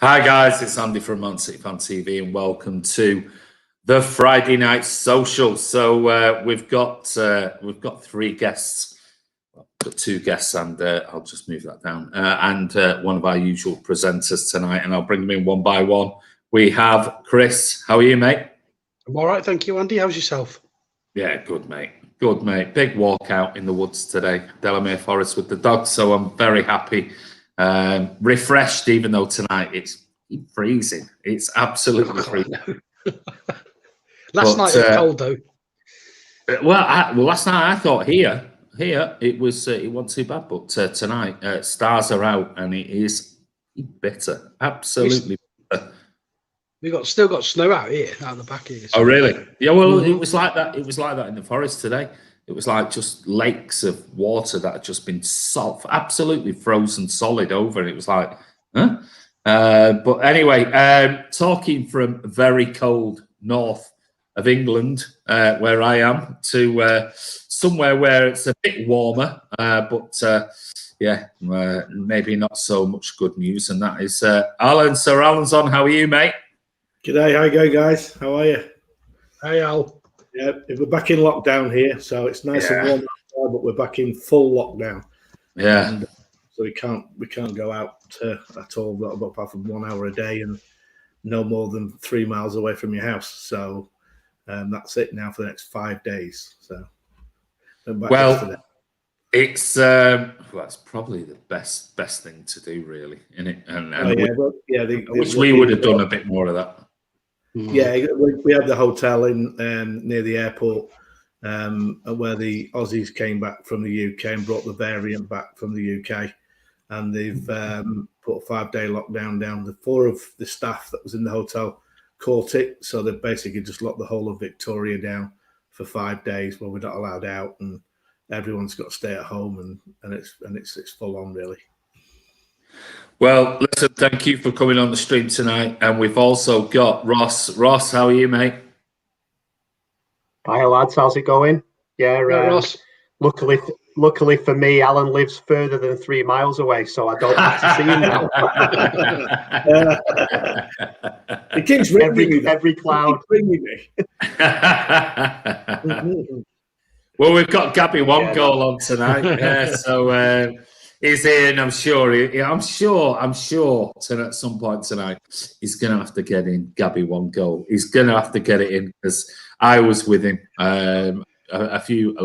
Hi guys, it's Andy from mcfcfantv and welcome to the Friday night social. So we've got three guests. Well, we've got two guests, and I'll just move that down. And one of our usual presenters tonight, and I'll bring them in one by one. We have Chris. How are you, mate? I'm all right, thank you, Andy. How's yourself? Yeah, good, mate. Good, mate. Big walk out in the woods today, Delamere Forest with the dogs. So I'm very happy. Refreshed, even though tonight it's freezing. It's absolutely freezing. Last night it was cold though. Well, last night I thought here it wasn't too bad, but tonight stars are out and it is bitter, absolutely bitter. We've still got snow out here, out the back here. So. Oh, really? Yeah. Well, it was like that. It was like that in the forest today. It was like just lakes of water that had just been absolutely frozen solid over. And it was like, huh? But anyway, talking from very cold north of England, where I am, to somewhere where it's a bit warmer, but maybe not so much good news. And that is Alan. Sir Alan's on. How are you, mate? G'day, how you going, guys? How are you? Hey, Al. Yeah, we're back in lockdown here, so it's nice and warm outside, but we're back in full lockdown. Yeah. And, so we can't go out at all, apart from 1 hour a day and no more than 3 miles away from your house. So that's it now for the next 5 days. So it's that's probably the best thing to do, really, isn't it? And which we would have done a bit more of that. Yeah, we had the hotel in near the airport where the Aussies came back from the UK and brought the variant back from the UK, and they've put a 5-day lockdown down. The 4 of the staff that was in the hotel caught it, so they basically just locked the whole of Victoria down for 5 days where we're not allowed out, and everyone's got to stay at home, and it's full on, really. Well, listen, thank you for coming on the stream tonight. And we've also got Ross. Ross, how are you, mate? Hi, lads. How's it going? Yeah, Ross. Luckily for me, Alan lives further than 3 miles away, so I don't have to see him now. He keeps ringing me. Every cloud. Ringing me. Well, we've got Gabby one goal on tonight, so he's here, and I'm sure at some point tonight he's going to have to get in Gabby one goal. He's going to have to get it in, because I was with him a few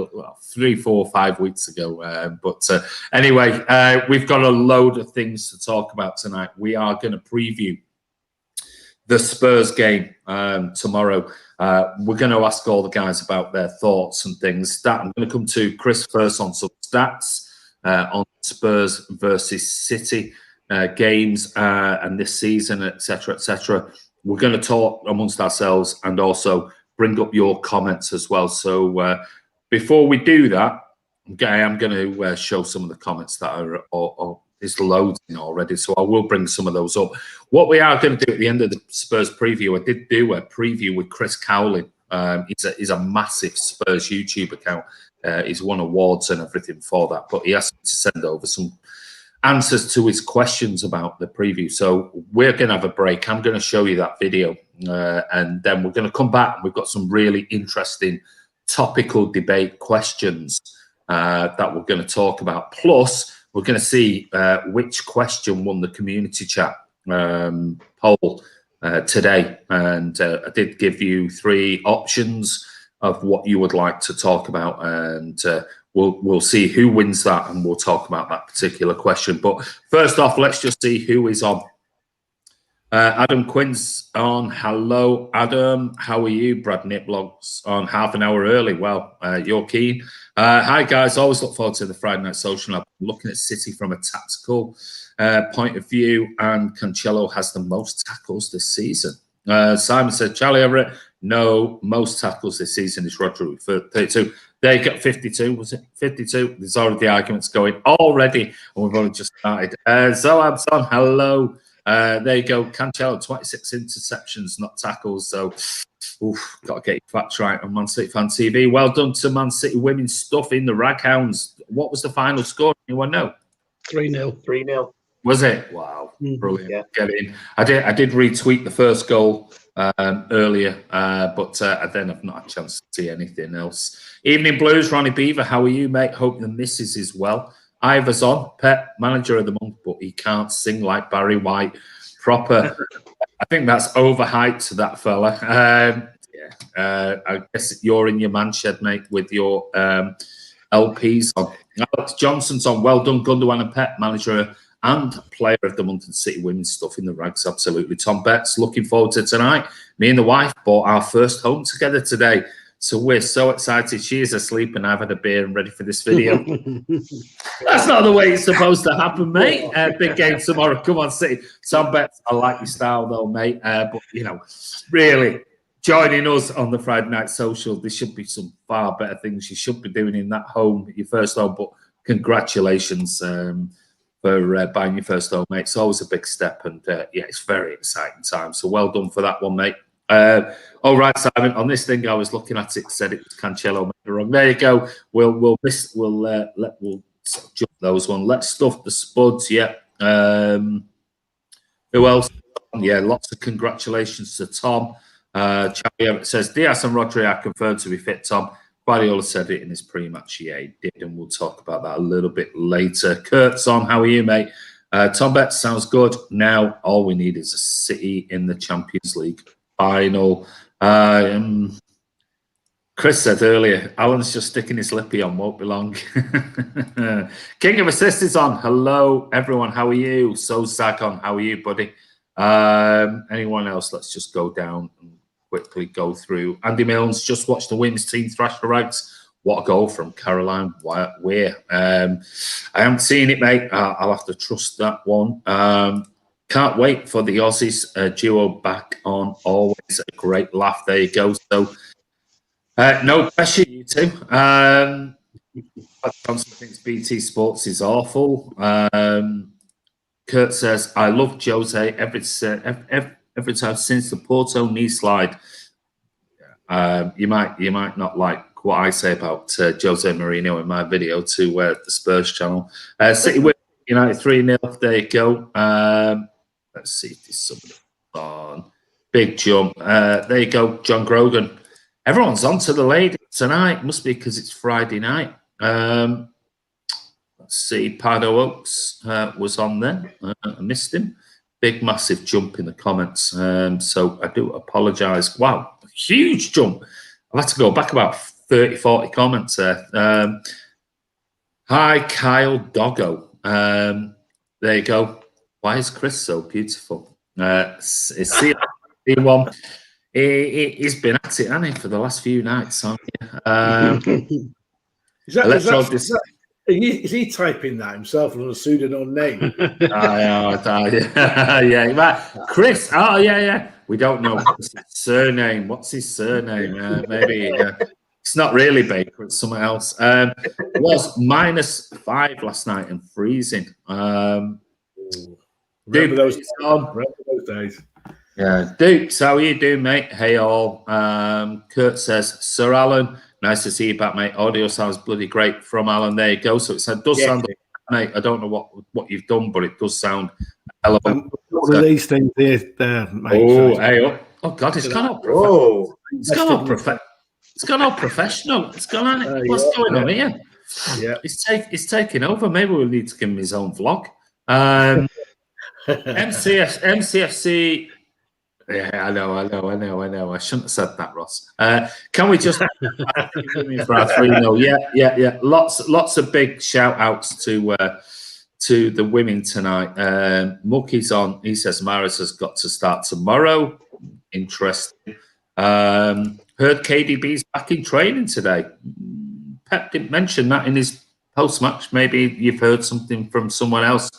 3, 4, 5 weeks ago. But anyway, we've got a load of things to talk about tonight. We are going to preview the Spurs game tomorrow. We're going to ask all the guys about their thoughts and things. I'm going to come to Chris first on some stats on Spurs versus City games and this season, etc., etc. We're going to talk amongst ourselves and also bring up your comments as well. So before we do that, I am going to show some of the comments that are there's loads in already, so I will bring some of those up. What we are going to do at the end of the Spurs preview, I did do a preview with Chris Cowling. He's a massive Spurs YouTube account. He's won awards and everything for that, but he asked me to send over some answers to his questions about the preview. So we're going to have a break. I'm going to show you that video, and then we're going to come back. We've got some really interesting topical debate questions that we're going to talk about. Plus, we're going to see which question won the community chat poll today. And I did give you 3 options of what you would like to talk about. And we'll see who wins that, and we'll talk about that particular question. But first off, let's just see who is on. Adam Quinn's on. Hello, Adam. How are you? Brad Niplock's on half an hour early. Well, you're keen. Hi, guys. Always look forward to the Friday night social. I'm looking at City from a tactical point of view, and Cancelo has the most tackles this season. Simon said, Charlie Everett, no, most tackles this season is Rodri for 32. They got 52, was it? 52. There's already arguments going already, and we've only just started. Zoab's on. Hello. There you go. Cancelo, 26 interceptions, not tackles. So, got to get your facts right on Man City Fan TV. Well done to Man City women stuffing the Raghounds. What was the final score? Anyone know? 3-0. 3-0. Was it? Wow. Brilliant. Yeah. Get in. I did retweet the first goal earlier, but then I've not had a chance to see anything else. Evening Blues, Ronnie Beaver, how are you, mate? Hope the missus is well. Ivor's on, Pep, manager of the month, but he can't sing like Barry White. Proper. I think that's overhyped, that fella. I guess you're in your man shed, mate, with your LPs on. Alex Johnson's on. Well done, Gundogan and Pep, manager and player of the month and City women's stuff in the rags. Absolutely. Tom Betts, looking forward to tonight. Me and the wife bought our first home together today. So we're so excited. She is asleep and I've had a beer and ready for this video. That's not the way it's supposed to happen, mate. Big game tomorrow. Come on, City. Tom Betts, I like your style though, mate. But, really, joining us on the Friday Night Social, there should be some far better things you should be doing in that home, your first home. But congratulations for buying your first home, mate. It's always a big step. And, it's very exciting time. So well done for that one, mate. All right, Simon. On this thing, I was looking at it. Said it was Cancelo. Maybe wrong. There you go. We'll jump those one. Let's stuff the spuds. Yeah. Who else? Yeah. Lots of congratulations to Tom. Charlie says Diaz and Rodri are confirmed to be fit. Tom Guardiola said it in his pre-match. Yeah, he did, and we'll talk about that a little bit later. Kurt's on. How are you, mate? Tom Betts sounds good. Now all we need is a City in the Champions League final. Chris said earlier, Alan's just sticking his lippy on, won't be long. King of Assists is on. Hello, everyone. How are you? So Zag on. How are you, buddy? Anyone else? Let's just go down and quickly go through. Andy Milnes just watched the women's team thrash the rags. What a goal from Caroline Weir. I haven't seen it, mate. I'll have to trust that one. Can't wait for the Aussies duo back on. Always a great laugh. There you go. So, no pressure, you two. Johnson thinks BT Sports is awful. Kurt says, I love Jose every time since the Porto knee slide. You might not like what I say about Jose Mourinho in my video to the Spurs channel. City win United 3-0. There you go. Let's see if there's somebody on. Big jump. There you go, John Grogan. Everyone's on to the lady tonight. Must be because it's Friday night. Let's see. Pardo Oaks was on then. I missed him. Big, massive jump in the comments. So I do apologise. Wow, huge jump. I've had to go back about 30, 40 comments there. Hi, Kyle Doggo. There you go. Why is Chris so beautiful? It's one. He's been at it, hasn't he, for the last few nights, hasn't he? Is he typing that himself on a pseudonym name? Yeah. Chris. Oh, yeah. We don't know his surname. What's his surname? Maybe it's not really Baker. It's someone else. It was -5 last night and freezing. Remember those days. Yeah, Dukes, how are you doing, mate? Hey all. Kurt says, Sir Alan, nice to see you back, mate. Audio sounds bloody great from Alan. There you go. So it does sound, mate. I don't know what you've done, but it does sound one of these things here, mate. Oh God, it's gone up. It's gone up professional. It's gone on. What's going on here? Yeah, it's taking over. Maybe we'll need to give him his own vlog. MCFC. Yeah, I know. I shouldn't have said that, Ross. Can we just for our 3-0? Yeah. Lots of big shout outs to the women tonight. Mucky's on. He says Maris has got to start tomorrow. Interesting. Heard KDB's back in training today. Pep didn't mention that in his post-match. Maybe you've heard something from someone else.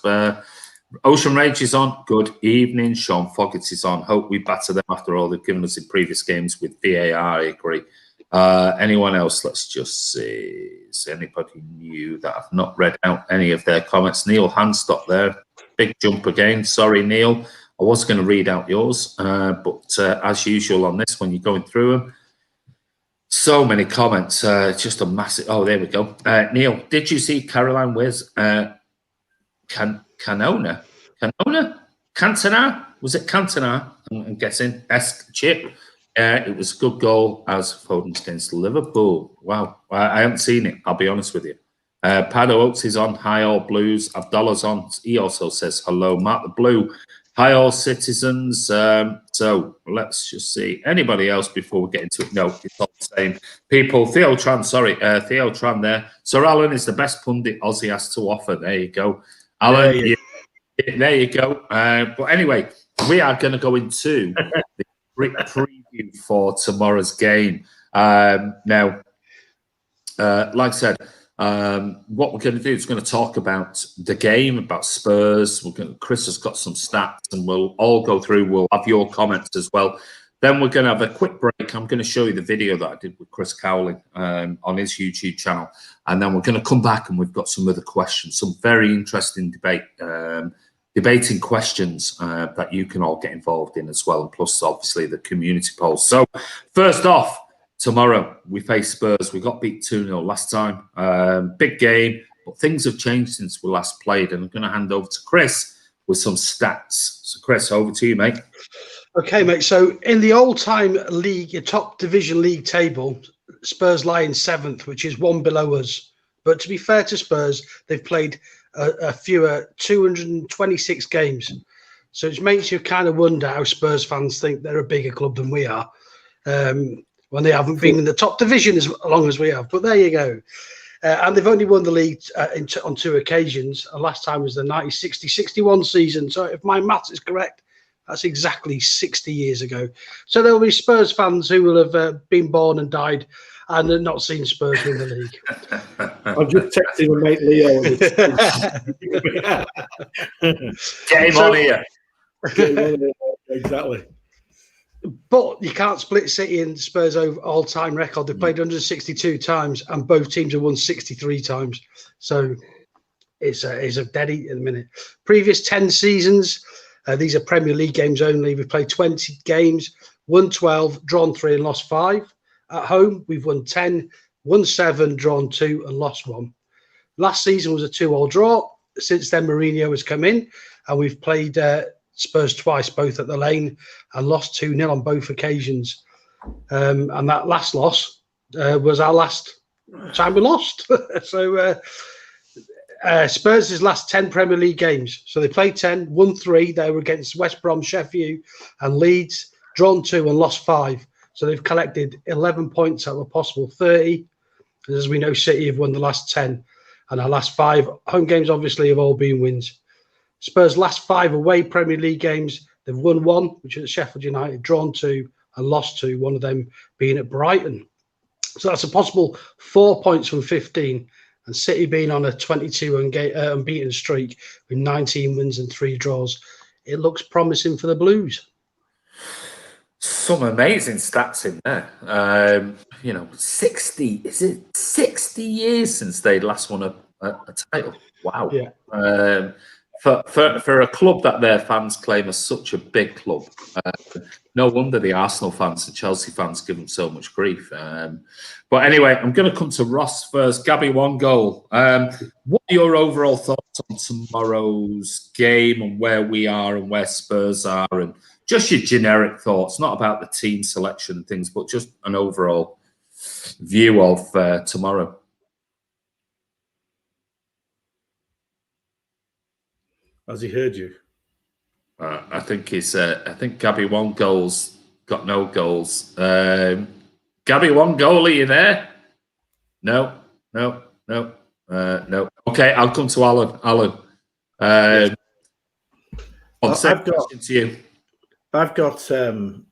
Ocean Rage is on. Good evening. Sean Foggett is on. Hope we batter them after all they've given us in previous games with VAR. I agree. Anyone else? Let's just see. Is anybody new that I've not read out any of their comments? Neil Handstop there. Big jump again. Sorry, Neil. I was going to read out yours, but as usual on this, when you're going through them, so many comments. Just a massive. Oh, there we go. Neil, did you see Caroline Weir's Canona? Cantona. Was it Cantona? I'm guessing. Esque chip. It was a good goal as Foden's against Liverpool. Wow. I haven't seen it, I'll be honest with you. Pado Oaks is on. Hi, all Blues. Abdullah's on. He also says hello. Mark the Blue. Hi, all citizens. So let's just see. Anybody else before we get into it? No, it's all the same people. Theo Tran there. Sir Alan is the best pundit Aussie has to offer. There you go. Alan, there you go. But anyway, we are going to go into the preview for tomorrow's game. Now, like I said, what we're going to do is going to talk about the game, about Spurs. Chris has got some stats, and we'll all go through. We'll have your comments as well. Then we're going to have a quick break. I'm going to show you the video that I did with Chris Cowling on his YouTube channel. And then we're going to come back and we've got some other questions, some very interesting debating questions that you can all get involved in as well. And plus, obviously, the community polls. So first off, tomorrow we face Spurs. We got beat 2-0 last time. Big game, but things have changed since we last played. And I'm going to hand over to Chris with some stats. So Chris, over to you, mate. Okay, mate. So in the all-time league, your top division league table, Spurs lie in 7th, which is one below us. But to be fair to Spurs, they've played a fewer 226 games. So it makes you kind of wonder how Spurs fans think they're a bigger club than we are when they haven't been in the top division as long as we have. But there you go. And they've only won the league on 2 occasions. And last time was the 1960-61 season. So if my maths is correct, that's exactly 60 years ago. So there will be Spurs fans who will have been born and died and not seen Spurs win the league. I'm just texting my mate Leo. Game on here. Exactly. But you can't split City and Spurs over all-time record. They've played 162 times and both teams have won 63 times. So it's a dead eat at the minute. Previous 10 seasons, these are Premier League games only. We've played 20 games, won 12, drawn 3 and lost 5. At home, we've won 10, won 7, drawn 2 and lost 1. Last season was a 2-2 draw. Since then, Mourinho has come in and we've played Spurs twice, both at the Lane, and lost 2-0 on both occasions. And that last loss was our last time we lost. So Spurs' last 10 Premier League games. So they played 10, won 3. They were against West Brom, Sheffield and Leeds, drawn 2 and lost 5. So they've collected 11 points out of a possible 30. And as we know, City have won the last 10. And our last 5 home games, obviously, have all been wins. Spurs' last 5 away Premier League games, they've won 1, which is at Sheffield United, drawn 2 and lost 2, one of them being at Brighton. So that's a possible 4 points from 15. And City being on a 22 unbeaten streak with 19 wins and 3 draws. It looks promising for the Blues. Some amazing stats in there. 60, is it 60 years since they last won a title? Wow. Yeah. For a club that their fans claim as such a big club, no wonder the Arsenal fans and Chelsea fans give them so much grief. But anyway, I'm going to come to Ross first. Gabby, 1 goal. What are your overall thoughts on tomorrow's game and where we are and where Spurs are, and just your generic thoughts, not about the team selection and things, but just an overall view of tomorrow? Has he heard you? I think he's. I think Gabby 1 goals, got no goals. Gabby 1 goal. Are you there? No. Okay, I'll come to Alan. I've got to you. I've got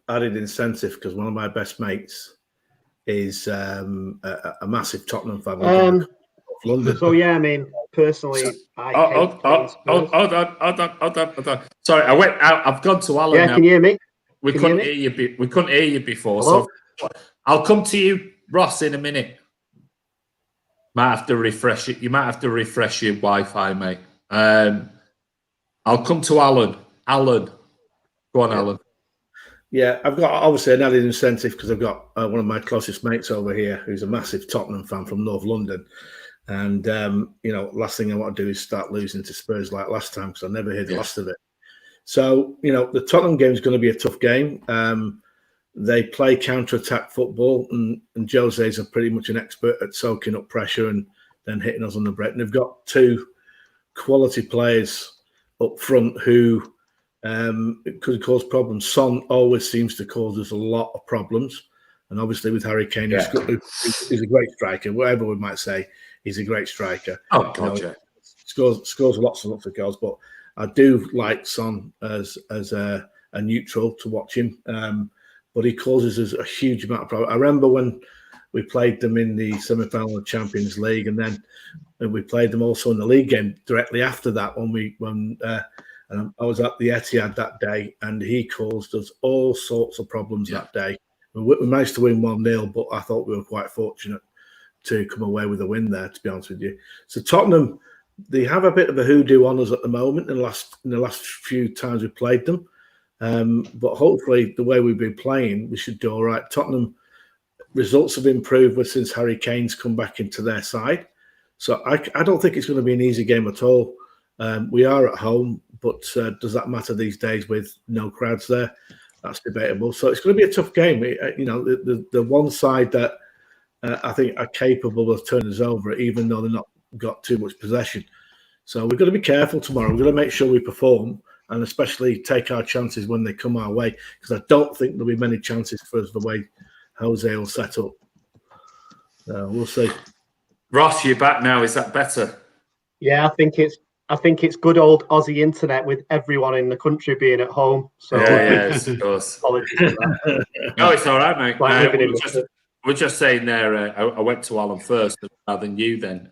added incentive because one of my best mates is a massive Tottenham fan. London. So yeah, I mean, personally, hold on. Sorry, I went out. I've gone to Alan. Yeah, now. Can you hear me? We couldn't hear you. We couldn't hear you before. Hello? So I'll come to you, Ross, in a minute. Might have to refresh it. You might have to refresh your Wi-Fi, mate. I'll come to Alan. Alan, go on, Alan. Yeah, I've got obviously an added incentive because I've got one of my closest mates over here who's a massive Tottenham fan from North London. And, last thing I want to do is start losing to Spurs like last time because I never heard the last of it. So, the Tottenham game is going to be a tough game. They play counter-attack football, and Jose's pretty much an expert at soaking up pressure and then hitting us on the break. And they've got two quality players up front who could cause problems. Son always seems to cause us a lot of problems. And obviously with Harry Kane, he's a great striker. Whatever we might say, he's a great striker. Oh, God, yeah. Scores lots and lots of goals. But I do like Son as a neutral to watch him. But he causes us a huge amount of problems. I remember when we played them in the semi-final of the Champions League, and then we played them also in the league game directly after that when I was at the Etihad that day, and he caused us all sorts of problems that day. We managed to win 1-0, but I thought we were quite fortunate to come away with a win there, to be honest with you. So Tottenham, they have a bit of a hoodoo on us at the moment in the last few times we played them. But hopefully the way we've been playing, we should do all right. Tottenham results have improved since Harry Kane's come back into their side. So I don't think it's going to be an easy game at all. We are at home, but does that matter these days with no crowds there? That's debatable. So it's going to be a tough game. The one side that I think are capable of turning us over, even though they've not got too much possession. So we've got to be careful tomorrow. We've got to make sure we perform and especially take our chances when they come our way, because I don't think there'll be many chances for us the way Jose will set up. We'll see. Ross, you're back now. Is that better? Yeah, I think it's good old Aussie internet with everyone in the country being at home. So of course. Apologies for that. No, it's all right, mate. Like We're just saying there. I went to Alan first, rather than you. Then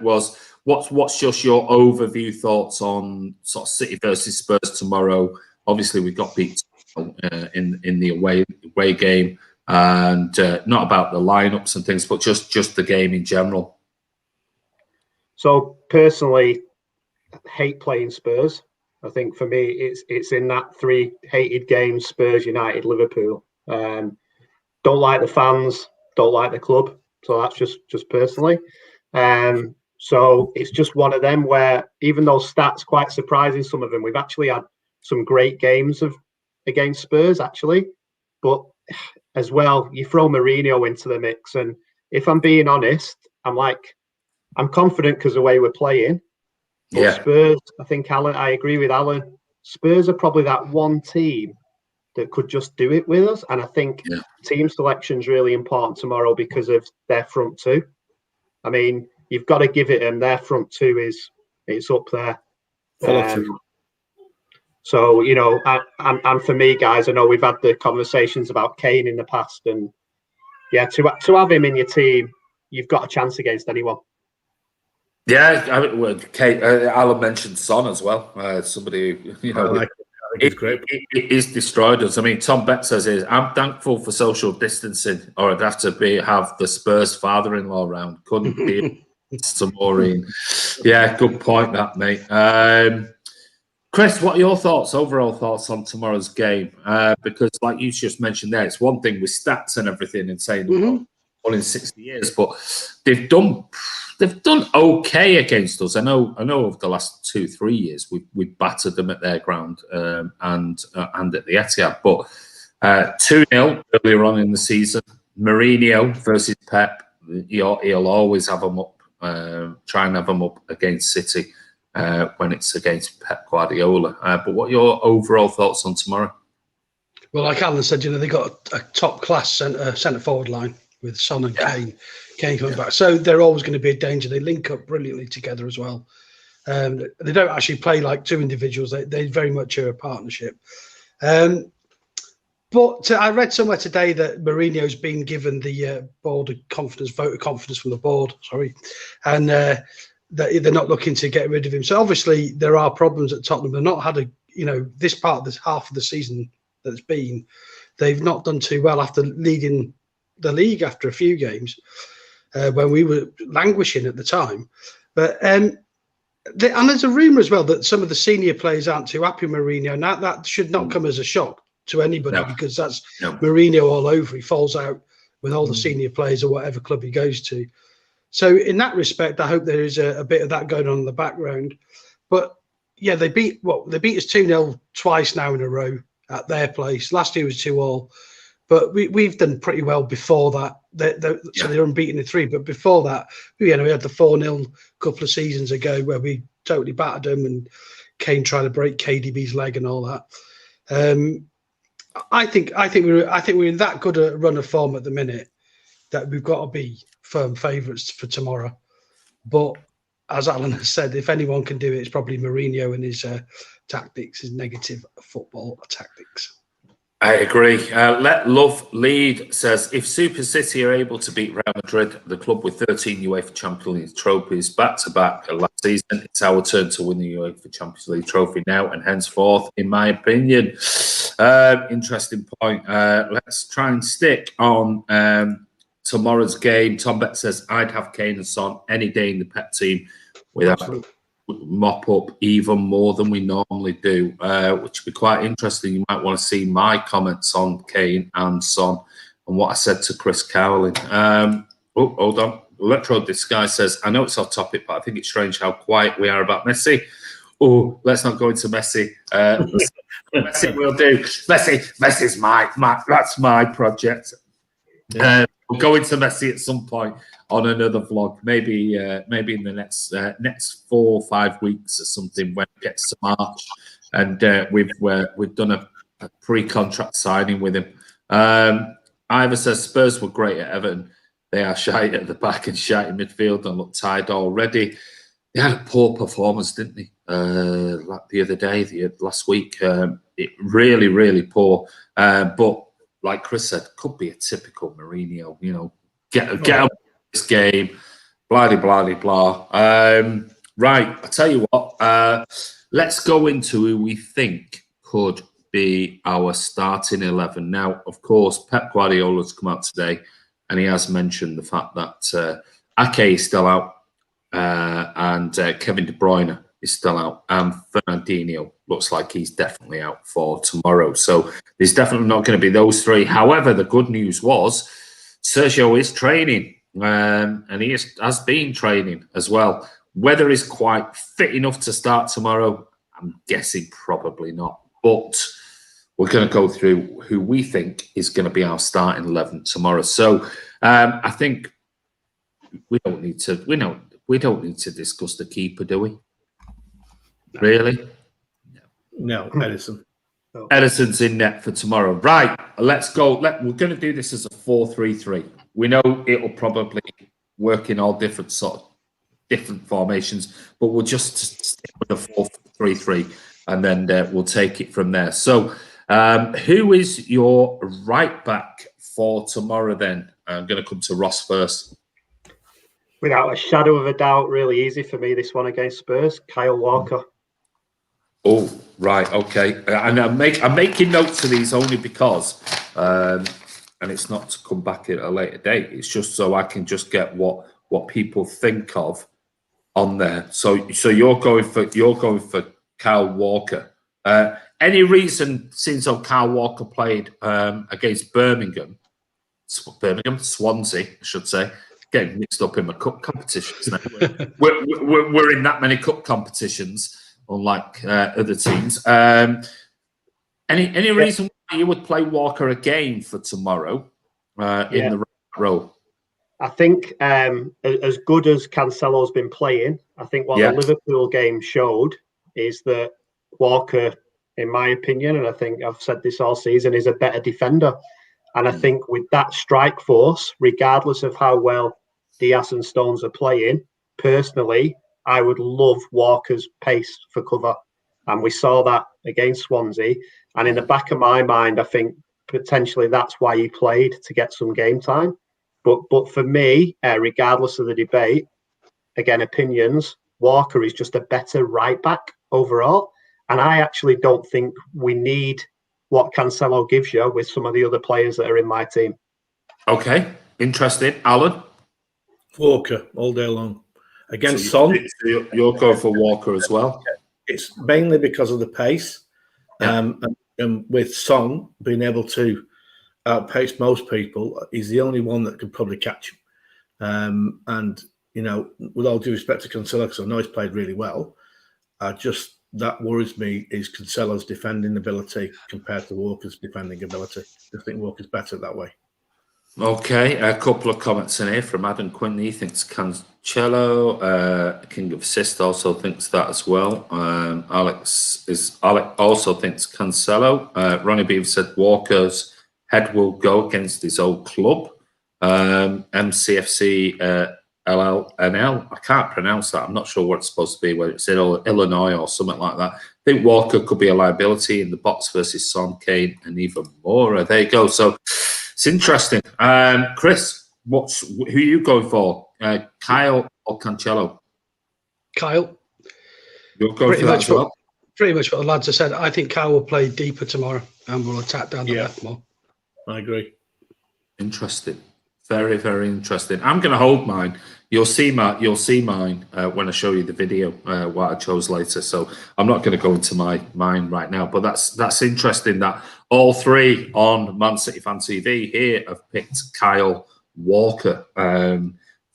what's just your overview thoughts on sort of City versus Spurs tomorrow? Obviously, we got beat in the away game, and not about the lineups and things, but just the game in general. So personally, hate playing Spurs. I think for me, it's in that three hated games: Spurs, United, Liverpool. Don't like the fans, don't like the club. So that's just personally. So it's just one of them where, even though stats quite surprising, some of them, we've actually had some great games against Spurs actually. But as well, you throw Mourinho into the mix, and if I'm being honest, I'm confident because of the way we're playing. But Spurs, I think I agree with Alan. Spurs are probably that one team that could just do it with us. And I think team selection is really important tomorrow because of their front two. I mean, you've got to give it them. Their front two it's up there. So, and for me, guys, I know we've had the conversations about Kane in the past. And to have him in your team, you've got a chance against anyone. Yeah, Alan mentioned Son as well. Somebody, He's destroyed us. I mean, Tom Beck says, I'm thankful for social distancing, or I'd have to have the Spurs father-in-law around. Couldn't be some Maureen. Yeah, good point, that, mate. Chris, what are your overall thoughts on tomorrow's game? Because, like you just mentioned there, it's one thing with stats and everything and saying all in 60 years, but they've done okay against us. I know over the last 2-3 years we battered them at their ground and at the Etihad, but 2-0 earlier on in the season. Mourinho versus Pep, he'll always have them up, try and have them up against City when it's against Pep Guardiola. But what are your overall thoughts on tomorrow? Well, like Alan said, they got a top class centre forward line with Son and Kane coming back. So they're always going to be a danger. They link up brilliantly together as well. They don't actually play like two individuals. They very much are a partnership. But I read somewhere today that Mourinho's been given the vote of confidence from the board, and that they're not looking to get rid of him. So obviously there are problems at Tottenham. They've not had this part of this half of the season that's been, they've not done too well after leading the league after a few games when we were languishing at the time. But and there's a rumour as well that some of the senior players aren't too happy with Mourinho. Now that should not come as a shock to anybody because that's Mourinho all over. He falls out with all the senior players or whatever club he goes to. So in that respect, I hope there is a bit of that going on in the background. But Yeah, they beat us 2-0 twice now in a row at their place. Last year was 2-2, but we've done pretty well before that. So they're unbeaten in 3. But before that, we had the 4-0 couple of seasons ago where we totally battered them, and Kane trying to break KDB's leg and all that. I think we're in that good a run of form at the minute that we've got to be firm favourites for tomorrow. But as Alan has said, if anyone can do it, it's probably Mourinho and his tactics, his negative football tactics. I agree. Let Love Lead says, if Super City are able to beat Real Madrid, the club with 13 UEFA Champions League trophies back-to-back last season, it's our turn to win the UEFA Champions League trophy now and henceforth, in my opinion. Interesting point. Let's try and stick on tomorrow's game. Tom Beck says, I'd have Kane and Son any day in the Pep team without mop up even more than we normally do, which would be quite interesting. You might want to see my comments on Kane and Son and what I said to Chris Cowling. Hold on. Electro Disguy says, I know it's off topic, but I think it's strange how quiet we are about Messi. Oh, let's not go into Messi. Messi will do. Messi's that's my project. We'll go into Messi at some point on another vlog, maybe in the next 4 or 5 weeks or something when it gets to March, and we've done a pre-contract signing with him. Ivor says Spurs were great at Everton. They are shite at the back and shite in midfield and look tired already. They had a poor performance, didn't they? Like the other day, last week, it really, really poor. But like Chris said, could be a typical Mourinho. You know, get up this game, blah blah blah. Right, I tell you what. Let's go into who we think could be our starting 11. Now, of course, Pep Guardiola's come out today, and he has mentioned the fact that Ake is still out, and Kevin De Bruyne is still out, and Fernandinho looks like he's definitely out for tomorrow. So there's definitely not going to be those 3. However, the good news was Sergio is training, and he has been training as well. Whether he's quite fit enough to start tomorrow, I'm guessing probably not. But we're going to go through who we think is going to be our starting 11 tomorrow. So I think we don't need to discuss the keeper, do we? Really? No, Edison. Edison's in net for tomorrow. Right, let's go. We're going to do this as a 4-3-3. We know it'll probably work in all different formations, but we'll just stick with the 4-3-3, and then we'll take it from there. So, who is your right back for tomorrow? Then I'm going to come to Ross first. Without a shadow of a doubt, really easy for me, this one against Spurs, Kyle Walker. Oh, right, okay. And I'm making notes of these only because, and it's not to come back at a later date. It's just so I can just get what people think of on there. So you're going for Kyle Walker. Any reason since Kyle Walker played against Swansea, I should say. Getting mixed up in my cup competitions now. we're in that many cup competitions, unlike other teams. Any reason why you would play Walker again for tomorrow in the role? I think as good as Cancelo's been playing, I think what the Liverpool game showed is that Walker, in my opinion, and I think I've said this all season, is a better defender. And I think with that strike force, regardless of how well Diaz and Stones are playing, personally, I would love Walker's pace for cover. And we saw that against Swansea. And in the back of my mind, I think potentially that's why he played, to get some game time. But for me, regardless of the debate, again, opinions, Walker is just a better right back overall. And I actually don't think we need what Cancelo gives you with some of the other players that are in my team. Okay, interesting. Alan? Walker all day long. Against Son? You're going for Walker as well? It's mainly because of the pace. Yeah. And with Son being able to outpace most people, he's the only one that could probably catch him. And, you know, with all due respect to Cancelo, because I know he's played really well, I just that worries me is Cancelo's defending ability compared to Walker's defending ability. I think Walker's better that way. Okay, a couple of comments in here from Adam Quinn. He thinks Cancelo, King of Assist, also thinks that as well. Alex also thinks Cancelo. Ronnie Beaver said Walker's head will go against his old club. MCFC LLNL. I can't pronounce that. I'm not sure what it's supposed to be, whether it's in Illinois or something like that. I think Walker could be a liability in the box versus Son, Kane, and even more. There you go. So it's interesting. Chris, who are you going for? Kyle or Cancelo? Kyle. You're going for that as well? Pretty much what the lads have said. I think Kyle will play deeper tomorrow and will attack down the left more. I agree. Interesting. Very, very interesting. I'm going to hold mine. You'll see mine when I show you the video what I chose later. So I'm not going to go into mine right now. But that's interesting that all three on Man City Fan TV here have picked Kyle Walker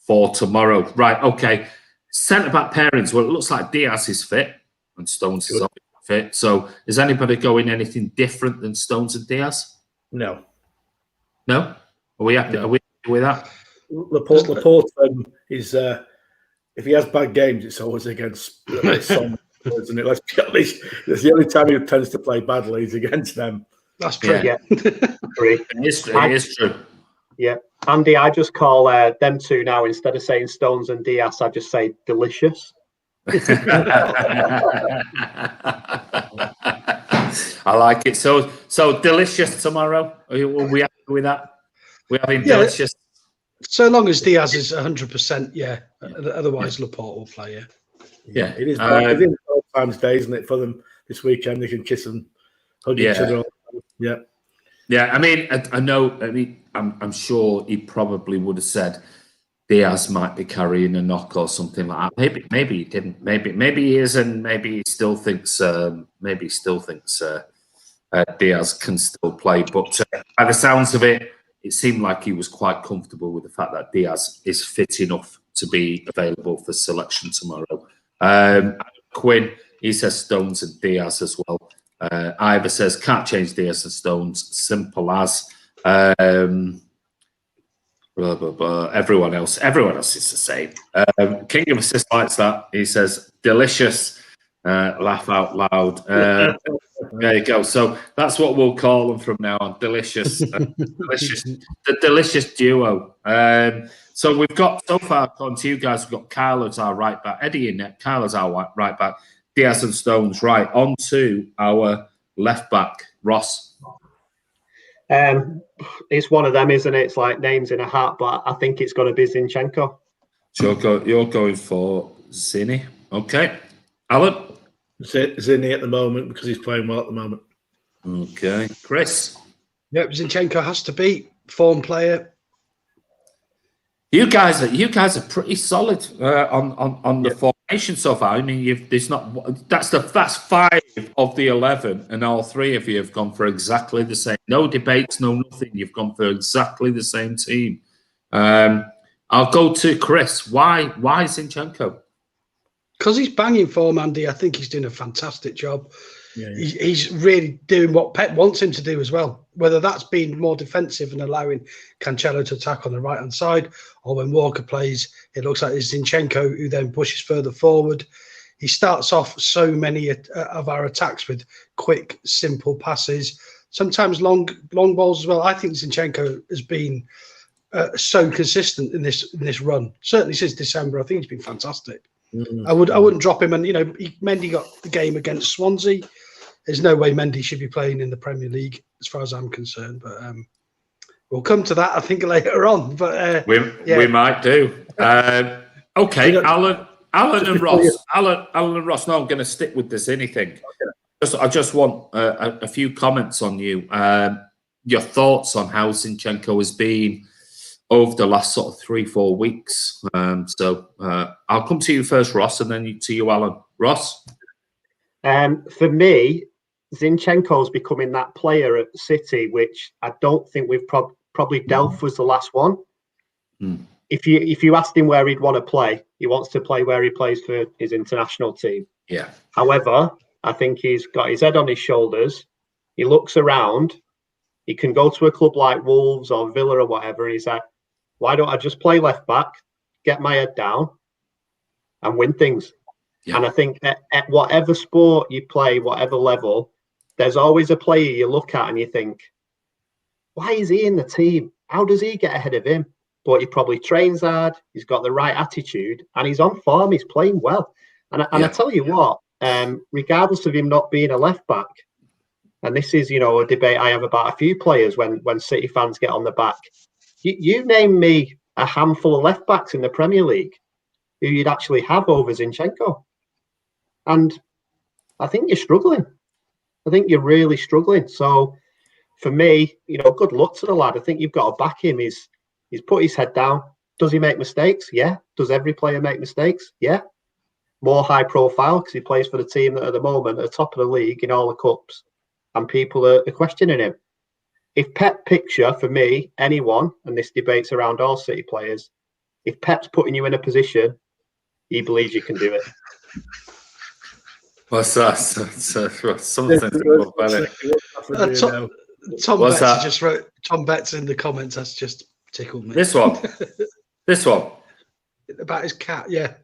for tomorrow. Right, okay. Centre-back pairings. Well, it looks like Diaz is fit and Stones is fit. So is anybody going anything different than Stones and Diaz? No. No? Are we happy? No. Are we happy with that? Laporte is if he has bad games, it's always against Son, isn't it? Let's be honest. That's the only time he tends to play badly is against them. That's true. Yeah. It is true. Yeah. Andy, I just call them two now, instead of saying Stones and Diaz, I just say delicious. I like it. So delicious tomorrow. Are we happy with that? We're having delicious. So long as Diaz is 100%, yeah. Otherwise, Laporte will play, Yeah. It is Valentine's Day, isn't it, for them this weekend? They can kiss and hug each other. Yeah. Yeah, I mean, I know. I mean, I'm sure he probably would have said Diaz might be carrying a knock or something like that. Maybe he didn't. Maybe he is, and maybe he still thinks. Diaz can still play. But by the sounds of it, it seemed like he was quite comfortable with the fact that Diaz is fit enough to be available for selection tomorrow. Quinn, he says Stones and Diaz as well. Ivor says can't change Diaz and Stones. Simple as. Blah, blah, blah. Everyone else is the same. King of Assist likes that. He says delicious. Laugh out loud. There you go. So that's what we'll call them from now on. Delicious. Delicious. The delicious duo. So we've got, so far, according to you guys, we've got Kyle as our right back, Eddie in net, Kyle as our right back, Diaz and Stones. Right, on to our left back, Ross. It's one of them, isn't it? It's like names in a hat, but I think it's going to be Zinchenko. So you're going for Zinny. Okay. Alan? Zinny at the moment because he's playing well at the moment. Okay. Chris? Yep, Zinchenko has to be form player. You guys are pretty solid on the formation so far. I mean, that's 5 of the 11, and all three of you have gone for exactly the same. No debates, no nothing. You've gone for exactly the same team. I'll go to Chris. Why Zinchenko? Because he's banging form, Andy. I think he's doing a fantastic job. Yeah. He's really doing what Pep wants him to do as well. Whether that's being more defensive and allowing Cancelo to attack on the right-hand side, or when Walker plays, it looks like it's Zinchenko who then pushes further forward. He starts off so many of our attacks with quick, simple passes, sometimes long balls as well. I think Zinchenko has been so consistent in this run. Certainly since December, I think he's been fantastic. Mm-hmm. I wouldn't drop him. And Mendy got the game against Swansea. There's no way Mendy should be playing in the Premier League, as far as I'm concerned. But we'll come to that, I think, later on. But we might do. Okay, Alan and Ross. Alan and Ross. No, I'm going to stick with this anything. Okay. I just want a few comments on you. Your thoughts on how Zinchenko has been over the last sort of 3-4 weeks. So I'll come to you first, Ross, and then to you, Alan. Ross? For me, Zinchenko's becoming that player at City, which I don't think we've probably Delph was the last one. Mm. If you asked him where he'd want to play, he wants to play where he plays for his international team. Yeah. However, I think he's got his head on his shoulders. He looks around. He can go to a club like Wolves or Villa or whatever, and he's like, why don't I just play left back, get my head down, and win things? Yeah. And I think at whatever sport you play, whatever level, there's always a player you look at and you think, why is he in the team? How does he get ahead of him? But he probably trains hard, he's got the right attitude, and he's on form, he's playing well. And I tell you what, regardless of him not being a left back, and this is, a debate I have about a few players when City fans get on the back. You name me a handful of left backs in the Premier League who you'd actually have over Zinchenko. And I think you're struggling. I think you're really struggling. So for me, good luck to the lad. I think you've got to back him. He's put his head down. Does he make mistakes? Yeah. Does every player make mistakes? Yeah. More high profile because he plays for the team that at the moment are top of the league in all the cups. And people are questioning him. If Pep picture, for me, anyone, and this debate's around all City players, if Pep's putting you in a position, he believes you can do it. What's that? Something about it. Tom Betts just wrote, Tom Betts in the comments, that's just tickled me. This one. About his cat, yeah.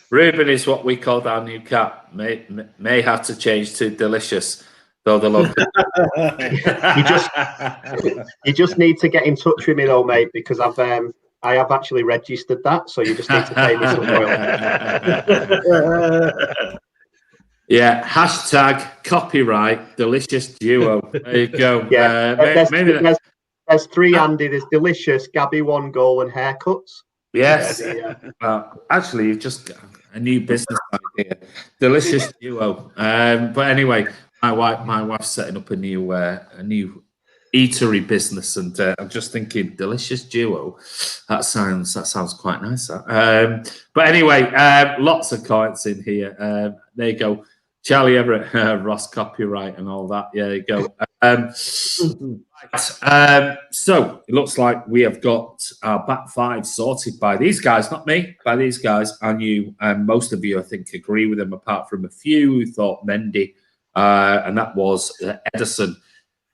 Ruben is what we called our new cat. May have to change to Delicious. Though the local. you just need to get in touch with me though, mate, because I have actually registered that, so you just need to pay me some royalty. Yeah, hashtag copyright Delicious Duo. There you go. Yeah, there's three Andy. There's Delicious, Gabby 1 goal, and haircuts. Yes. Actually, you've just got a new business idea. Delicious Duo. But anyway. My wife's setting up a new eatery business, and I'm just thinking, Delicious Duo. That sounds quite nice. But anyway, lots of comments in here. There you go, Charlie Everett, Ross copyright, and all that. Yeah, there you go. So it looks like we have got our back five sorted by these guys, not me, by these guys. And you, most of you, I think, agree with them, apart from a few who thought Mendy. And that was Edison,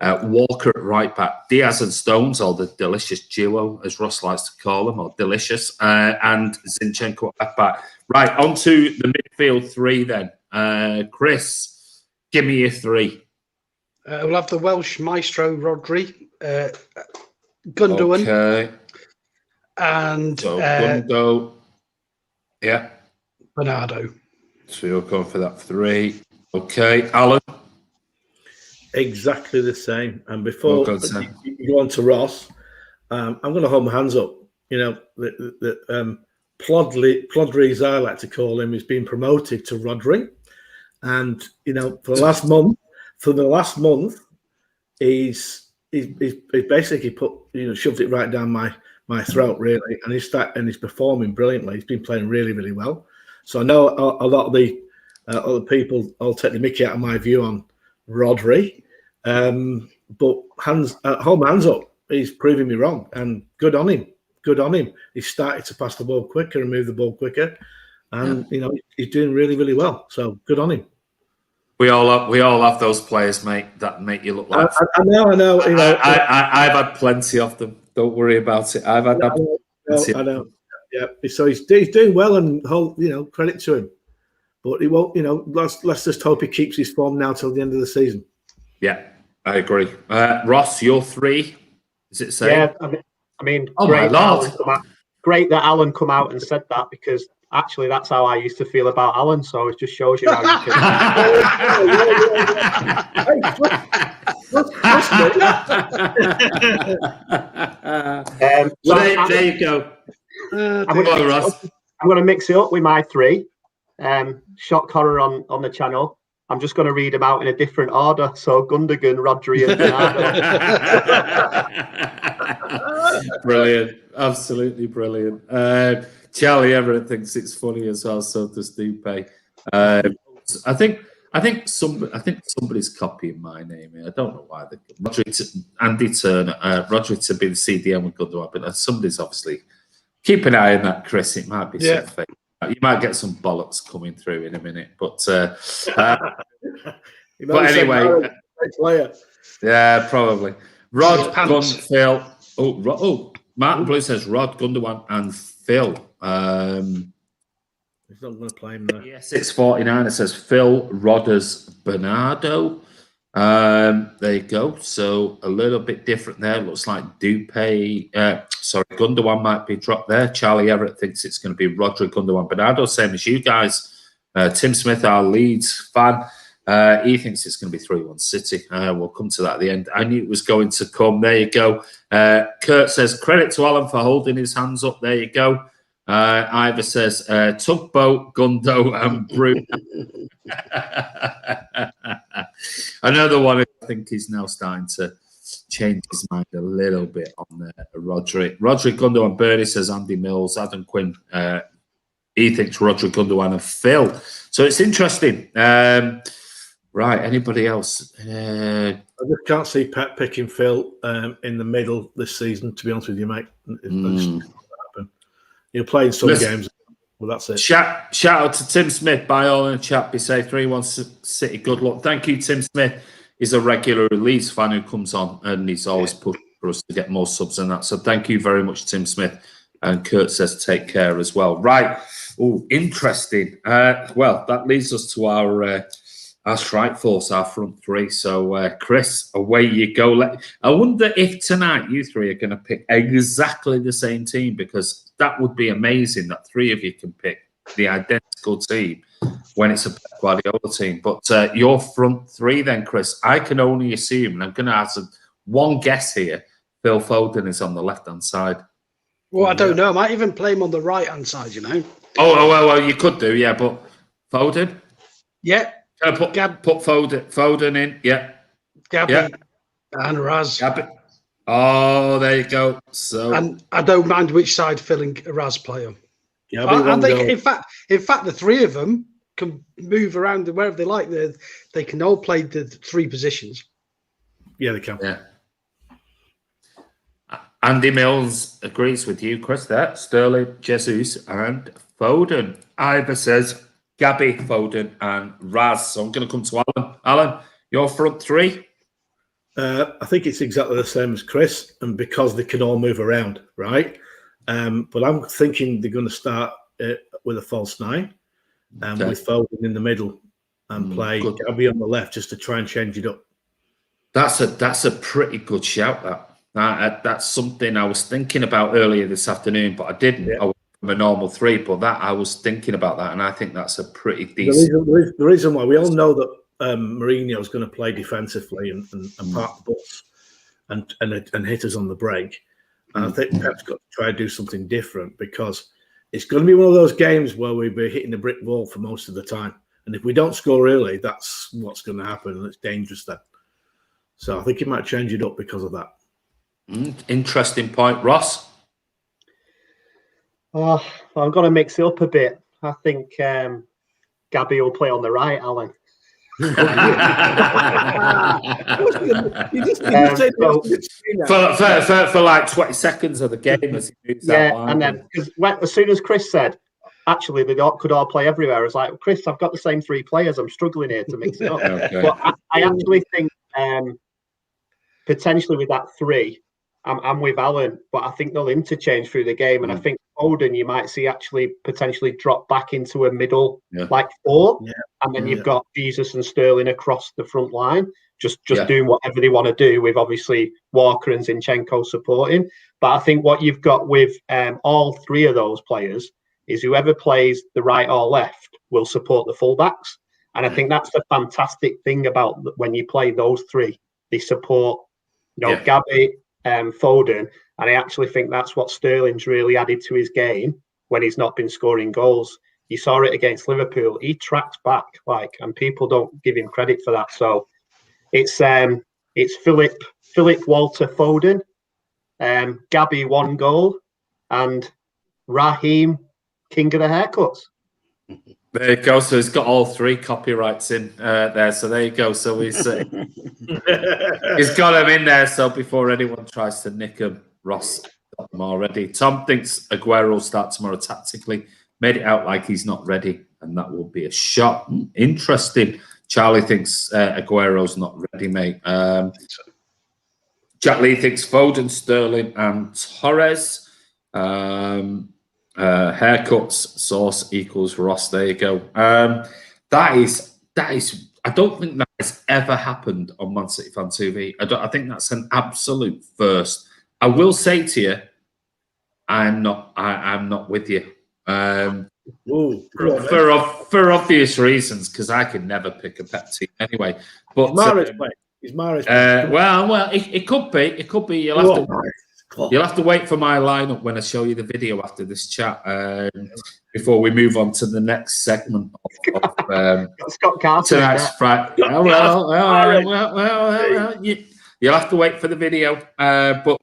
Walker at right back, Diaz and Stones, or the Delicious Duo, as Ross likes to call them, or Delicious, and Zinchenko at left back. Right, on to the midfield three then. Chris, give me your three. We'll have the Welsh maestro, Rodri, Gundogan. Okay. And Gundo. Yeah. Bernardo. So you're going for that three. Okay, Alan. Exactly the same. And before you go on to Ross, I'm going to hold my hands up. Plodry, as I like to call him, is being promoted to Rodri, and for the last month, he's basically shoved it right down my throat, really, and he's performing brilliantly. He's been playing really, really well. So I know a lot of the other people all take the mickey out of my view on Rodri, but hold my hands up. He's proving me wrong, and good on him. Good on him. He's started to pass the ball quicker and move the ball quicker, and he's doing really, really well. So good on him. We all have those players, mate, that make you look like. I know. I've had plenty of them. Don't worry about it. I've had plenty. I know. Yeah. So he's doing well, and credit to him. But he won't. Let's just hope he keeps his form now till the end of the season. Yeah, I agree. Ross, your three. Is it same? Yeah, I mean, oh my Lord. Great that Alan come out and said that, because actually that's how I used to feel about Alan. So it just shows you how you can. There you go. I'm going to mix it up with my three. Shock horror on the channel. I'm just going to read them out in a different order. So Gundogan, Rodri, and Bernardo. Brilliant, absolutely brilliant. Charlie Everett thinks it's funny as well. So does Dupe. I think somebody's copying my name here. I don't know why. Andy Turner, Rodri to be the CDM with Gundogan, but somebody's obviously keep an eye on that, Chris. It might be something. You might get some bollocks coming through in a minute, but anyway, yeah, probably. Rod, Pants. Gun, Phil. Martin Blue says Rod, Gundogan, and Phil. He's not going to play him there. ES649 says Phil, Rodders, Bernardo. There you go. So a little bit different there. Looks like Gundogan might be dropped there. Charlie Everett thinks it's going to be Rodri, Gundogan, Bernardo, same as you guys. Tim Smith, our Leeds fan, he thinks it's going to be 3-1 City. We'll come to that at the end. I knew it was going to come. There you go. Kurt says, credit to Alan for holding his hands up. There you go. Ivor says, Tugboat, Gundo, and Bruno. Another one I think he's now starting to change his mind a little bit on Rodri. Rodri, Gundo, and Bernie says Andy Mills, Adam Quinn. He thinks Rodri, Gundogan, and Phil. So it's interesting. Right, anybody else? I just can't see Pep picking Phil in the middle this season, to be honest with you, mate. He'll play in some games. Well, that's it. Shout out to Tim Smith. By all in the chat, be safe. 3-1 City. Good luck. Thank you, Tim Smith. He's a regular Leeds fan who comes on and he's always pushing for us to get more subs and that. So thank you very much, Tim Smith. And Kurt says take care as well. Right. Oh, interesting. Well, that leads us to our strike force, our front three. So, Chris, away you go. I wonder if tonight you three are going to pick exactly the same team, because that would be amazing that three of you can pick the identical team when it's a Pep Guardiola team. But your front three then, Chris, I can only assume, and I'm going to ask one guess here, Phil Foden is on the left-hand side. Well, I don't know. I might even play him on the right-hand side, you know. Oh, well, you could do, yeah, but Foden? Yeah. Can I put Foden in? Yeah. Gabby and Raz. Gabby. Oh, there you go. So, and I don't mind which side Phil and Raz play on. In fact, the three of them can move around wherever they like. They can all play the three positions. Yeah, they can. Yeah. Andy Mills agrees with you, Chris, there. Sterling, Jesus, and Foden. Ivor says Gabby, Foden, and Raz. So I'm going to come to Alan. Alan, your front three? I think it's exactly the same as Chris, and because they can all move around, right? But I'm thinking they're going to start with a false nine, with Foden in the middle, and play Gabby on the left just to try and change it up. That's a pretty good shout, that's something I was thinking about earlier this afternoon, but I didn't. Yeah. I went from a normal three, but I was thinking about that, and I think that's a pretty decent. The reason why we all know that Mourinho is going to play defensively and park the bus and hit us on the break, and I think Pep's got to try to do something different, because it's going to be one of those games where we'll be hitting a brick wall for most of the time, and if we don't score early, that's what's going to happen, and it's dangerous then. So I think he might change it up because of that. Interesting point, Ross. Oh, I'm going to mix it up a bit. I think Gabby will play on the right, Alan. For like 20 seconds of the game, as he moves that line. And then as soon as Chris said, actually they could all play everywhere, I was like, Chris, I've got the same three players. I'm struggling here to mix it up. Okay. But I actually think potentially with that three, I'm with Alan, but I think they'll interchange through the game, and I think Foden you might see actually potentially drop back into a middle like four, and then you've got Jesus and Sterling across the front line, just doing whatever they want to do, with obviously Walker and Zinchenko supporting. But I think what you've got with all three of those players is whoever plays the right or left will support the fullbacks, and I think that's the fantastic thing about when you play those three. They support, Gabby, Foden, and I actually think that's what Sterling's really added to his game when he's not been scoring goals. You saw it against Liverpool. He tracked back, and people don't give him credit for that. So it's Philip Walter Foden, Gabby 1 goal, and Raheem King of the haircuts. There you go. So he's got all three copyrights in there. So there you go. So he's he's got them in there. So before anyone tries to nick them, Ross got them already. Tom thinks Aguero will start tomorrow tactically. made it out like he's not ready, and that will be a shot. Interesting. Charlie thinks Aguero's not ready, mate. Jack Lee thinks Foden, Sterling, and Torres. Haircuts, sauce equals Ross. There you go. That is. I don't think that has ever happened on Man City Fan TV. I think that's an absolute first. I will say to you, I'm not with you. For obvious reasons, because I can never pick a pet team anyway. But Is Mahrez well, it could be. It could be. You'll have to wait for my lineup when I show you the video after this chat. Before we move on to the next segment of Scott Carter tonight's Friday. You'll have to wait for the video. But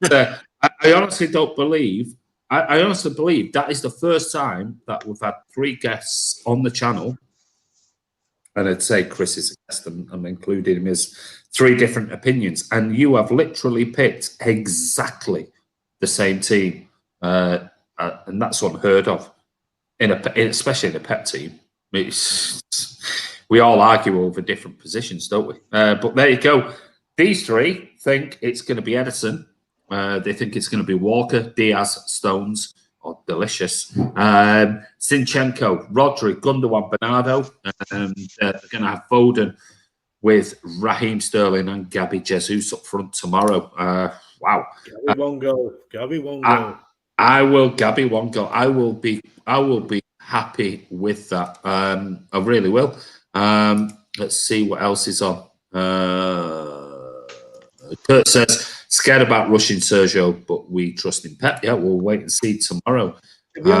I honestly don't believe. I honestly believe that is the first time that we've had 3 guests on the channel, and I'd say Chris is a guest. I'm including him as 3 different opinions, and you have literally picked exactly the same team, and that's unheard of. Especially in a pet team. We all argue over different positions, don't we? But there you go. These 3 think it's going to be Edison. They think it's going to be Walker, Diaz, Stones, or Delicious. Zinchenko, Rodri, Gundogan, Bernardo. They're going to have Foden with Raheem Sterling and Gabby Jesus up front tomorrow. Wow. Gabby won't go. I will. Gabby won't go. I will be happy with that. I really will. Let's see what else is on. Kurt says, scared about rushing Sergio, but we trust in Pep. Yeah, we'll wait and see tomorrow. He'll be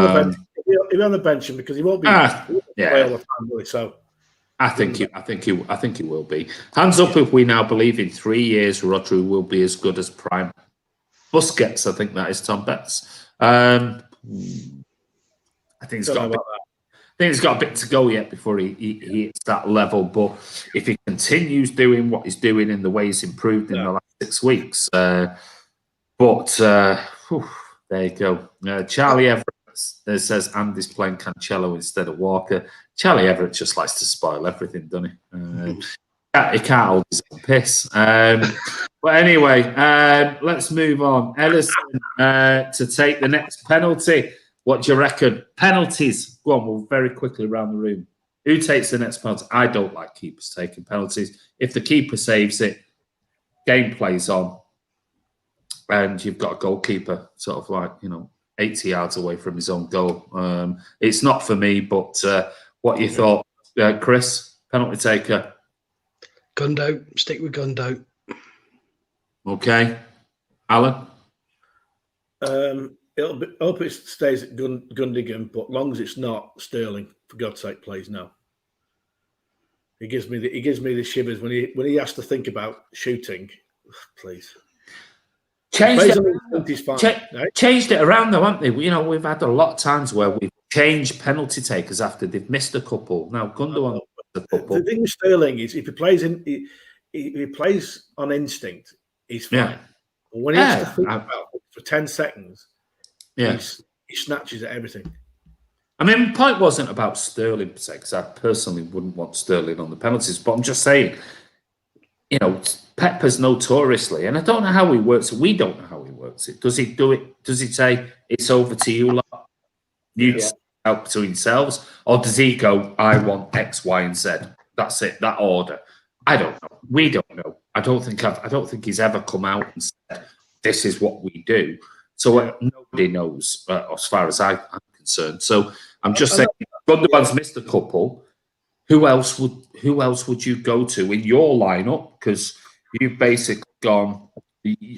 on the bench because he won't be. Play all the time, really, so I think he will be. Hands up if we now believe in 3 years Rodri will be as good as prime Busquets. I think that is Tom Betts. I think he's got a bit to go yet before he hits that level. But if he continues doing what he's doing in the way he's improved in the last 6 weeks, there you go. Charlie Everett says Andy's playing Cancelo instead of Walker. Charlie Everett just likes to spoil everything, doesn't he? He can't hold his own piss. But anyway, let's move on. Ellison to take the next penalty. What do you reckon? Penalties. Go on, we'll very quickly around the room. Who takes the next penalty? I don't like keepers taking penalties. If the keeper saves it, game plays on, and you've got a goalkeeper sort of like, 80 yards away from his own goal. It's not for me, but what you thought, Chris? Penalty taker? Gundo. Stick with Gundo. Okay. Alan? I hope it stays at Gundogan, but long as it's not Sterling, for God's sake, please no. He gives me the shivers when he has to think about shooting. Please. Changed it around though, haven't they? We've had a lot of times where we've changed penalty takers after they've missed a couple. Now Gundogan missed a couple. The thing with Sterling is if he plays on instinct, he's fine. Yeah. But when he has to think about it for 10 seconds, he snatches at everything. I mean, the point wasn't about Sterling per se, because I personally wouldn't want Sterling on the penalties, but I'm just saying, Pepper's notoriously, and I don't know how he works it. We don't know how he works it. Does he do it? Does he say, it's over to you lot? You out between yourselves? Or does he go, I want X, Y, and Z? That's it, that order. I don't know. We don't know. I don't think he's ever come out and said, this is what we do. So nobody knows, as far as I'm concerned. So I'm just saying, Gundogan's missed a couple. Who else would you go to in your lineup? Because you've basically gone.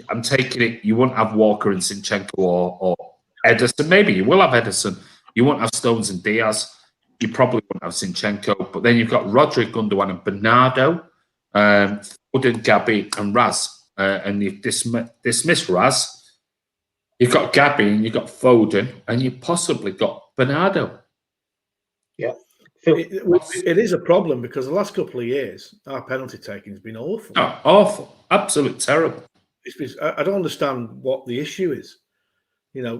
I'm taking it. You won't have Walker and Zinchenko or Edison. Maybe you will have Edison. You won't have Stones and Diaz. You probably won't have Zinchenko. But then you've got Rodri, Gundogan, and Bernardo, Foden, Gabby, and Raz. And you've dismissed Raz. You've got Gabby and you've got Foden, and you've possibly got Bernardo. Yeah. It is a problem because the last couple of years, our penalty taking has been awful. Oh, awful. Absolute terrible. I don't understand what the issue is.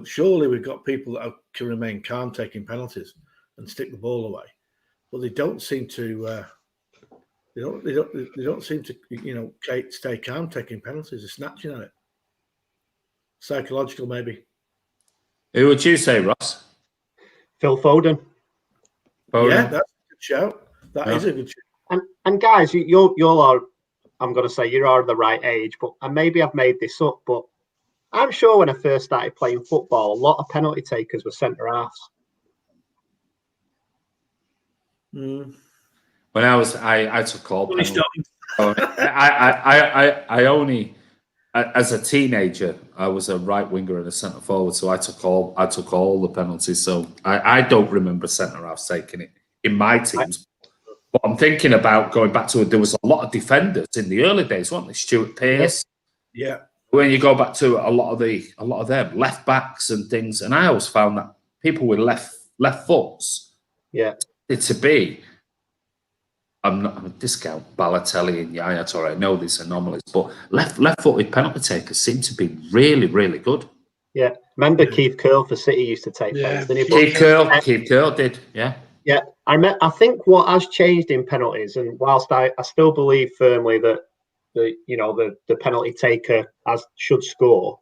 Surely we've got people that can remain calm taking penalties. and stick the ball away. But they don't seem to. They don't seem to stay calm taking penalties. They're snatching at it. Psychological, maybe. Who would you say, Ross? Phil Foden. Yeah, that's a good shout. That is a good shout. And guys, you're I'm going to say you're the right age, but and maybe I've made this up, but I'm sure when I first started playing football, a lot of penalty takers were centre halves. When I took all penalties. I only, as a teenager, I was a right winger and a centre forward, so I took all the penalties. So I don't remember centre halves taking it in my teams. But I'm thinking about going back to it. There was a lot of defenders in the early days, weren't there? Stuart Pearce. Yeah. When you go back to a lot of them left backs and things, and I always found that people with left foots, to be. I'm a discount Balotelli and Yaya Toure. I know these anomalies, but left-footed penalty takers seem to be really, really good. Yeah, remember Keith Curle for City used to take penalties, didn't he? Keith Curle did, yeah. Yeah, I think what has changed in penalties, and whilst I still believe firmly that the penalty taker should score,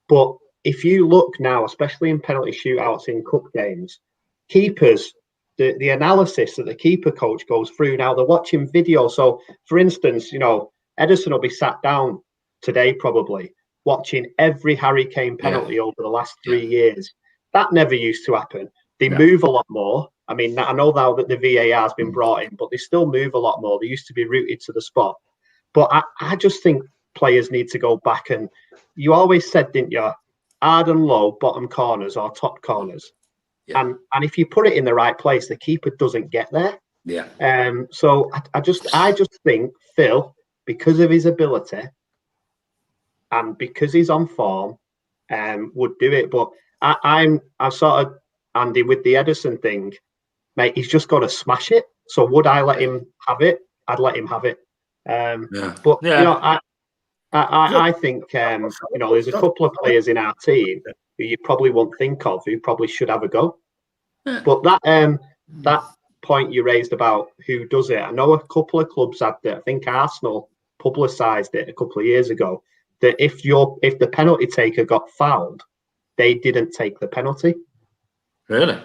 but if you look now, especially in penalty shootouts in cup games, keepers. The analysis that the keeper coach goes through now, they're watching video. So, for instance, Ederson will be sat down today probably watching every Harry Kane penalty over the last 3 years. That never used to happen. They move a lot more. I mean, I know now that the VAR has been brought in, but they still move a lot more. They used to be rooted to the spot. But I just think players need to go back. And you always said, didn't you, hard and low, bottom corners or top corners. Yeah. And if you put it in the right place, the keeper doesn't get there. Yeah. So I just think Phil, because of his ability and because he's on form, would do it. But I'm sort of Andy with the Ederson thing, mate. He's just got to smash it. So would I let him have it? I'd let him have it. But I think there's a couple of players in our team who you probably won't think of, who probably should have a go. Yeah. But that point you raised about who does it, I know a couple of clubs had that. I think Arsenal publicised it a couple of years ago, that if the penalty taker got fouled, they didn't take the penalty. Really?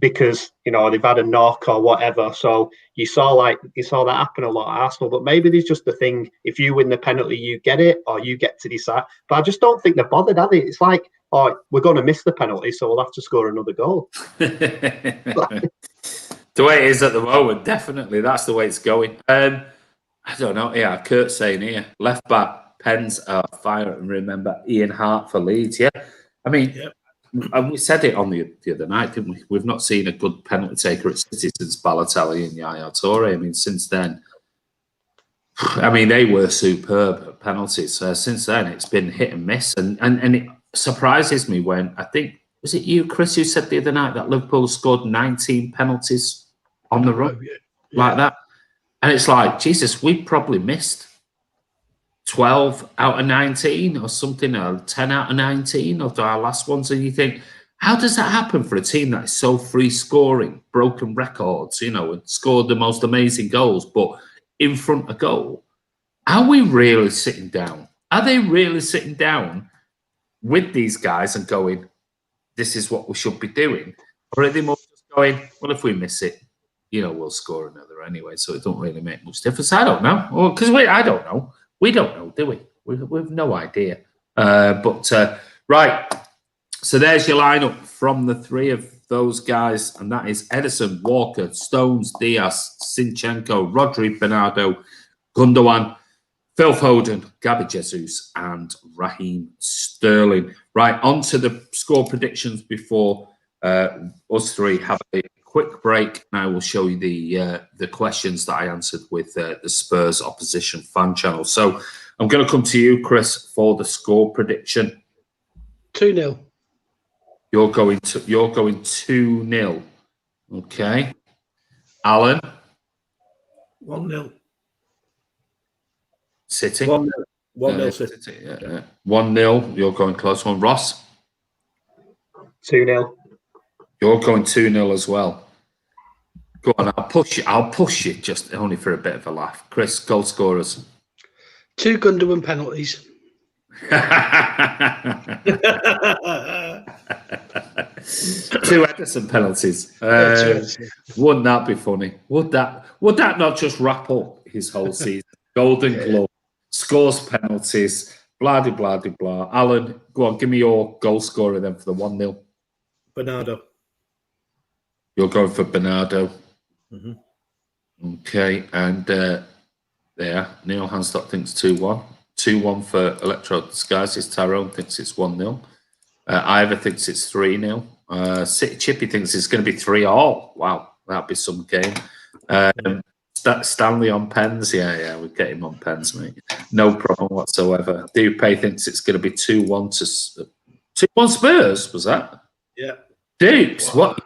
Because they've had a knock or whatever. So you saw that happen a lot at Arsenal. But maybe there's just the thing: if you win the penalty, you get it, or you get to decide. But I just don't think they're bothered, are they? It's like, we're going to miss the penalty, so we'll have to score another goal. The way it is at the moment, definitely that's the way it's going. I don't know. Yeah, Kurt's saying here, left back Pens are fire, and remember Ian Hart for Leeds. Yeah, I mean. Yep. And we said it on the other night, didn't we? We've not seen a good penalty taker at City since Balotelli and Yaya Toure. I mean, since then, they were superb at penalties. Since then, it's been hit and miss. And it surprises me when, I think, was it you, Chris, who said the other night that Liverpool scored 19 penalties on the run like that? And it's like, Jesus, we probably missed 12 out of 19 or something, or 10 out of 19 of our last ones. And you think, how does that happen for a team that is so free scoring, broken records, and scored the most amazing goals, but in front of goal? Are we really sitting down? Are they really sitting down with these guys and going, this is what we should be doing? Or are they more just going, well, if we miss it, we'll score another anyway, so it don't really make much difference? I don't know. Well, because I don't know. We don't know, do we? We've no idea. Right. So there's your lineup from the three of those guys, and that is Ederson, Walker, Stones, Diaz, Zinchenko, Rodri, Bernardo, Gundogan, Phil Foden, Gabby Jesus, and Raheem Sterling. Right, on to the score predictions before us three have a quick break. And I will show you the questions that I answered with the Spurs opposition fan channel. So I'm going to come to you, Chris, for the score prediction. 2-0. You're going 2-0. Okay. Alan. 1-0. City. 1-0 City. 1-0. You're going close one. Ross. 2-0. You're going 2-0 as well. Go on, I'll push you. I'll push you just only for a bit of a laugh. Chris, goal scorers. 2 Gundogan penalties. 2 Edison penalties. Wouldn't that be funny? Would that not just wrap up his whole season? Golden Glove, scores penalties, blah de blah de blah. Alan, go on, give me your goal scorer then for the 1-0. Bernardo. You're going for Bernardo. Mm-hmm. Okay, and there, Neil Hanstock thinks 2-1. 2-1 for Electro Disguises. Tyrone thinks it's 1-0. Ivor thinks it's 3-0. City Chippy thinks it's going to be 3-all. Wow, that'd be some game. Stanley on pens. Yeah, we'll get him on pens, mate. No problem whatsoever. Dupe thinks it's going to be 2-1 to 2-1 Spurs. Was that? Yeah. Dupes, what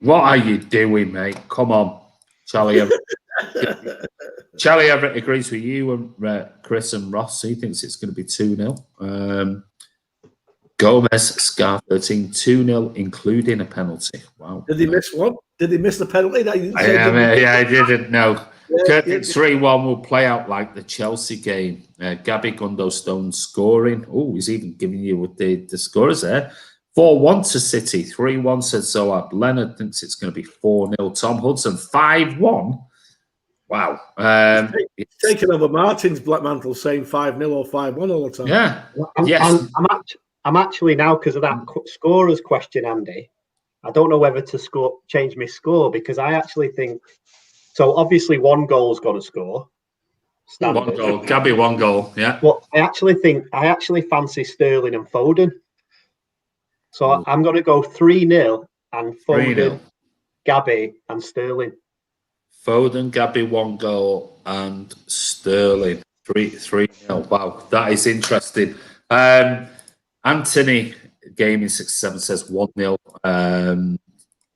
are you doing, mate? Come on, Charlie. Charlie Everett agrees with you and Chris and Ross. He thinks it's going to be 2-0. Gomez, Scar 13, 2-0, including a penalty. Wow. Did he miss one? Did he miss the penalty? That you I didn't know. Curtin 3-1 will play out like the Chelsea game. Gabby Gundogan scoring. Oh, he's even giving you the scores there. 4-1 to City. 3-1 said Zoab. Leonard thinks it's going to be 4-0. Tom Hudson 5-1. Wow. He's taken over Martin's black mantle saying 5-0 or 5-1 all the time. Yeah. I'm actually now, because of that scorers question, Andy, I don't know whether to change my score, because I actually think, so obviously 1 goal's got to score. Standard. 1 goal. Gabby 1 goal. Yeah. Well, I actually fancy Sterling and Foden. So I'm going to go 3-0 and Foden, 3-0. Gabby and Sterling. Foden, Gabby 1 goal and Sterling 3-0. Wow, that is interesting. Anthony Gaming 67 says 1-0.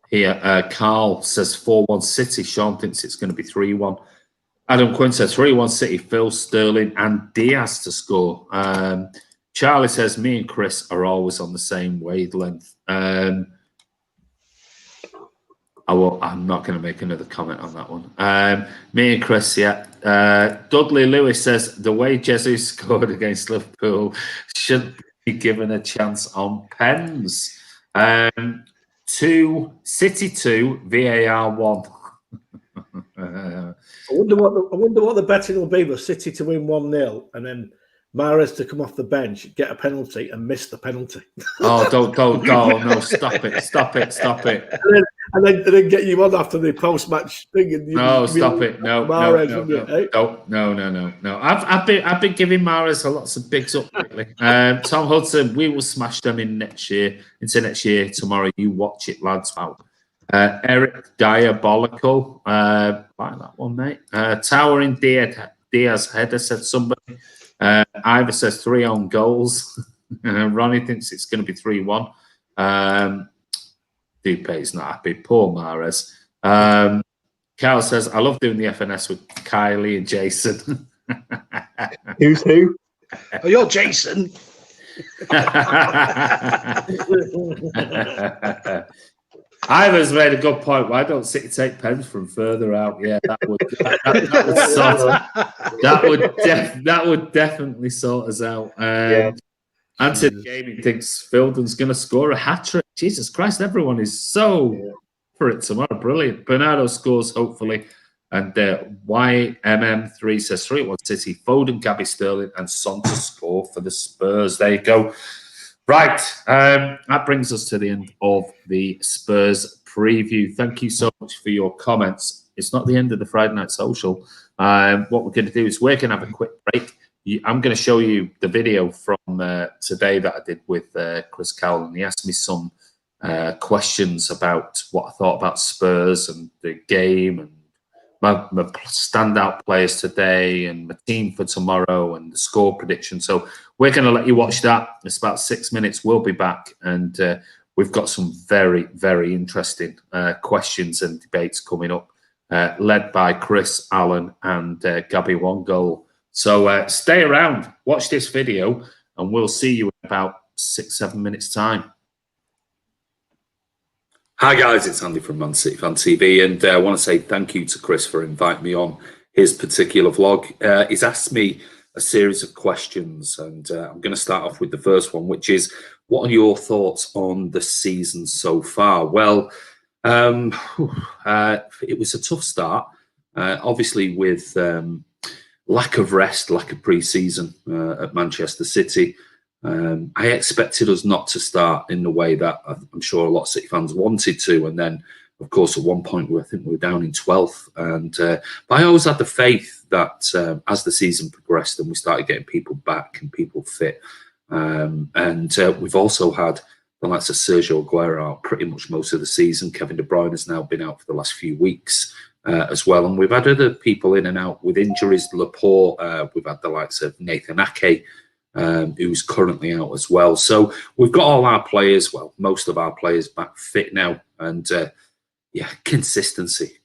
Here, Carl says 4-1 City. Sean thinks it's going to be 3-1. Adam Quinn says 3-1 City. Phil, Sterling and Diaz to score. Charlie says me and Chris are always on the same wavelength. I'm not going to make another comment on that one. Me and Chris, yeah. Dudley Lewis says the way Jesus scored against Liverpool should be given a chance on pens. 2 City 2 VAR 1. I wonder what the betting will be for City to win 1-0 and then Mahrez to come off the bench, get a penalty, and miss the penalty. Oh, don't go! No, stop it! And then get you on after the post-match thing. And stop it! No, Mahrez, no. I've been giving Mahrez lots of bigs up lately. Tom Hudson, we will smash them into next year. Tomorrow, you watch it, lads. Wow. Eric Diabolical, like that one, mate. Towering Diaz header said somebody. Ivor says 3 own goals. Ronnie thinks it's going to be 3-1. Dupe's not happy. Poor Mahrez. Carl says, I love doing the FNS with Kylie and Jason. Who's who? Oh, you're Jason. Ivor's made a good point. Why don't City take pens from further out? Yeah, that would definitely sort us out. Anthony Gaming thinks Foden's going to score a hat-trick. Jesus Christ, everyone is so for it tomorrow. Brilliant. Bernardo scores, hopefully. And YMM3 says 3-1 City. Foden, Gabby Sterling and Son to score for the Spurs. There you go. Right, that brings us to the end of the Spurs preview. Thank you so much for your comments. It's not the end of the Friday Night Social. What we're going to do is we're going to have a quick break. I'm going to show you the video from today that I did with Chris Cowell, and he asked me some questions about what I thought about Spurs and the game and my standout players today and my team for tomorrow and the score prediction. So we're going to let you watch that. It's about 6 minutes. We'll be back, and we've got some very, very interesting questions and debates coming up, led by Chris, Alan and Gabby Wongol. So stay around, watch this video, and we'll see you in about 6-7 minutes' time. Hi guys, it's Andy from mcfcfantv, and I want to say thank you to Chris for inviting me on his particular vlog. He's asked me a series of questions, and I'm going to start off with the first one, which is, what are your thoughts on the season so far? Well, it was a tough start, obviously with lack of rest, lack of pre-season at Manchester City. I expected us not to start in the way that I'm sure a lot of City fans wanted to, and then, of course, at one point I think we were down in 12th. But I always had the faith that as the season progressed and we started getting people back and people fit, and we've also had the likes of Sergio Aguero out pretty much most of the season. Kevin De Bruyne has now been out for the last few weeks as well, and we've had other people in and out with injuries. Laporte, we've had the likes of Nathan Ake, who's currently out as well. So we've got all our players, well, most of our players back fit now. And yeah, consistency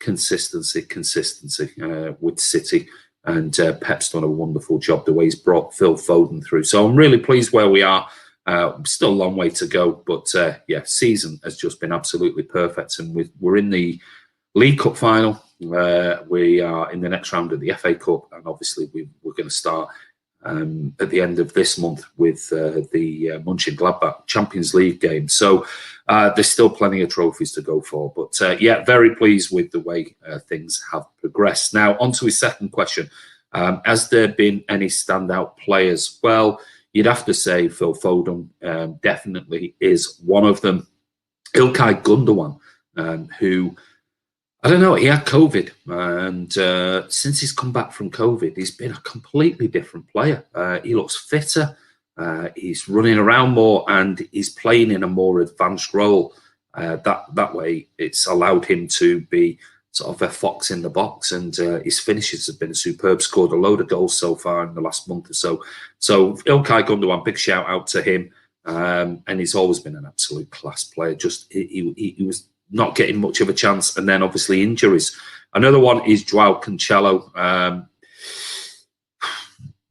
with City. And Pep's done a wonderful job the way he's brought Phil Foden through. So I'm really pleased where we are. Still a long way to go. But yeah, season has just been absolutely perfect. And we're in the League Cup final. We are in the next round of the FA Cup. And obviously we're going to start at the end of this month with the Mönchengladbach Champions League game. So there's still plenty of trophies to go for. But yeah, very pleased with the way things have progressed. Now, on to his second question. Has there been any standout players? Well, you'd have to say Phil Foden definitely is one of them. Ilkay Gundogan, who, I don't know, he had COVID, and since he's come back from COVID, he's been a completely different player. He looks fitter, he's running around more, and he's playing in a more advanced role. That way, it's allowed him to be sort of a fox in the box, and his finishes have been superb. Scored a load of goals so far in the last month or so. So Ilkay Gundogan, big shout out to him, and he's always been an absolute class player. Just he was not getting much of a chance, and then obviously injuries. Another one is Joao Cancelo,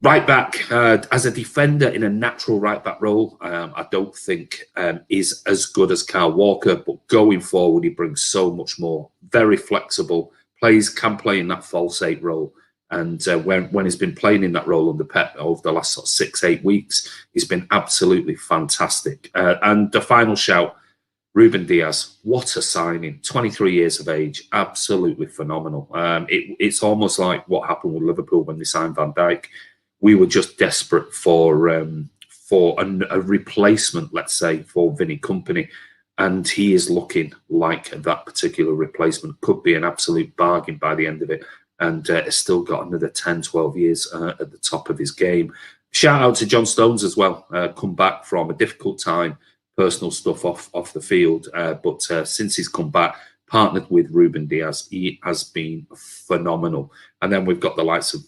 right back, as a defender in a natural right back role. I don't think is as good as Kyle Walker, but going forward he brings so much more. Very flexible, can play in that false 8 role, and when he's been playing in that role under Pep over the last sort of 6-8 weeks, he's been absolutely fantastic. And the final shout, Ruben Diaz, what a signing! 23 years of age, absolutely phenomenal. It's almost like what happened with Liverpool when they signed Van Dijk. We were just desperate for a replacement, let's say, for Vinny Kompany, and he is looking like that particular replacement. Could be an absolute bargain by the end of it, and has still got another 10, 12 years at the top of his game. Shout out to John Stones as well, come back from a difficult time, personal stuff off the field, but since he's come back, partnered with Ruben Diaz, he has been phenomenal. And then we've got the likes of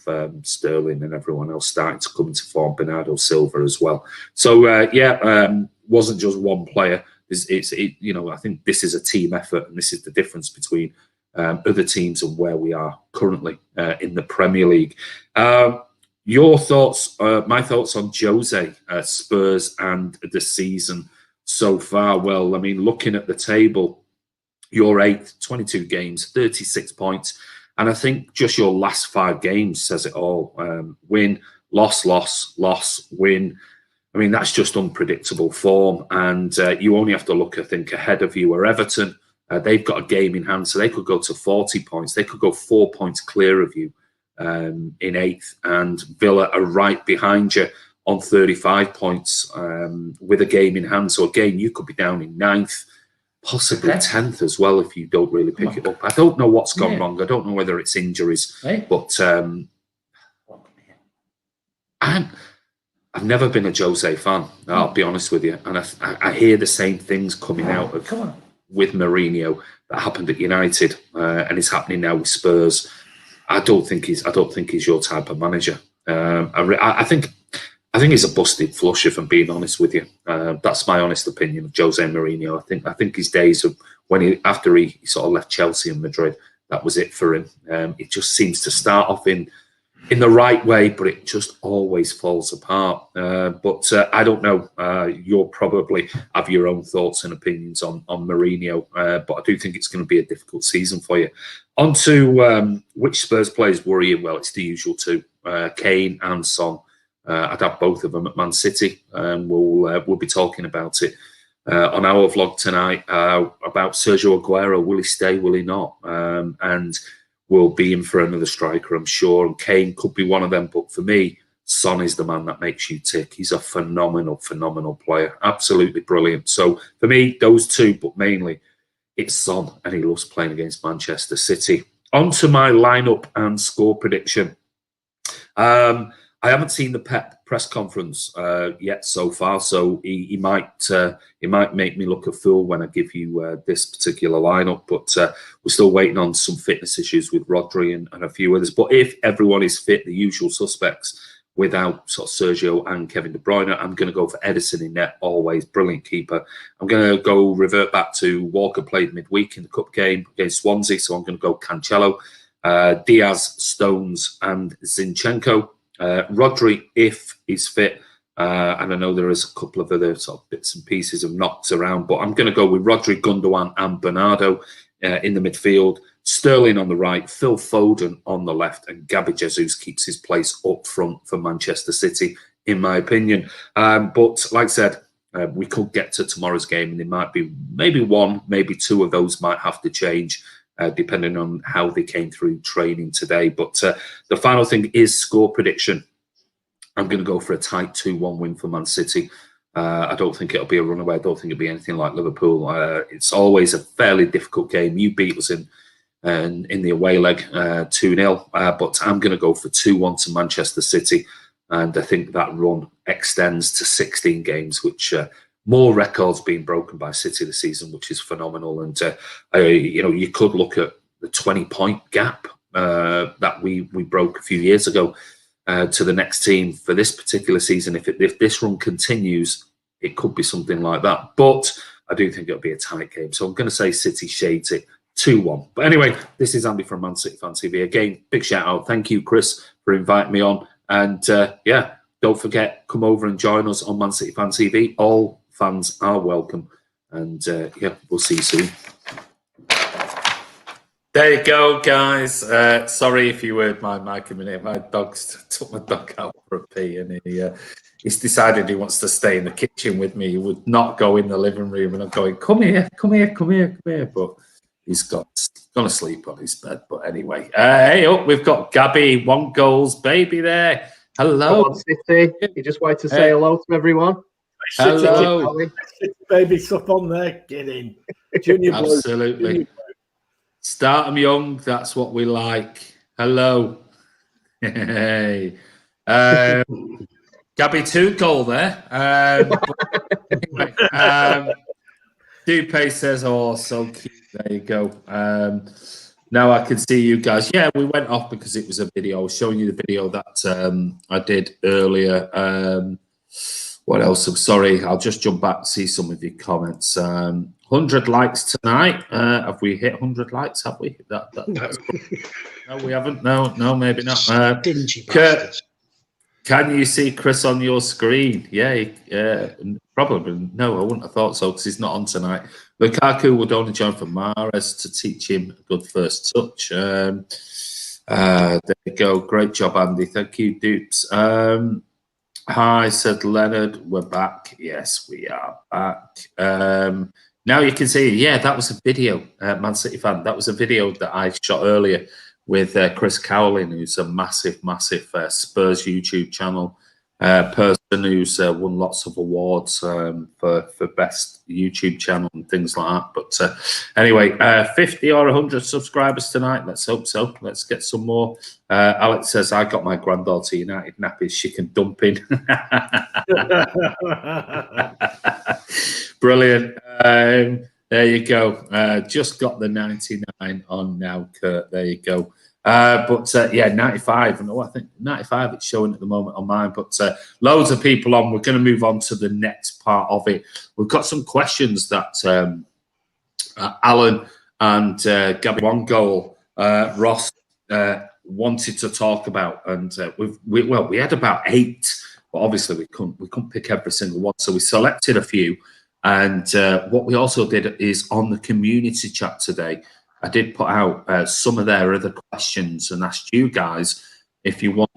Sterling and everyone else starting to come into form, Bernardo Silva as well. So yeah, wasn't just one player. You know, I think this is a team effort, and this is the difference between other teams and where we are currently in the Premier League. Your thoughts, my thoughts on Jose, Spurs, and the season so far? Well, I mean, looking at the table, you're 8th, 22 games, 36 points. And I think just your last 5 games says it all. Win, loss, win. I mean, that's just unpredictable form. And you only have to look, I think, ahead of you are Everton. They've got a game in hand, so they could go to 40 points. They could go 4 points clear of you in 8th. And Villa are right behind you on 35 points with a game in hand. So again, you could be down in 9th, possibly 10th as well if you don't really pick it up. I don't know what's gone wrong. I don't know whether it's injuries, but I've never been a Jose fan, I'll be honest with you. And I hear the same things coming out of with Mourinho that happened at United, and it's happening now with Spurs. I don't think he's your type of manager. I think he's a busted flush, if I'm being honest with you. That's my honest opinion of Jose Mourinho. I think his days of after he sort of left Chelsea and Madrid, that was it for him. It just seems to start off in in the right way, but it just always falls apart. But I don't know. You'll probably have your own thoughts and opinions on Mourinho, but I do think it's going to be a difficult season for you. On to which Spurs players worry you? Well, it's the usual two, Kane and Son. I'd have both of them at Man City, and we'll be talking about it on our vlog tonight about Sergio Aguero. Will he stay? Will he not? And we'll be in for another striker, I'm sure. And Kane could be one of them. But for me, Son is the man that makes you tick. He's a phenomenal, phenomenal player. Absolutely brilliant. So for me, those two, but mainly it's Son, and he loves playing against Manchester City. On to my lineup and score prediction. I haven't seen the Pep press conference yet so far, so he might make me look a fool when I give you this particular lineup. But we're still waiting on some fitness issues with Rodri and a few others. But if everyone is fit, the usual suspects, without sort of Sergio and Kevin De Bruyne, I'm going to go for Edison in net, always brilliant keeper. I'm going to revert back to Walker played midweek in the cup game against Swansea, so I'm going to go Cancelo, Diaz, Stones, and Zinchenko. Rodri, if he's fit, and I know there is a couple of other sort of bits and pieces of knocks around, but I'm going to go with Rodri, Gundogan, and Bernardo in the midfield. Sterling on the right, Phil Foden on the left, and Gabby Jesus keeps his place up front for Manchester City, in my opinion. But like I said, we could get to tomorrow's game, and there might be maybe one, maybe two of those might have to change, depending on how they came through training today. But the final thing is score prediction. I'm going to go for a tight 2-1 win for Man City. I don't think it'll be a runaway. I don't think it'll be anything like Liverpool. It's always a fairly difficult game. You beat us in the away leg 2-0, but I'm going to go for 2-1 to Manchester City, and I think that run extends to 16 games, which more records being broken by City this season, which is phenomenal. And you could look at the 20-point gap that we broke a few years ago to the next team for this particular season. If this run continues, it could be something like that. But I do think it'll be a tight game, so I'm going to say City shades it 2-1. But anyway, this is Andy from Man City Fan TV. Again, big shout out. Thank you, Chris, for inviting me on. And don't forget, come over and join us on Man City Fan TV. All fans are welcome. And we'll see you soon. There you go, guys. Sorry if you heard my mic a minute. My dog's took my dog out for a pee, and he's decided he wants to stay in the kitchen with me. He would not go in the living room, and I'm going, come here. But he's gone to sleep on his bed. But anyway, hey, we've got Gabby, 1 goals, baby there. Hello. Come on, City. You just wanted to say hello to everyone. Hello. Baby, up on there. Get in. Junior Absolutely. Junior Start them young. That's what we like. Hello. Hey. Gabby 2 goal there. Dupe says, oh, so cute. There you go. Now I can see you guys. Yeah, we went off because it was a video. I was showing you the video that I did earlier. What else? I'm sorry. I'll just jump back to see some of your comments. 100 likes tonight. Have we hit 100 likes? Have we? No. No, we haven't. No, maybe not. Dingy Kurt, can you see Chris on your screen? Yeah, probably. No, I wouldn't have thought so because he's not on tonight. Lukaku would only join for Mahrez to teach him a good first touch. There you go. Great job, Andy. Thank you, Dupes. Hi, said Leonard. We're back. Yes, we are back. Now you can see, yeah, that was a video, Man City fan. That was a video that I shot earlier with Chris Cowling, who's a massive Spurs YouTube channel person who's won lots of awards for best YouTube channel and things like that. But anyway, 50 or 100 subscribers tonight. Let's hope so. Let's get some more. Alex says, I got my granddaughter United nappies. She can dump in. Brilliant. There you go. Just got the 99 on now, Kurt. There you go. Yeah, 95. No, I think 95 it's showing at the moment on mine. But loads of people on. We're going to move on to the next part of it. We've got some questions that Alan and Gabby 1 goal. Ross wanted to talk about, and we had about 8, but obviously we couldn't pick every single one, so we selected a few. And what we also did is on the community chat today, I did put out some of their other questions and asked you guys if you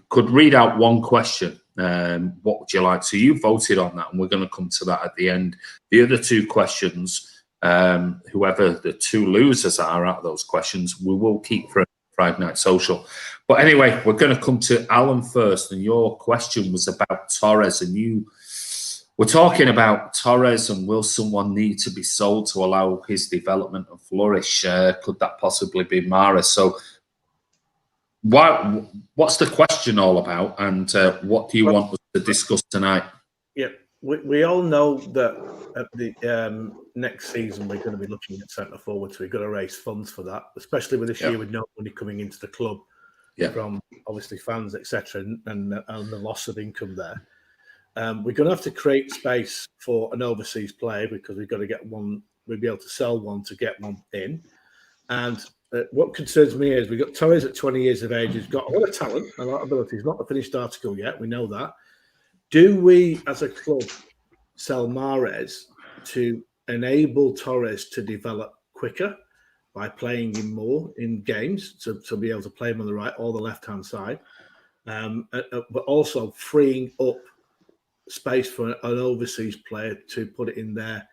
could read out one question. What would you like? So you voted on that, and we're going to come to that at the end. The other 2 questions, whoever the 2 losers are out of those questions, we will keep for Friday Night Social. But anyway, we're going to come to Alan first, and your question was about Torres, and you were talking about Torres and will someone need to be sold to allow his development and flourish? Could that possibly be Mahrez? So what's the question all about, and what do you want us to discuss tonight? Yeah, we all know that at the next season we're going to be looking at centre forward, so we've got to raise funds for that, especially with this year with no money coming into the club from obviously fans, etc., and the loss of income there. We're going to have to create space for an overseas player because we've got to get one. We'll be able to sell one to get one in. And what concerns me is we've got Torres at 20 years of age. He's got a lot of talent, a lot of ability. He's not the finished article yet. We know that. Do we, as a club, sell Mahrez to enable Torres to develop quicker by playing him more in games to be able to play him on the right or the left-hand side, but also freeing up space for an overseas player to put it in there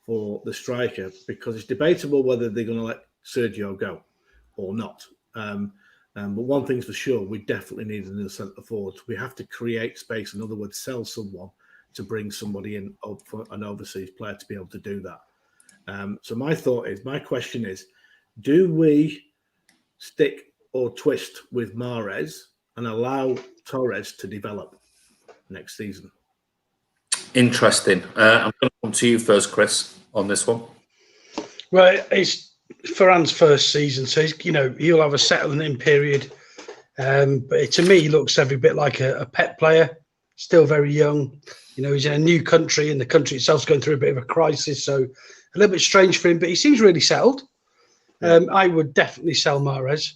for the striker, because it's debatable whether they're going to let Sergio go or not. But one thing's for sure, we definitely need another centre forward. We have to create space. In other words, sell someone to bring somebody in for an overseas player to be able to do that. So my question is, do we stick or twist with Mahrez and allow Torres to develop next season? Interesting. I'm going to come to you first, Chris, on this one. Well, it's Ferran's first season, so he'll have a settling in period. But to me, he looks every bit like a Pep player, still very young. He's in a new country, and the country itself's going through a bit of a crisis, so a little bit strange for him. But he seems really settled. I would definitely sell Mahrez,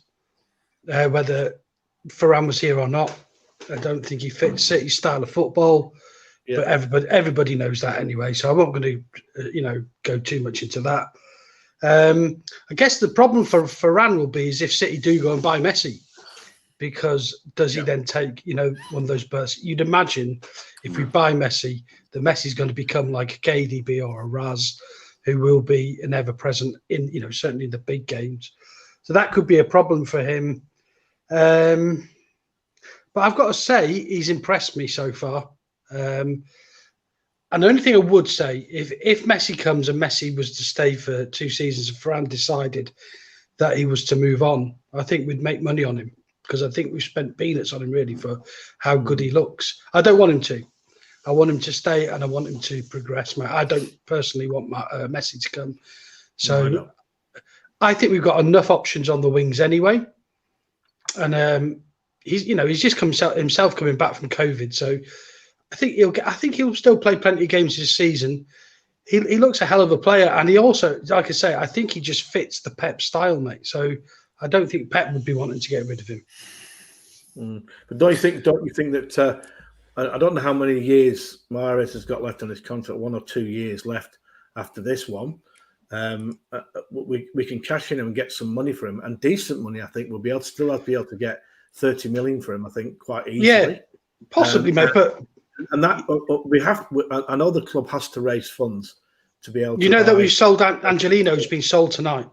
whether Ferran was here or not. I don't think he fits City's style of football. Yeah. But everybody knows that anyway, so I'm not going to, go too much into that. I guess the problem for Ferran will be is if City do go and buy Messi, because does he then take, one of those bursts? You'd imagine if we buy Messi, the Messi's going to become like a KDB or a Raz, who will be an ever-present in, certainly in the big games. So that could be a problem for him. But I've got to say, he's impressed me so far. And the only thing I would say, if Messi comes and Messi was to stay for 2 seasons and Ferran decided that he was to move on, I think we'd make money on him, because I think we've spent peanuts on him really for how good he looks. I don't want him to. I want him to stay and I want him to progress. I don't personally want Messi to come. So no, I think we've got enough options on the wings anyway. And he's just himself coming back from COVID, so I think he'll still play plenty of games this season. He looks a hell of a player, and he also, like I say, I think he just fits the Pep style, mate. So I don't think Pep would be wanting to get rid of him. But don't you think that I don't know how many years Mahrez has got left on his contract, 1 or 2 years left after this one. We can cash in and get some money for him, and decent money. I think we'll be able to get 30 million for him. I think quite easily. Yeah, possibly, mate. But and that we have. I know the club has to raise funds to be able. That we've sold Angelino's been sold tonight.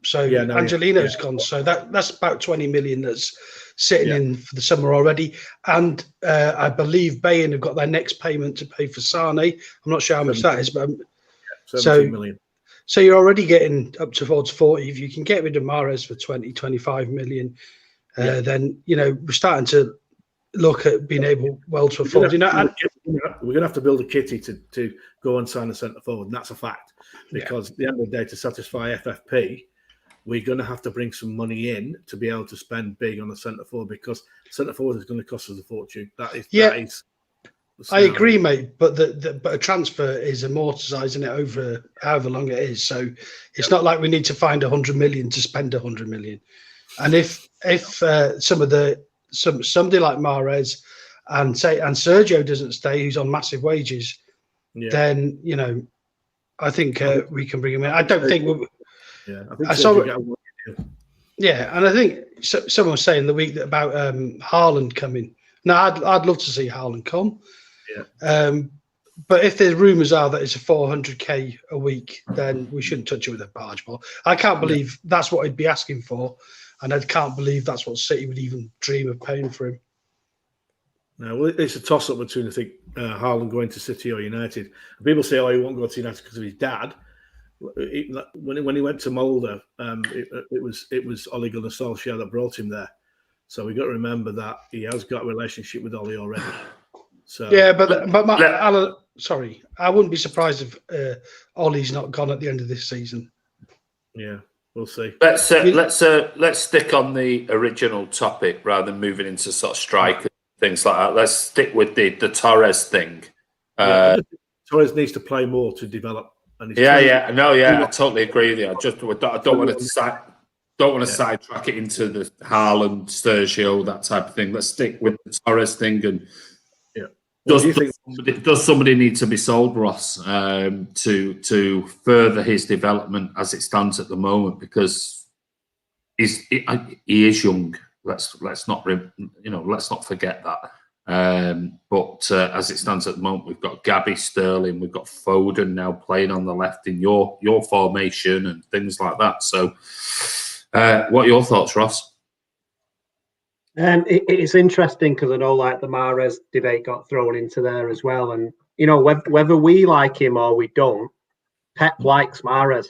So Angelino's gone. So that's about 20 million that's sitting in for the summer already. And I believe Bayern have got their next payment to pay for Sane. I'm not sure how much that is, but 17 million. So you're already getting up towards 40. If you can get rid of Mahrez for 20, 25 million, then we're starting to look at being able to afford. We're going to have to build a kitty to go and sign a centre forward, and that's a fact. Because at the end of the day, to satisfy FFP, we're going to have to bring some money in to be able to spend big on a centre forward, because centre forward is going to cost us a fortune. That is I agree, mate. But but a transfer is amortising it over however long it is. So it's not like we need to find 100 million to spend 100 million. And if somebody like Mahrez and Sergio doesn't stay, who's on massive wages, then I think we can bring him in. I don't think we'll. Yeah, I think Sergio got one. Yeah, and I think someone was saying the week about Haaland coming. No, I'd love to see Haaland come. Yeah. But if the rumours are that it's a 400k a week, then we shouldn't touch it with a barge pole. I can't believe that's what he'd be asking for, and I can't believe that's what City would even dream of paying for him. No, well, it's a toss-up between, I think, Haaland going to City or United. People say, he won't go to United because of his dad. When he went to Molde, it was Ole Gunnar Solskjaer that brought him there. So we got to remember that he has got a relationship with Ole already. So yeah, but Alan, sorry, I wouldn't be surprised if Ole's not gone at the end of this season. Yeah, we'll see. Let's stick on the original topic rather than moving into sort of strike and things like that. Let's stick with the Torres thing. Torres needs to play more to develop. And I totally agree with you. I don't want to sidetrack it into the Haaland, Sergio, that type of thing. Let's stick with the Torres thing. And does somebody need to be sold, Ross, to further his development as it stands at the moment? Because he is young. Let's not forget that. But as it stands at the moment, we've got Gabby, Sterling, we've got Foden now playing on the left in your formation and things like that. So, what are your thoughts, Ross? It's interesting because I know the Mahrez debate got thrown into there as well, and whether we like him or we don't, Pep likes Mahrez,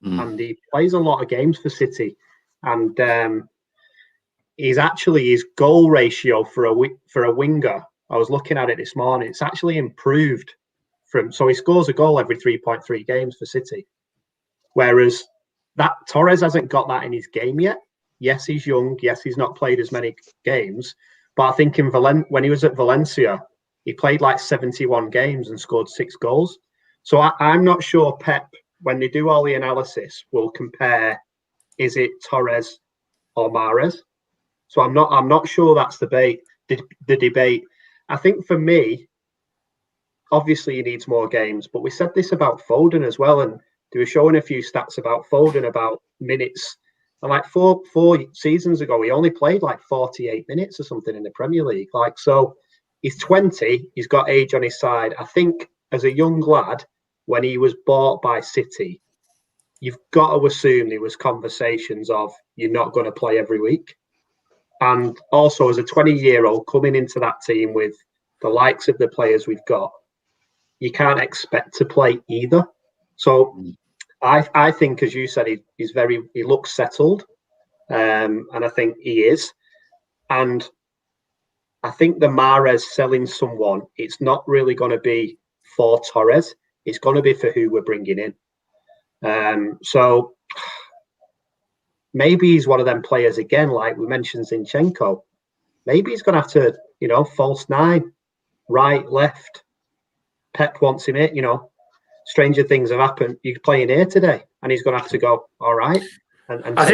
and he plays a lot of games for City, and his goal ratio for a winger. I was looking at it this morning. It's actually improved so he scores a goal every 3.3 games for City, whereas that Torres hasn't got that in his game yet. Yes, he's young. Yes, he's not played as many games, but I think when he was at Valencia, he played 71 games and scored 6 goals. So I'm not sure Pep, when they do all the analysis, will compare is it Torres or Mahrez. So I'm not sure that's the debate. I think for me, obviously he needs more games, but we said this about Foden as well, and they were showing a few stats about Foden about minutes. And four seasons ago, he only played 48 minutes or something in the Premier League. So he's 20, he's got age on his side. I think as a young lad, when he was bought by City, you've got to assume there was conversations of you're not going to play every week. And also, as a 20-year-old coming into that team with the likes of the players we've got, you can't expect to play either. So I think, as you said, he looks settled, and I think he is. And I think the Mahrez selling someone, it's not really going to be for Torres. It's going to be for who we're bringing in. So maybe he's one of them players again, like we mentioned Zinchenko. Maybe he's going to have to, false 9, right, left. Pep wants him here, stranger things have happened. You're playing here today, and he's going to have to go, all right. And I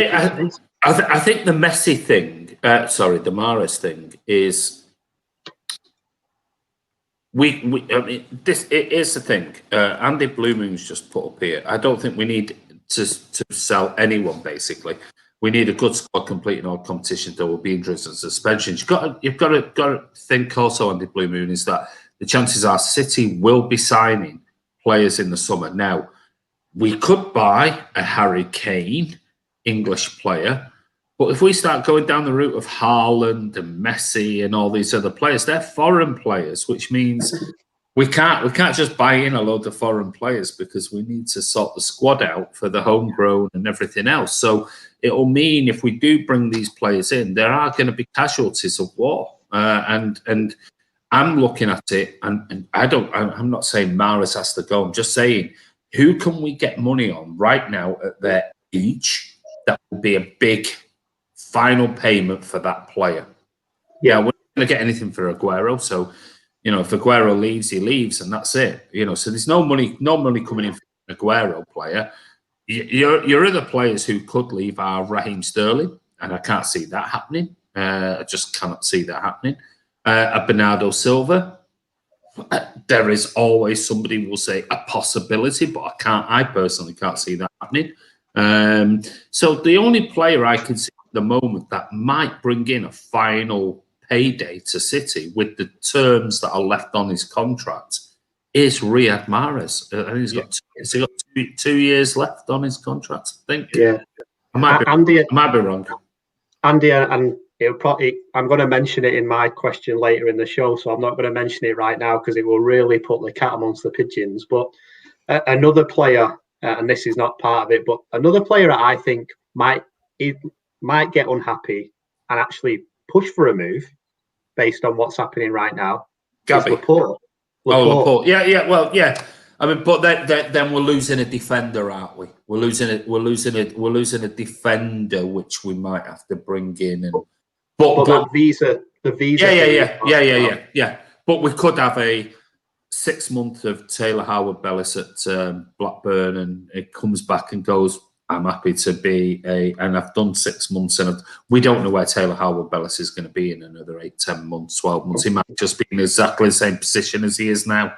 think the Messi thing, the Mahrez thing is it is the thing. Andy Blue Moon's just put up here. I don't think we need to sell anyone. Basically, we need a good squad completing all competitions. There will be injuries and suspensions. You've got to think also, Andy Blue Moon, is that the chances are City will be signing players in the summer. Now, we could buy a Harry Kane, English player, but if we start going down the route of Haaland and Messi and all these other players, they're foreign players, which means we can't just buy in a load of foreign players because we need to sort the squad out for the homegrown and everything else. So it'll mean if we do bring these players in, there are going to be casualties of war, and I'm looking at it, and I'm not saying Mahrez has to go. I'm just saying, who can we get money on right now at their age that will be a big final payment for that player? Yeah, we're not going to get anything for Aguero. So, if Aguero leaves, he leaves, and that's it. So there's no money coming in for an Aguero player. Your other players who could leave are Raheem Sterling. and I can't see that happening. I just cannot see that happening. A Bernardo Silva, there is always somebody who will say a possibility, but I personally can't see that happening. So the only player I can see at the moment that might bring in a final payday to City with the terms that are left on his contract is Riyad Mahrez. I think he's got 2 years left on his contract, I think. Yeah. I might be wrong. Andy, and I'm going to mention it in my question later in the show, so I'm not going to mention it right now because it will really put the cat amongst the pigeons. But another player, and this is not part of it, but another player I think might get unhappy and actually push for a move based on what's happening right now. Gabby. Laporte. Laporte. Yeah. Well, yeah. I mean, but then we're losing a defender, aren't we? We're losing a defender, which we might have to bring in. But that visa, the visa. Yeah. But we could have a 6 month of Taylor Howard-Bellis at Blackburn, and it comes back and goes, I'm happy to be and I've done 6 months, and we don't know where Taylor Howard-Bellis is going to be in another 8, 10 months, 12 months. He might just be in exactly the same position as he is now.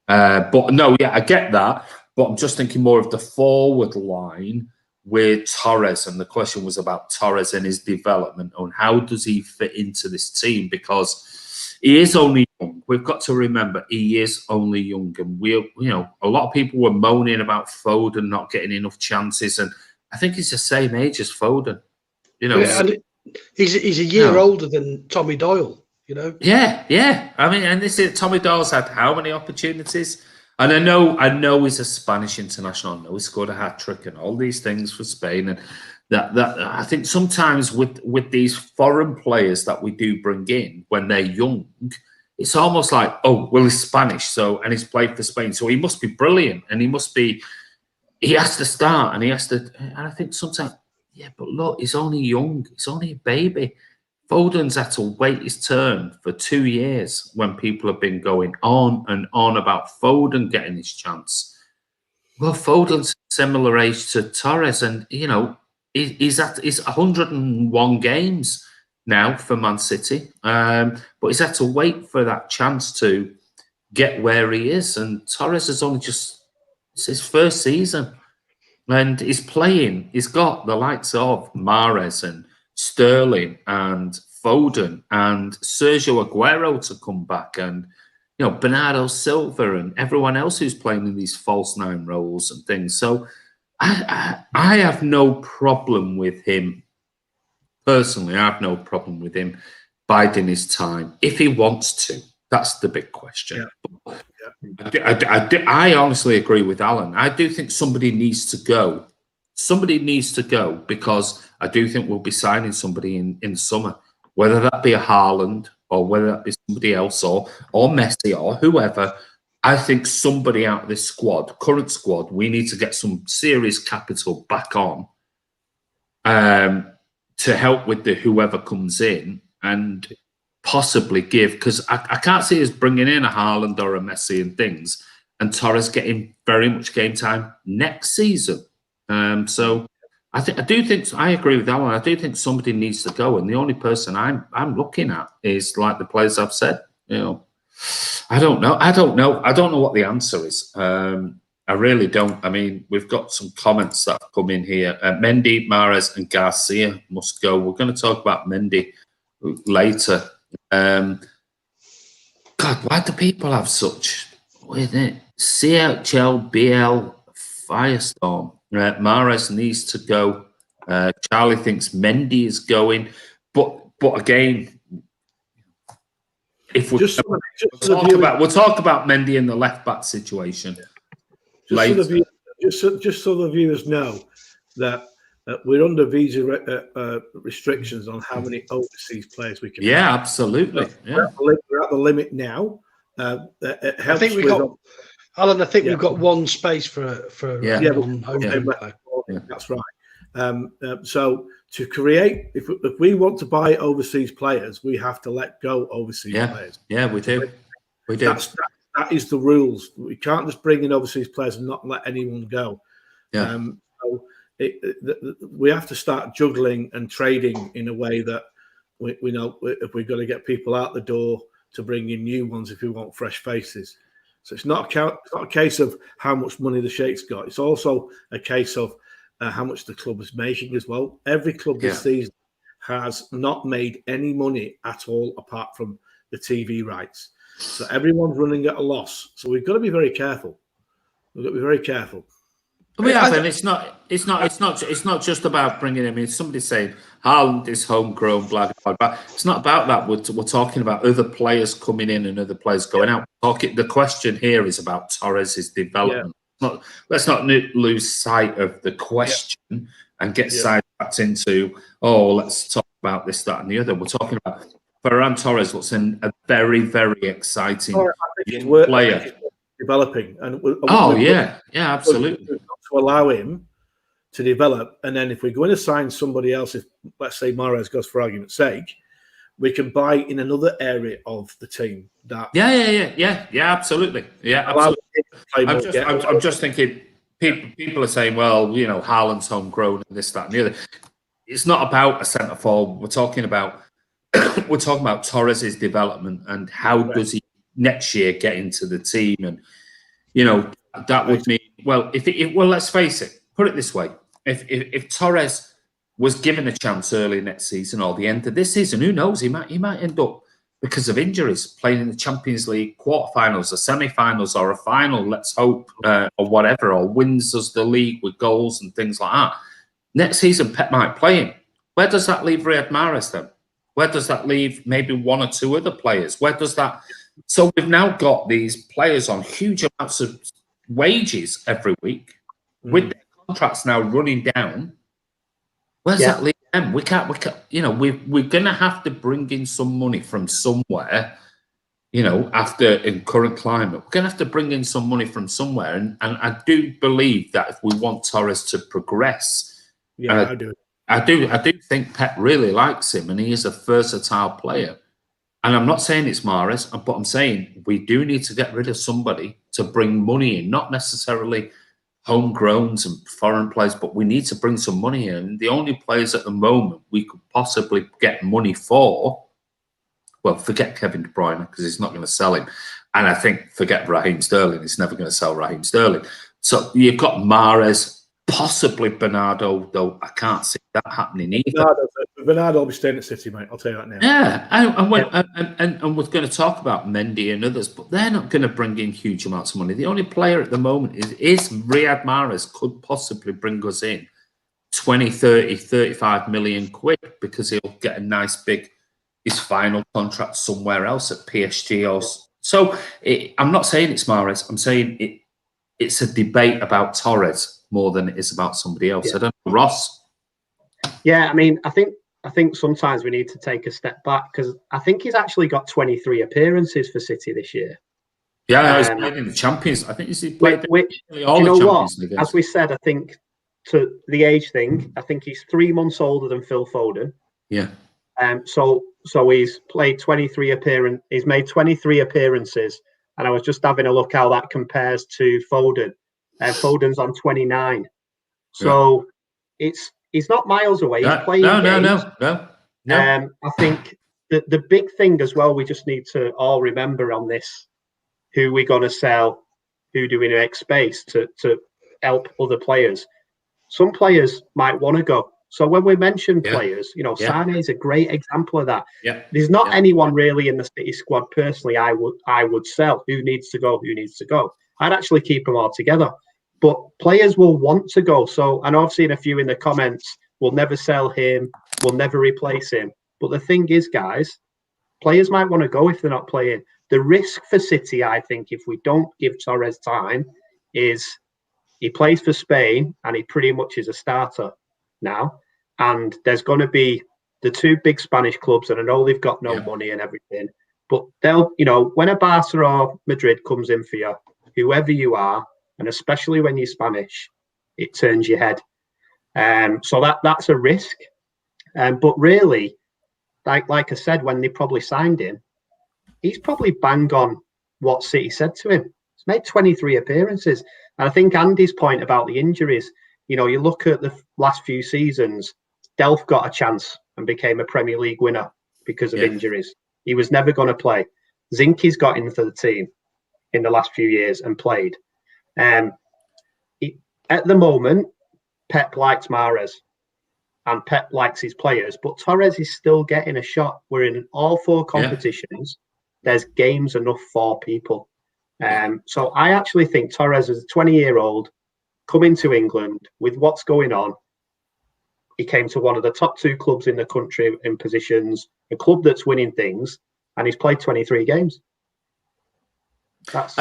But no, yeah, I get that. But I'm just thinking more of the forward line with Torres. And the question was about Torres and his development and how does he fit into this team? Because he is only young. We've got to remember he is only young. And a lot of people were moaning about Foden not getting enough chances. And I think he's the same age as Foden. And he's a year older than Tommy Doyle. Yeah. I mean, and this is Tommy Doyle's had how many opportunities? And I know he's a Spanish international. I know he scored a hat-trick and all these things for Spain. And that I think sometimes with these foreign players that we do bring in when they're young, it's almost like, oh, well, he's Spanish, and he's played for Spain, so he must be brilliant, and he has to start, and and I think sometimes, yeah, but look, he's only young, he's only a baby. Foden's had to wait his turn for 2 years when people have been going on and on about Foden getting his chance. Well, Foden's similar age to Torres, and he's 101 games now for Man City, but he's had to wait for that chance to get where he is. And Torres is it's his first season, and he's playing. He's got the likes of Mahrez and Sterling and Foden and Sergio Aguero to come back, and Bernardo Silva and everyone else who's playing in these false nine roles and things. So I have no problem with him personally. I have no problem with him biding his time if he wants to. That's the big question. Yeah. I honestly agree with Alan. I do think somebody needs to go. Somebody needs to go because I do think we'll be signing somebody in the summer, whether that be a Haaland or whether that be somebody else or Messi or whoever. I think somebody out of this current squad, we need to get some serious capital back on to help with whoever comes in and possibly give, because I can't see us bringing in a Haaland or a Messi and things and Torres getting very much game time next season. So I agree with that one. I do think somebody needs to go, and the only person I'm looking at is like the players I've said. I don't know what the answer is. I really don't. I mean, we've got some comments that have come in here. Mendy, Mahrez, and Garcia must go. We're going to talk about Mendy later. God, why do people have such with it? CHL, BL, Firestorm. Mahrez needs to go. Charlie thinks Mendy is going, but again, if we'll talk about Mendy in the left back situation later. Just so the viewers know that we're under visa restrictions on how many overseas players we can. Yeah, have. Absolutely. We're at the limit now. It helps. I think Alan, I think we've got one space for home player. That's right. So to create, if we want to buy overseas players, we have to let go overseas players. Yeah, we do. That is the rules. We can't just bring in overseas players and not let anyone go. Yeah. So we have to start juggling and trading in a way that we know if we've got to get people out the door to bring in new ones if we want fresh faces. So it's not a case of how much money the Sheikh's got. It's also a case of how much the club is making as well. Every club this season has not made any money at all apart from the TV rights. So everyone's running at a loss. So we've got to be very careful. We've got to be very careful. We have, and it's not just about bringing him in. Somebody's saying Haaland is homegrown, blah blah blah. It's not about that. We're talking about other players coming in and other players going out. The question here is about Torres' development. Let's not lose sight of the question and get sidetracked into let's talk about this, that, and the other. We're talking about Ferran Torres. What's in a very, very exciting player. Developing and absolutely to allow him to develop, and then if we're going to sign somebody else, if let's say Mahrez goes for argument's sake, we can buy in another area of the team that absolutely I'm just thinking people are saying, well, Haaland's homegrown and this, that, and the other. It's not about a centre forward. We're talking about Torres' development and how does he next year get into the team, and that would mean let's face it, put it this way, if Torres was given a chance early next season or the end of this season, who knows, he might end up, because of injuries, playing in the Champions League quarterfinals or semi-finals or a final, let's hope, or whatever, or wins us the league with goals and things like that. Next season Pep might play him. Where does that leave Riyad Mahrez then? Where does that leave maybe one or two other players? Where does that... So we've now got these players on huge amounts of wages every week, with their contracts now running down. Where's that leave them? We can't. We're going to have to bring in some money from somewhere. After in current climate, we're going to have to bring in some money from somewhere. And I do believe that if we want Torres to progress, I do. I do think Pep really likes him, and he is a versatile player. And I'm not saying it's Mahrez, but I'm saying we do need to get rid of somebody to bring money in, not necessarily homegrowns and foreign players, but we need to bring some money in. The only players at the moment we could possibly get money for, well, forget Kevin De Bruyne, because he's not going to sell him. And I think forget Raheem Sterling, he's never going to sell Raheem Sterling. So you've got Mahrez, possibly Bernardo, though I can't see that happening either. Bernardo will be staying at City, mate. I'll tell you that now. Yeah, and we're going to talk about Mendy and others, but they're not going to bring in huge amounts of money. The only player at the moment is Riyad Mahrez, could possibly bring us in 20, 30, 35 million quid, because he'll get a nice big, his final contract somewhere else at PSG. So I'm not saying it's Mahrez. I'm saying it's a debate about Torres more than it is about somebody else. I don't know, Ross. Yeah, I mean, I think sometimes we need to take a step back, because I think he's actually got 23 appearances for City this year. Yeah, he's played in the Champions. I think he's played all the Champions League. As we said, I think to the age thing, I think he's 3 months older than Phil Foden. Yeah. So he's played 23 appearances. He's made 23 appearances, and I was just having a look how that compares to Foden. Foden's on 29. So he's not miles away. He's playing games. No. I think the big thing as well, we just need to all remember on this: who we're going to sell, who do we make space to help other players. Some players might want to go. So when we mention players, Sane is a great example of that. Yeah. There's not anyone really in the City squad personally I would sell. Who needs to go? I'd actually keep them all together. But players will want to go. So I know I've seen a few in the comments, we'll never sell him, we'll never replace him. But the thing is, guys, players might want to go if they're not playing. The risk for City, I think, if we don't give Torres time, is he plays for Spain and he pretty much is a starter now. And there's going to be the two big Spanish clubs, and I know they've got no money and everything, but they'll, when a Barca or Madrid comes in for you, whoever you are, and especially when you're Spanish, it turns your head. So that's a risk. But really, like I said, when they probably signed him, he's probably bang on what City said to him. He's made 23 appearances. And I think Andy's point about the injuries, You know, you look at the last few seasons, Delph got a chance and became a Premier League winner because of injuries. He was never going to play. Zinki's got into the team in the last few years and played. At the moment, Pep likes Mahrez and Pep likes his players, but Torres is still getting a shot. We're in all 4 competitions. There's games enough for people. So I actually think Torres is a 20-year-old coming to England with what's going on. He came to one of the top 2 clubs in the country in positions, a club that's winning things, and he's played 23 games. That's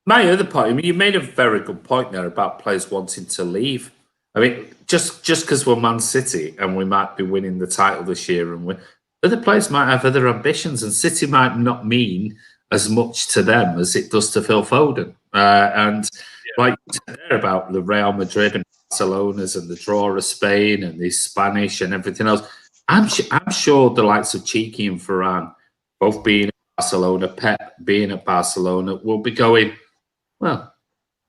my other point. I mean, you made a very good point there about players wanting to leave. I mean, just because we're Man City and we might be winning the title this year, and other players might have other ambitions, and City might not mean as much to them as it does to Phil Foden. Like you said there about the Real Madrid and Barcelona's and the draw of Spain and the Spanish and everything else, I'm sure the likes of Cheeky and Varane, both being at Barcelona, Pep being at Barcelona, will be going, well, I'll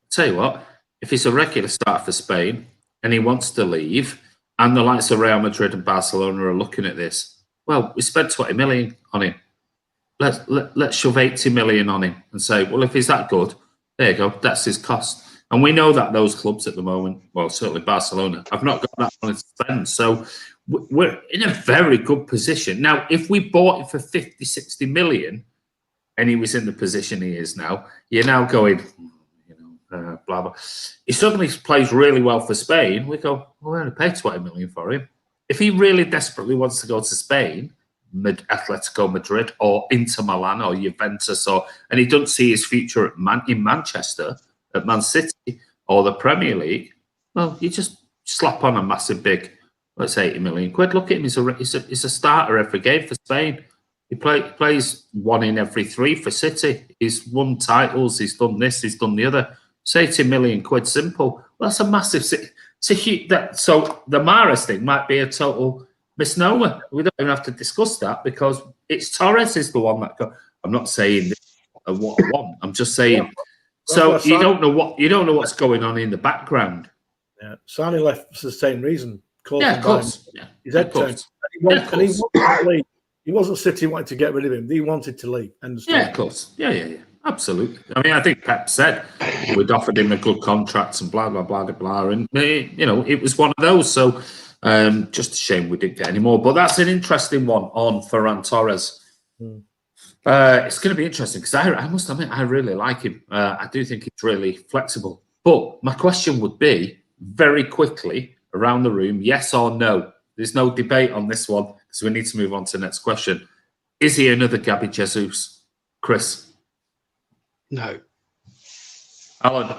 tell you what, if he's a regular starter for Spain and he wants to leave, and the likes of Real Madrid and Barcelona are looking at this, well, we spent 20 million on him. Let's shove 80 million on him and say, well, if he's that good, there you go, that's his cost. And we know that those clubs at the moment, well, certainly Barcelona, have not got that money to spend. So we're in a very good position. Now, if we bought it for 50, 60 million and he was in the position he is now, you're now going, blah, blah. He suddenly plays really well for Spain. We go, well, we're only paid 20 million for him. If he really desperately wants to go to Spain, Atletico Madrid or Inter Milan or Juventus, and he doesn't see his future in Manchester, at Man City or the Premier League, well, you just slap on a massive big, let's say, 80 million quid. Look at him; he's a starter every game for Spain. He plays 1 in every 3 for City. He's won titles. He's done this. He's done the other. It's 80 million quid. Simple. Well, that's a massive. It's a huge. So the Mahrez thing might be a total misnomer. We don't even have to discuss that because it's Torres is the one that. I'm not saying what I want. I'm just saying. So you don't know what's going on in the background. Yeah, Sani left for the same reason. Yeah, of course. Yeah, his head turned. He wasn't City wanting to get rid of him. He wanted to leave. Yeah, of course. Yeah. Absolutely. I mean, I think Pep said we'd offered him a good contract and blah blah blah blah, and it was one of those. So just a shame we didn't get any more. But that's an interesting one on Ferran Torres. It's going to be interesting because I must admit I really like him. I do think he's really flexible. But my question would be very quickly around the room, yes or no. There's no debate on this one because we need to move on to the next question. Is he another Gabby Jesus? Chris? No. Alan?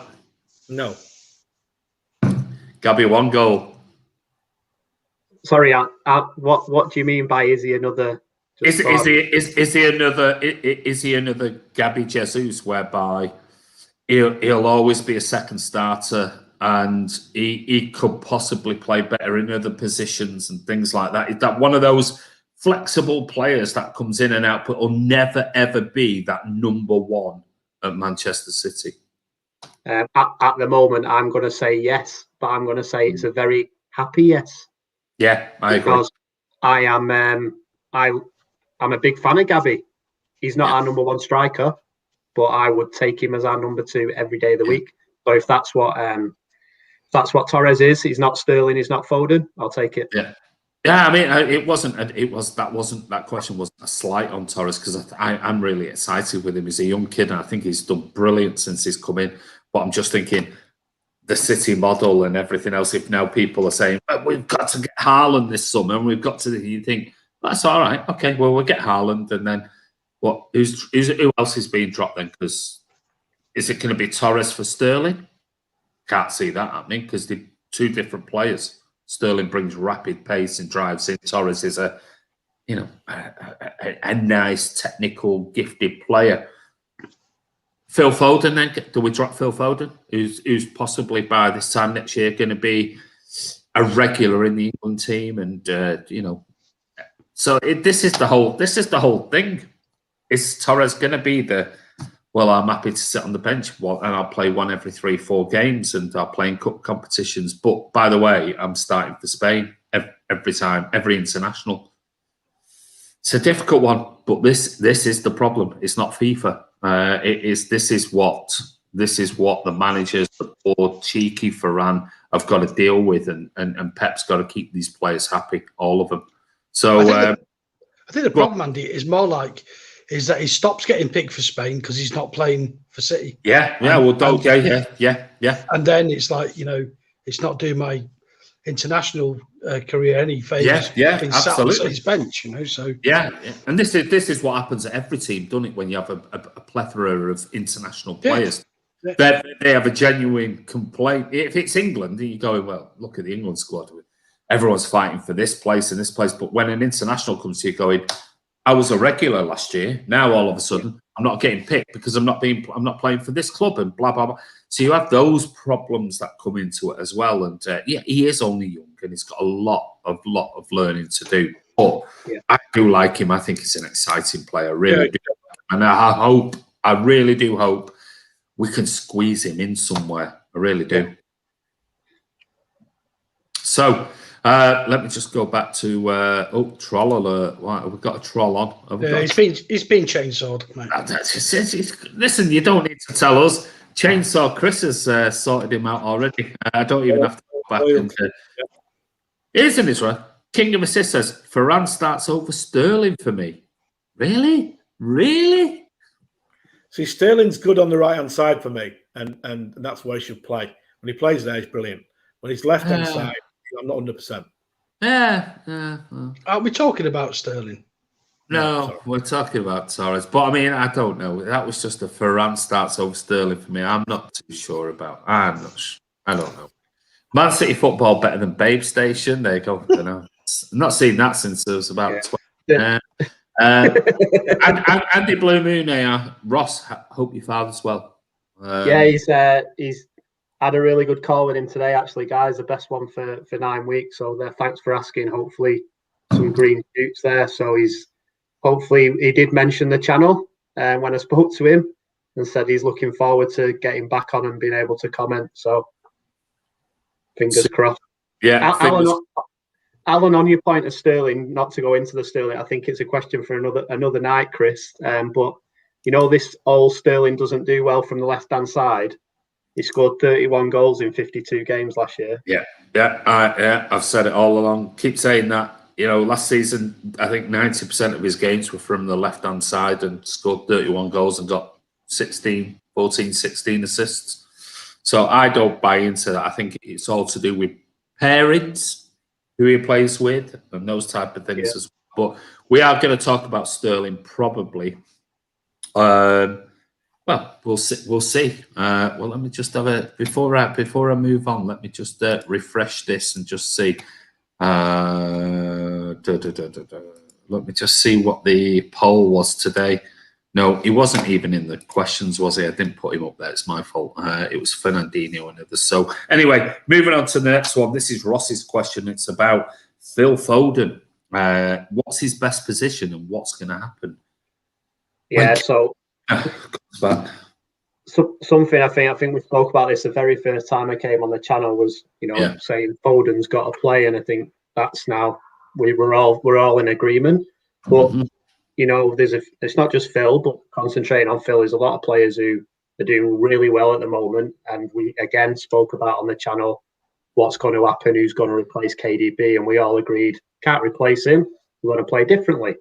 No. Gabby, 1 goal. Sorry, what do you mean by is he another? Is he another Gabby Jesus whereby he'll always be a second starter and he could possibly play better in other positions and things like that? Is that one of those flexible players that comes in and out but will never ever be that number 1 at Manchester City? At the moment, I'm going to say yes, but I'm going to say it's a very happy yes. Yeah, I agree. Because I am I'm a big fan of Gabby. He's not our number 1 striker, but I would take him as our number 2 every day of the week. So if that's what Torres is, he's not Sterling, he's not Foden, I'll take it. Yeah. I mean, that question wasn't a slight on Torres because I'm really excited with him. He's a young kid, and I think he's done brilliant since he's come in. But I'm just thinking the City model and everything else. If now people are saying we've got to get Haaland this summer, and we've got to, you think. That's all right. Okay, well, we'll get Haaland, and then what? Who else is being dropped then? Because is it going to be Torres for Sterling? Can't see that happening because they're 2 different players. Sterling brings rapid pace and drives in. Torres is a nice, technical, gifted player. Phil Foden then? Do we drop Phil Foden? Who's possibly by this time next year going to be a regular in the England team, and So this is the whole thing. Is Torres going to be the well, I'm happy to sit on the bench and I'll play one every 3-4 games and I'll play in cup competitions. But by the way, I'm starting for Spain every time, every international. It's a difficult one, but this is the problem. It's not FIFA. This is what the managers, the board, cheeky Ferran have got to deal with, and Pep's got to keep these players happy, all of them. So I think the problem, Andy, is more like is that he stops getting picked for Spain because he's not playing for City. Yeah. And then it's like, it's not doing my international career any favours. Being sat on City's bench, So and this is what happens at every team, doesn't it? When you have a plethora of international players, they have a genuine complaint. If it's England, you're going, well, look at the England squad. Everyone's fighting for this place and this place, but when an international comes to you, going, I was a regular last year. Now all of a sudden, I'm not getting picked because I'm not playing for this club and blah blah blah. So you have those problems that come into it as well. And he is only young and he's got a lot of learning to do. But I do like him. I think he's an exciting player. I really do. And I really do hope we can squeeze him in somewhere. I really do. So. Let me just go back to troll alert. Right, we've got a troll on. He's been chainsawed, mate. Listen, you don't need to tell us. Chainsaw Chris has sorted him out already. I don't even have to go back. Isn't it right? King of Assist says Ferran starts over Sterling for me. Really? See, Sterling's good on the right hand side for me, and that's where he should play. When he plays there, he's brilliant. When he's left hand side, I'm not 100%. Aren't we talking about Sterling? No, we're talking about Torres. But I mean, I don't know. That was just a Ferran starts over Sterling for me. I'm not too sure about. I don't know. Man City football better than Babe Station. There you go. I don't know. I've not seen that since it was about 12. Andy Blue Moon, Ross, hope your father's well. He's had a really good call with him today, actually, guys. The best one for 9 weeks. So thanks for asking. Hopefully some green shoots there. So he did mention the channel when I spoke to him and said he's looking forward to getting back on and being able to comment. So fingers crossed. Yeah. Alan, on your point of Sterling, not to go into the Sterling, I think it's a question for another night, Chris. But this all Sterling doesn't do well from the left-hand side. He scored 31 goals in 52 games last year. I've said it all along. Keep saying that. Last season, I think 90% of his games were from the left-hand side and scored 31 goals and got 16 assists. So I don't buy into that. I think it's all to do with parents, who he plays with, and those type of things as well. But we are going to talk about Sterling probably. Well, we'll see. Well, let me just have before I move on. Let me just refresh this and just see. Let me just see what the poll was today. No, he wasn't even in the questions, was he? I didn't put him up there. It's my fault. It was Fernandinho and others. So anyway, moving on to the next one. This is Ross's question. It's about Phil Foden. What's his best position and what's going to happen? Yeah. So something I think we spoke about this the very first time I came on the channel was saying Foden's got to play, and I think that's now we're all in agreement. But it's not just Phil, but concentrating on Phil is a lot of players who are doing really well at the moment, and we again spoke about on the channel what's going to happen, who's going to replace KDB, and we all agreed can't replace him. We're going to play differently.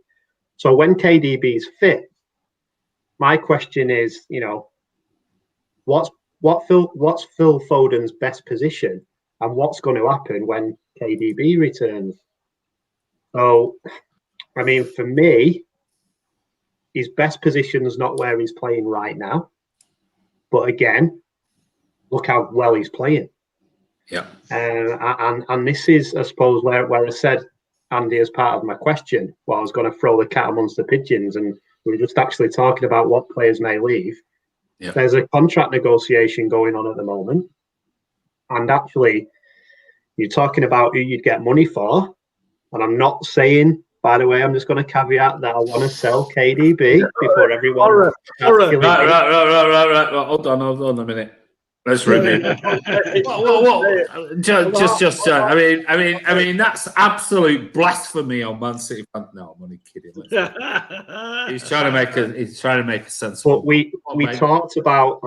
So when KDB's fit. My question is, what's Phil Foden's best position, and what's going to happen when KDB returns? So, I mean, for me, his best position is not where he's playing right now. But again, look how well he's playing. Yeah. And this is, I suppose, where I said, Andy, as part of my question, I was going to throw the cat amongst the pigeons, and we're just actually talking about what players may leave. Yeah. There's a contract negotiation going on at the moment. And actually, you're talking about who you'd get money for. And I'm not saying By the way, I'm just going to caveat that I want to sell KDB before everyone. Right. Hold on a minute. Let's review. I mean, that's absolute blasphemy on Man City. No, I'm only kidding. He's trying to make a sense. But we talked about,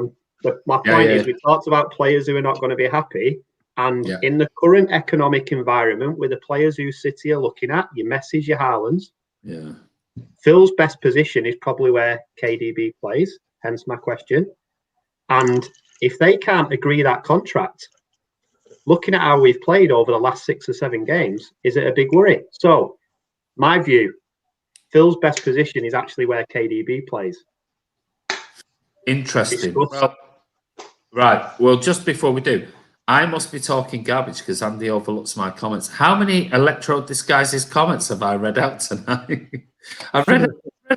my point is, we talked about players who are not going to be happy. And in the current economic environment, with the players who City are looking at, your Messi, your Haalands, Phil's best position is probably where KDB plays, hence my question. And if they can't agree that contract, looking at how we've played over the last 6 or 7 games, is it a big worry? So, my view, Phil's best position is actually where KDB plays. Interesting. Well, just before we do, I must be talking garbage because Andy overlooks my comments. How many Electro Disguises comments have I read out tonight? I've read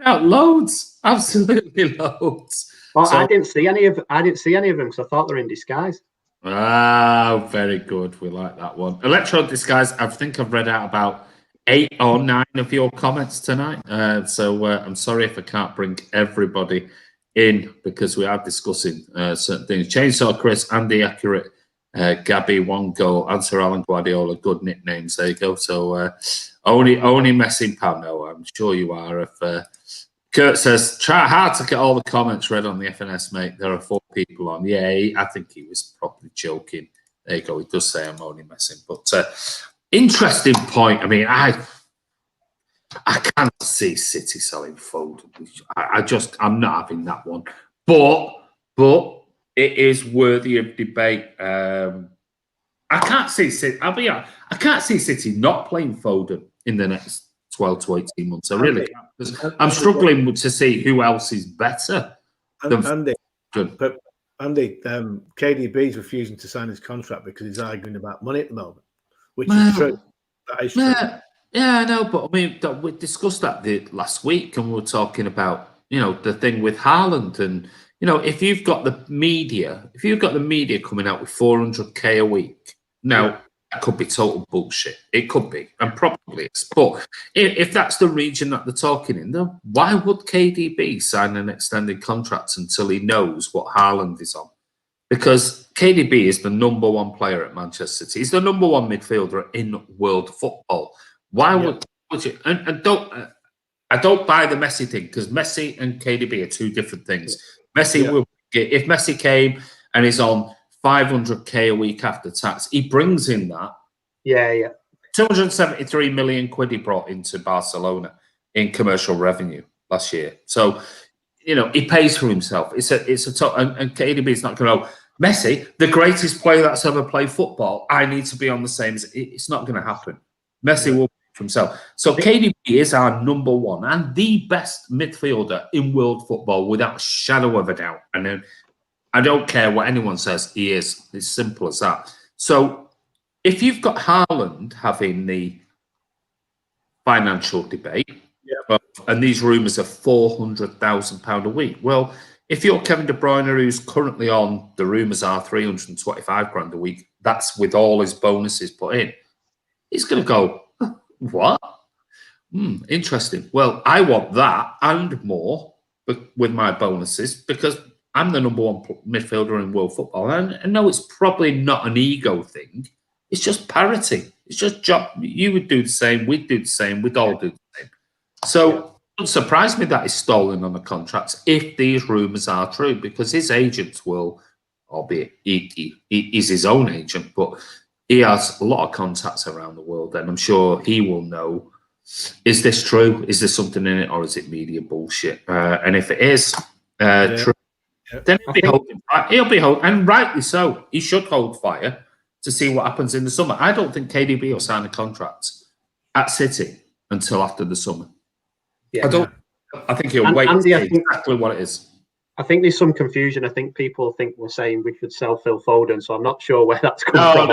out loads, absolutely loads. Well, I didn't see any of them because I thought they're in disguise. Ah, very good. We like that one. Electro Disguise. I think I've read out about 8 or 9 of your comments tonight. So I'm sorry if I can't bring everybody in because we are discussing certain things. Chainsaw Chris, Andy Accurate. Gabby, 1 goal, Answer Alan Guardiola, good nicknames. There you go. So only messing pal. No, I'm sure you are. If Kurt says, try hard to get all the comments read on the FNS, mate. There are 4 people on. Yeah, I think he was probably joking. There you go. He does say I'm only messing. But interesting point. I mean, I can't see City selling Foden. I'm not having that one. But it is worthy of debate. I can't see City. I can't see City not playing Foden in the next 12 to 18 months. I really can't. Because I'm struggling to see who else is better. Andy, KDB is refusing to sign his contract because he's arguing about money at the moment, which is true. That is true. Yeah, I know, but I mean, we discussed that last week, and we were talking about the thing with Haaland, and if you've got the media coming out with 400k a week, now that could be total bullshit. It could be, and probably is. But if that's the region that they're talking in, then why would KDB sign an extended contract until he knows what Haaland is on? Because KDB is the number 1 player at Manchester City. He's the number 1 midfielder in world football. Why would you? And I don't buy the Messi thing because Messi and KDB are 2 different things. Messi will get, if Messi came and is on 500k a week after tax, he brings in that. 273 million quid he brought into Barcelona in commercial revenue last year. So, he pays for himself. It's a top, and KDB is not going to go, Messi, the greatest player that's ever played football, I need to be on the same. It's not going to happen. Messi will pay for himself. So KDB is our number 1 and the best midfielder in world football without a shadow of a doubt. And then I don't care what anyone says, he is. It's simple as that. So if you've got Haaland having the financial debate, and these rumours are £400,000 a week, well, if you're Kevin De Bruyne, who's currently on, the rumours are 325 grand a week, that's with all his bonuses put in, he's going to go, what? Interesting. Well, I want that and more with my bonuses because I'm the number 1 midfielder in world football. And I know it's probably not an ego thing. It's just parity. It's just job. You would do the same. We'd do the same. We'd all do the same. So it doesn't surprise me that he's stolen on the contracts if these rumours are true because his agents will, albeit he's his own agent, but he has a lot of contacts around the world, and I'm sure he will know, is this true? Is there something in it, or is it media bullshit? And if it is true, then he'll be holding, and rightly so. He should hold fire to see what happens in the summer. I don't think KDB will sign a contract at City until after the summer. I think he'll wait to see exactly what it is. I think there's some confusion. I think people think we're saying we should sell Phil Foden, so I'm not sure where that's coming from.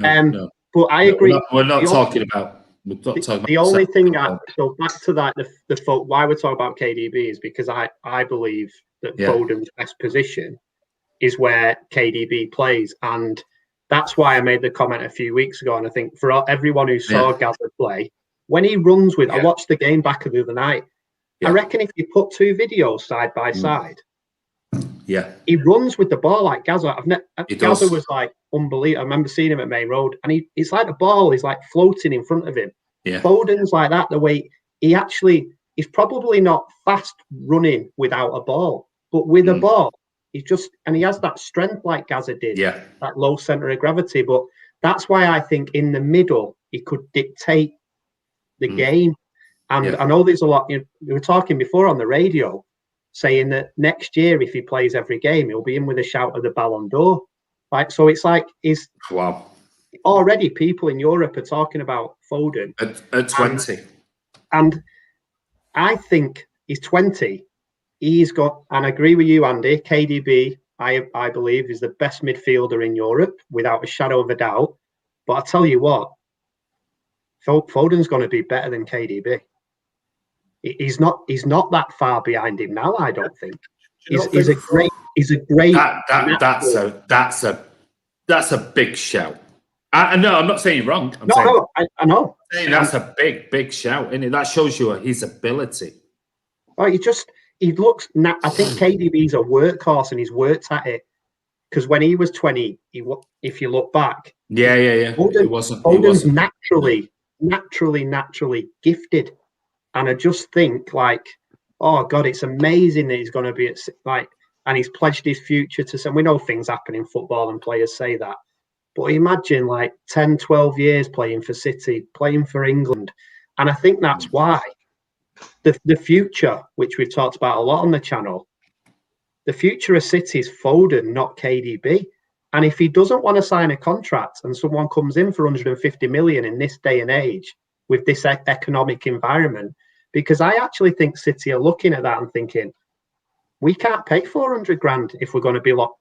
No. But I agree. We're not talking about. The only thing so back to that, why we're talking about KDB is because I believe that Foden's best position is where KDB plays, and that's why I made the comment a few weeks ago. And I think for everyone who saw Gaza play, when he runs with, I Yeah. watched the game back the other night. Yeah. I reckon if you put two videos side by side, Yeah. he runs with the ball like Gaza. He Gaza does. was like unbelievable. I remember seeing him at Main Road, and it's like the ball is like floating in front of him. Yeah. Foden's like that. The way he's probably not fast running without a ball, but with a ball, he has that strength like Gaza did. Yeah. That low center of gravity. But that's why I think in the middle he could dictate the game. And I know there's a lot. We were talking before on the radio, saying that next year, if he plays every game, he'll be in with a shout of the Ballon d'Or. Like, so it's like Wow. Already people in Europe are talking about Foden At 20. and I think he's 20. He's got, and I agree with you, Andy. KDB, I believe, is the best midfielder in Europe without a shadow of a doubt. But I tell you what, Foden's going to be better than KDB. He's not that far behind him now. I don't think. He's a great. That's a big shout. No, I'm not saying you're wrong. I know. I'm saying that's a big shout, isn't it? That shows you his ability. Oh, he looks. I think KDB's a workhorse, and he's worked at it. Because when he was 20, if you look back, yeah. Foden's naturally gifted. And I just think, like, oh God, it's amazing that he's going to be and he's pledged his future to some. We know things happen in football and players say that. But imagine like 10, 12 years playing for City, playing for England. And I think that's why the future, which we've talked about a lot on the channel, the future of City is Foden, not KDB. And if he doesn't want to sign a contract and someone comes in for 150 million in this day and age, with this economic environment, because I actually think City are looking at that and thinking, we can't pay 400 grand if we're going to be locked,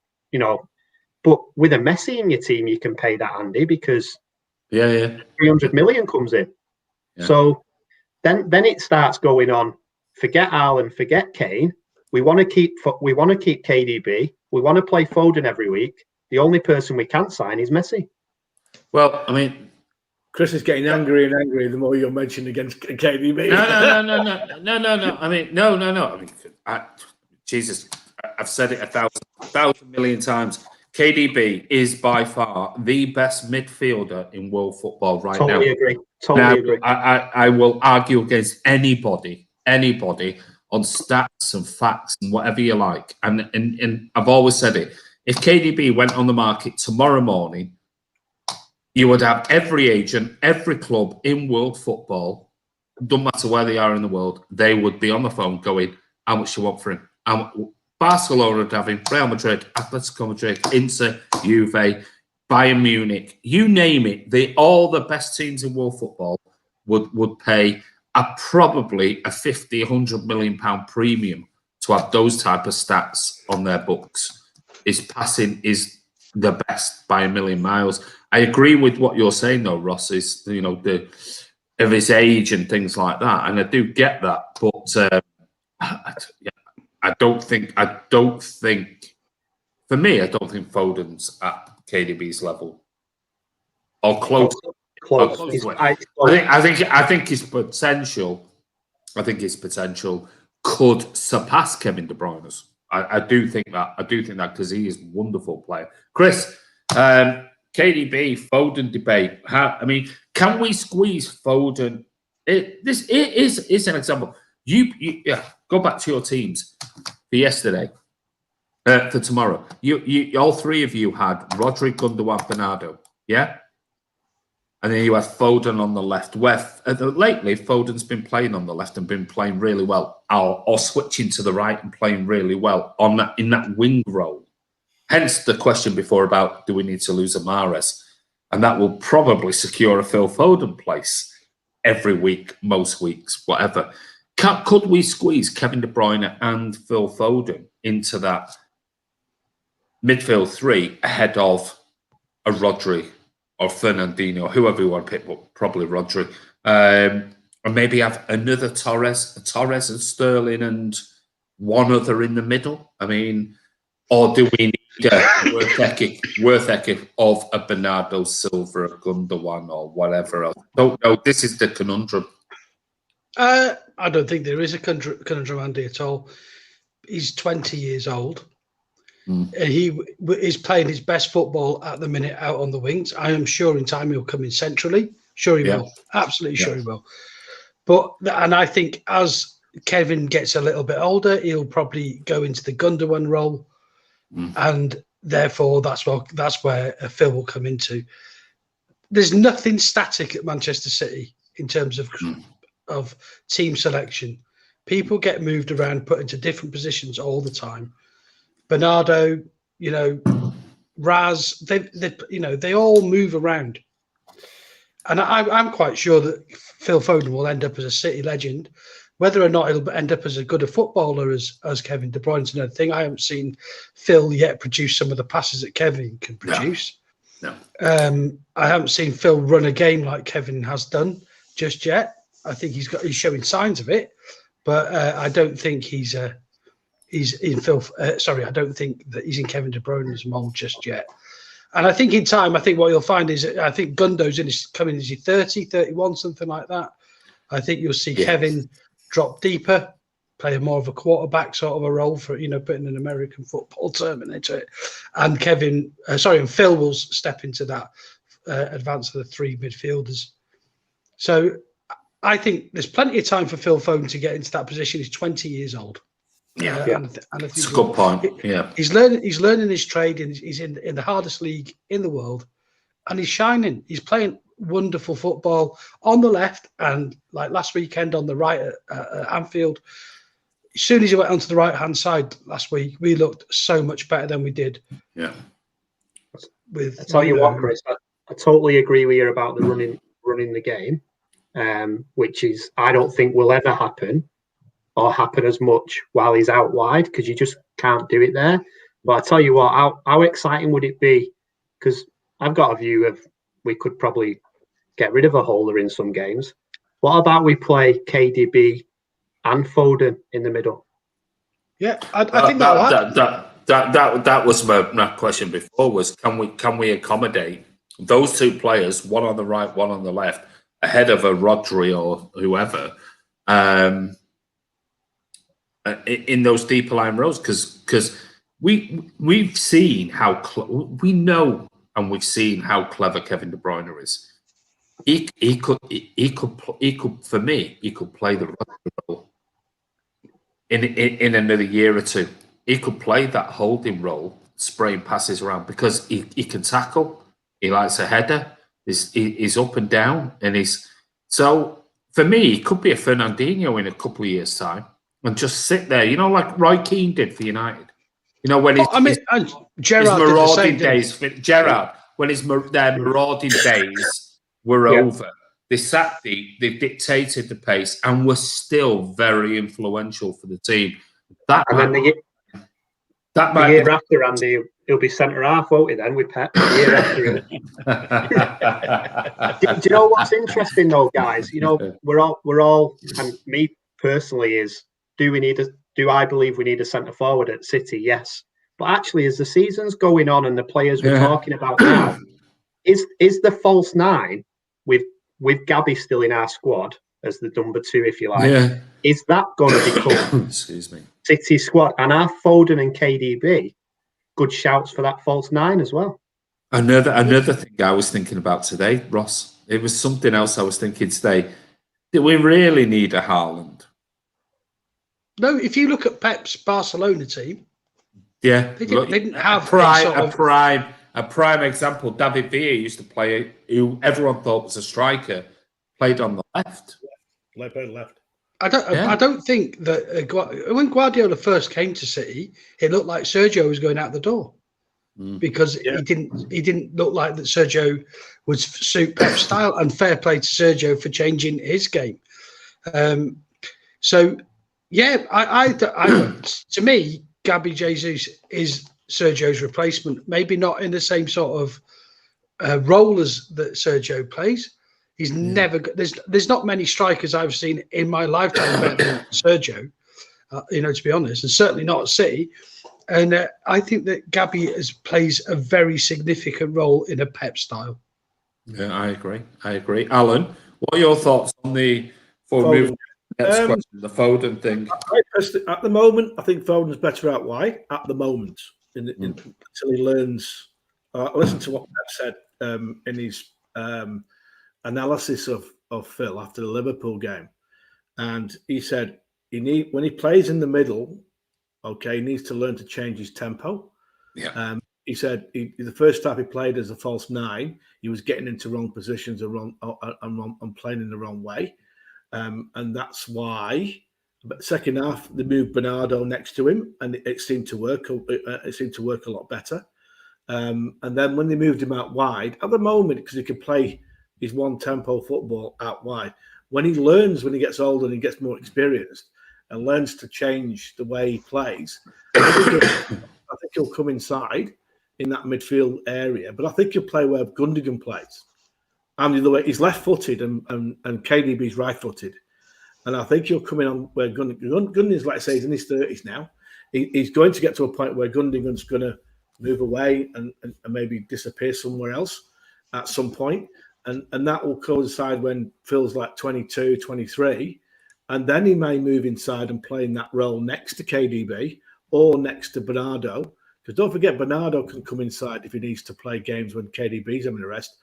but with a Messi in your team, you can pay that, Andy, because 300 million comes in. Yeah. So then it starts going on, forget Haaland, forget Kane. We want to keep KDB. We want to play Foden every week. The only person we can sign is Messi. Well, I mean, Chris is getting angry and angry the more you're mentioning against KDB. No. I mean, no. I mean, Jesus, I've said it a thousand million times. KDB is by far the best midfielder in world football right now. Totally agree. I will argue against anybody on stats and facts and whatever you like. And I've always said it. If KDB went on the market tomorrow morning, you would have every agent, every club in world football, doesn't matter where they are in the world, they would be on the phone going, how much do you want for him? Barcelona would have him, Real Madrid, Atletico Madrid, Inter, Juve, Bayern Munich, you name it. All the best teams in world football would pay probably a 50, 100 million pound premium to have those type of stats on their books. His passing is the best by a million miles. I agree with what you're saying, though, Ross, is, of his age and things like that. And I do get that. But I don't think, for me, I don't think Foden's at KDB's level or close. I think his potential could surpass Kevin De Bruyne's. I do think that because he is a wonderful player. Chris, KDB, Foden debate. Can we squeeze Foden? It is an example. You go back to your teams for yesterday, for tomorrow. You all three of you had Rodri, Gundogan, Bernardo, yeah? And then you had Foden on the left, where lately Foden's been playing on the left and been playing really well, or switching to the right and playing really well in that wing role. Hence the question before about, do we need to lose a Mahrez? And that will probably secure a Phil Foden place every week, most weeks, whatever. Could we squeeze Kevin De Bruyne and Phil Foden into that midfield three ahead of a Rodri or Fernandinho, whoever you want to pick, but probably Rodri, and maybe have another Torres and Sterling and one other in the middle? Or do we need a worth ethic of a Bernardo Silva, a Gundogan, or whatever else? Don't know. This is the conundrum. I don't think there is a conundrum, Andy, at all. He's 20 years old. He is playing his best football at the minute out on the wings. I am sure in time he'll come in centrally. Sure he will. Absolutely sure he will. And I think as Kevin gets a little bit older, he'll probably go into the Gundogan role. And therefore, that's where Phil will come into. There's nothing static at Manchester City in terms of team selection. People get moved around, put into different positions all the time. Bernardo, Raz, they all move around. And I'm quite sure that Phil Foden will end up as a City legend. Whether or not he'll end up as good a footballer as Kevin De Bruyne's another thing. I haven't seen Phil yet produce some of the passes that Kevin can produce. No. I haven't seen Phil run a game like Kevin has done just yet. I think he's showing signs of it, but I don't think he's in Phil. I don't think that he's in Kevin De Bruyne's mold just yet. And I think in time, what you'll find is I think Gundo's coming as 30, 31, something like that. I think you'll see Kevin drop deeper, play more of a quarterback sort of a role for, putting an American football term into it. And Phil will step into that advance of the three midfielders. So I think there's plenty of time for Phil Foden to get into that position. He's 20 years old. And I think it's a good point. He's learning his trade, and he's in the hardest league in the world, and he's shining. He's playing wonderful football on the left, and like last weekend on the right at Anfield. As soon as he went onto the right-hand side last week, we looked so much better than we did. Yeah. I tell you what, Chris, I totally agree with you about the running the game, which is I don't think will ever happen or happen as much while he's out wide, because you just can't do it there. But I tell you what, how exciting would it be? Because I've got a view of we could probably get rid of a holder in some games. What about we play KDB and Foden in the middle? Yeah, I think that was my question before. Was can we accommodate those two players, one on the right, one on the left, ahead of a Rodri or whoever, in those deeper line rows? Because we've seen how we know, and we've seen how clever Kevin De Bruyne is. He could for me, he could play the Rodri role in another year or two. He could play that holding role, spraying passes around, because he can tackle. He likes a header. He's up and down, and so for me, he could be a Fernandinho in a couple of years' time and just sit there, like Roy Keane did for United. When Gerrard his marauding days, Gerrard, when their marauding days were over, they sat deep, they dictated the pace, and were still very influential for the team. The year after, Andy, he'll be centre half, won't he? Then with Pep. The year after. Do you know what's interesting though, guys? We're all, and me personally is. Do I believe we need a centre forward at City? Yes. But actually, as the season's going on and the players we're talking about now, is the false nine with Gabby still in our squad as the number 2, if you like? Yeah. Is that going to become excuse me, City squad? And are Foden and KDB good shouts for that false 9 as well? Another thing I was thinking about today, Ross. It was something else I was thinking today. Do we really need a Haaland? No, if you look at Pep's Barcelona team, they didn't have a prime example. David Villa used to play, who everyone thought was a striker, played on the left. Played on the left. I don't think that when Guardiola first came to City, it looked like Sergio was going out the door because he didn't look like that Sergio would suit Pep's style. And fair play to Sergio for changing his game. To me, Gabby Jesus is Sergio's replacement. Maybe not in the same sort of role as that Sergio plays. He's never. There's not many strikers I've seen in my lifetime better than Sergio. To be honest, and certainly not at City. And I think that Gabby plays a very significant role in a Pep style. Yeah, I agree. Alan, what are your thoughts on the forward movement? Next question, the Foden thing. At the moment, I think Foden's better out wide. At the moment, until he learns. Listen to what Pep said in his analysis of Phil after the Liverpool game, and he said when he plays in the middle, okay, he needs to learn to change his tempo. Yeah. He said the first time he played as a false nine, he was getting into wrong positions and playing in the wrong way. And that's why, but second half, they moved Bernardo next to him, and it seemed to work. It seemed to work a lot better. And then when they moved him out wide, at the moment, because he can play his one-tempo football out wide, when he gets older and he gets more experienced and learns to change the way he plays, I think he'll come inside in that midfield area. But I think he'll play where Gundogan plays. And the other way, he's left-footed and KDB's right-footed. And I think he'll come in on where Gundogan's, like I say, he's in his 30s now. He's going to get to a point where Gundogan's going to move away and maybe disappear somewhere else at some point. And that will coincide when Phil's like 22, 23. And then he may move inside and play in that role next to KDB or next to Bernardo. Because don't forget, Bernardo can come inside if he needs to play games when KDB's having a rest.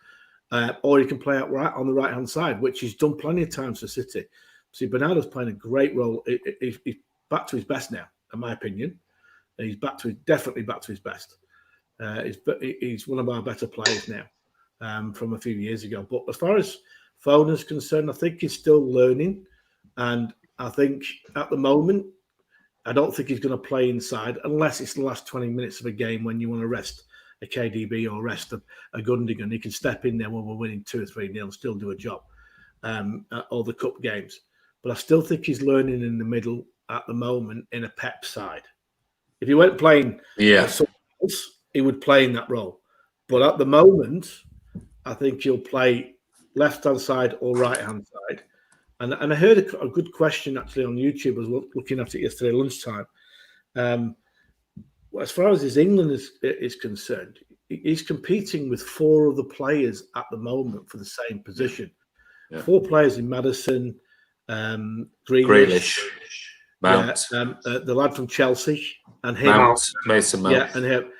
Or he can play out right on the right-hand side, which he's done plenty of times for City. See, Bernardo's playing a great role. He's back to his best now, in my opinion. He's definitely back to his best. He's one of our better players now from a few years ago. But as far as Foden's concerned, I think he's still learning. And I think at the moment, I don't think he's going to play inside unless it's the last 20 minutes of a game when you want to rest a KDB or rest a Gundogan. He can step in there when we're winning 2 or 3-0 and still do a job. All the cup games. But I still think he's learning in the middle at the moment in a Pep side. If he went playing someone else, he would play in that role. But at the moment, I think he'll play left-hand side or right-hand side. And I heard a good question actually on YouTube. I was looking at it yesterday lunchtime. As far as his England is concerned, he's competing with 4 other players at the moment for the same position. Yeah. 4 players in Maddison, Grealish, Mount, the lad from Chelsea, and him, Mount, Mason Mount, yeah, and him,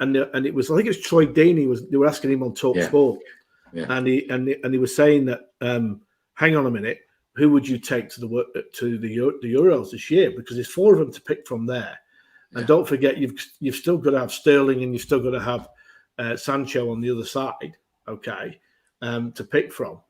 and it was, I think it was Troy Deeney. They were asking him on Talk Sport, and he was saying that, hang on a minute, who would you take to the Euros this year? Because there's 4 of them to pick from there. And don't forget, you've still got to have Sterling and you've still got to have Sancho on the other side, okay, to pick from.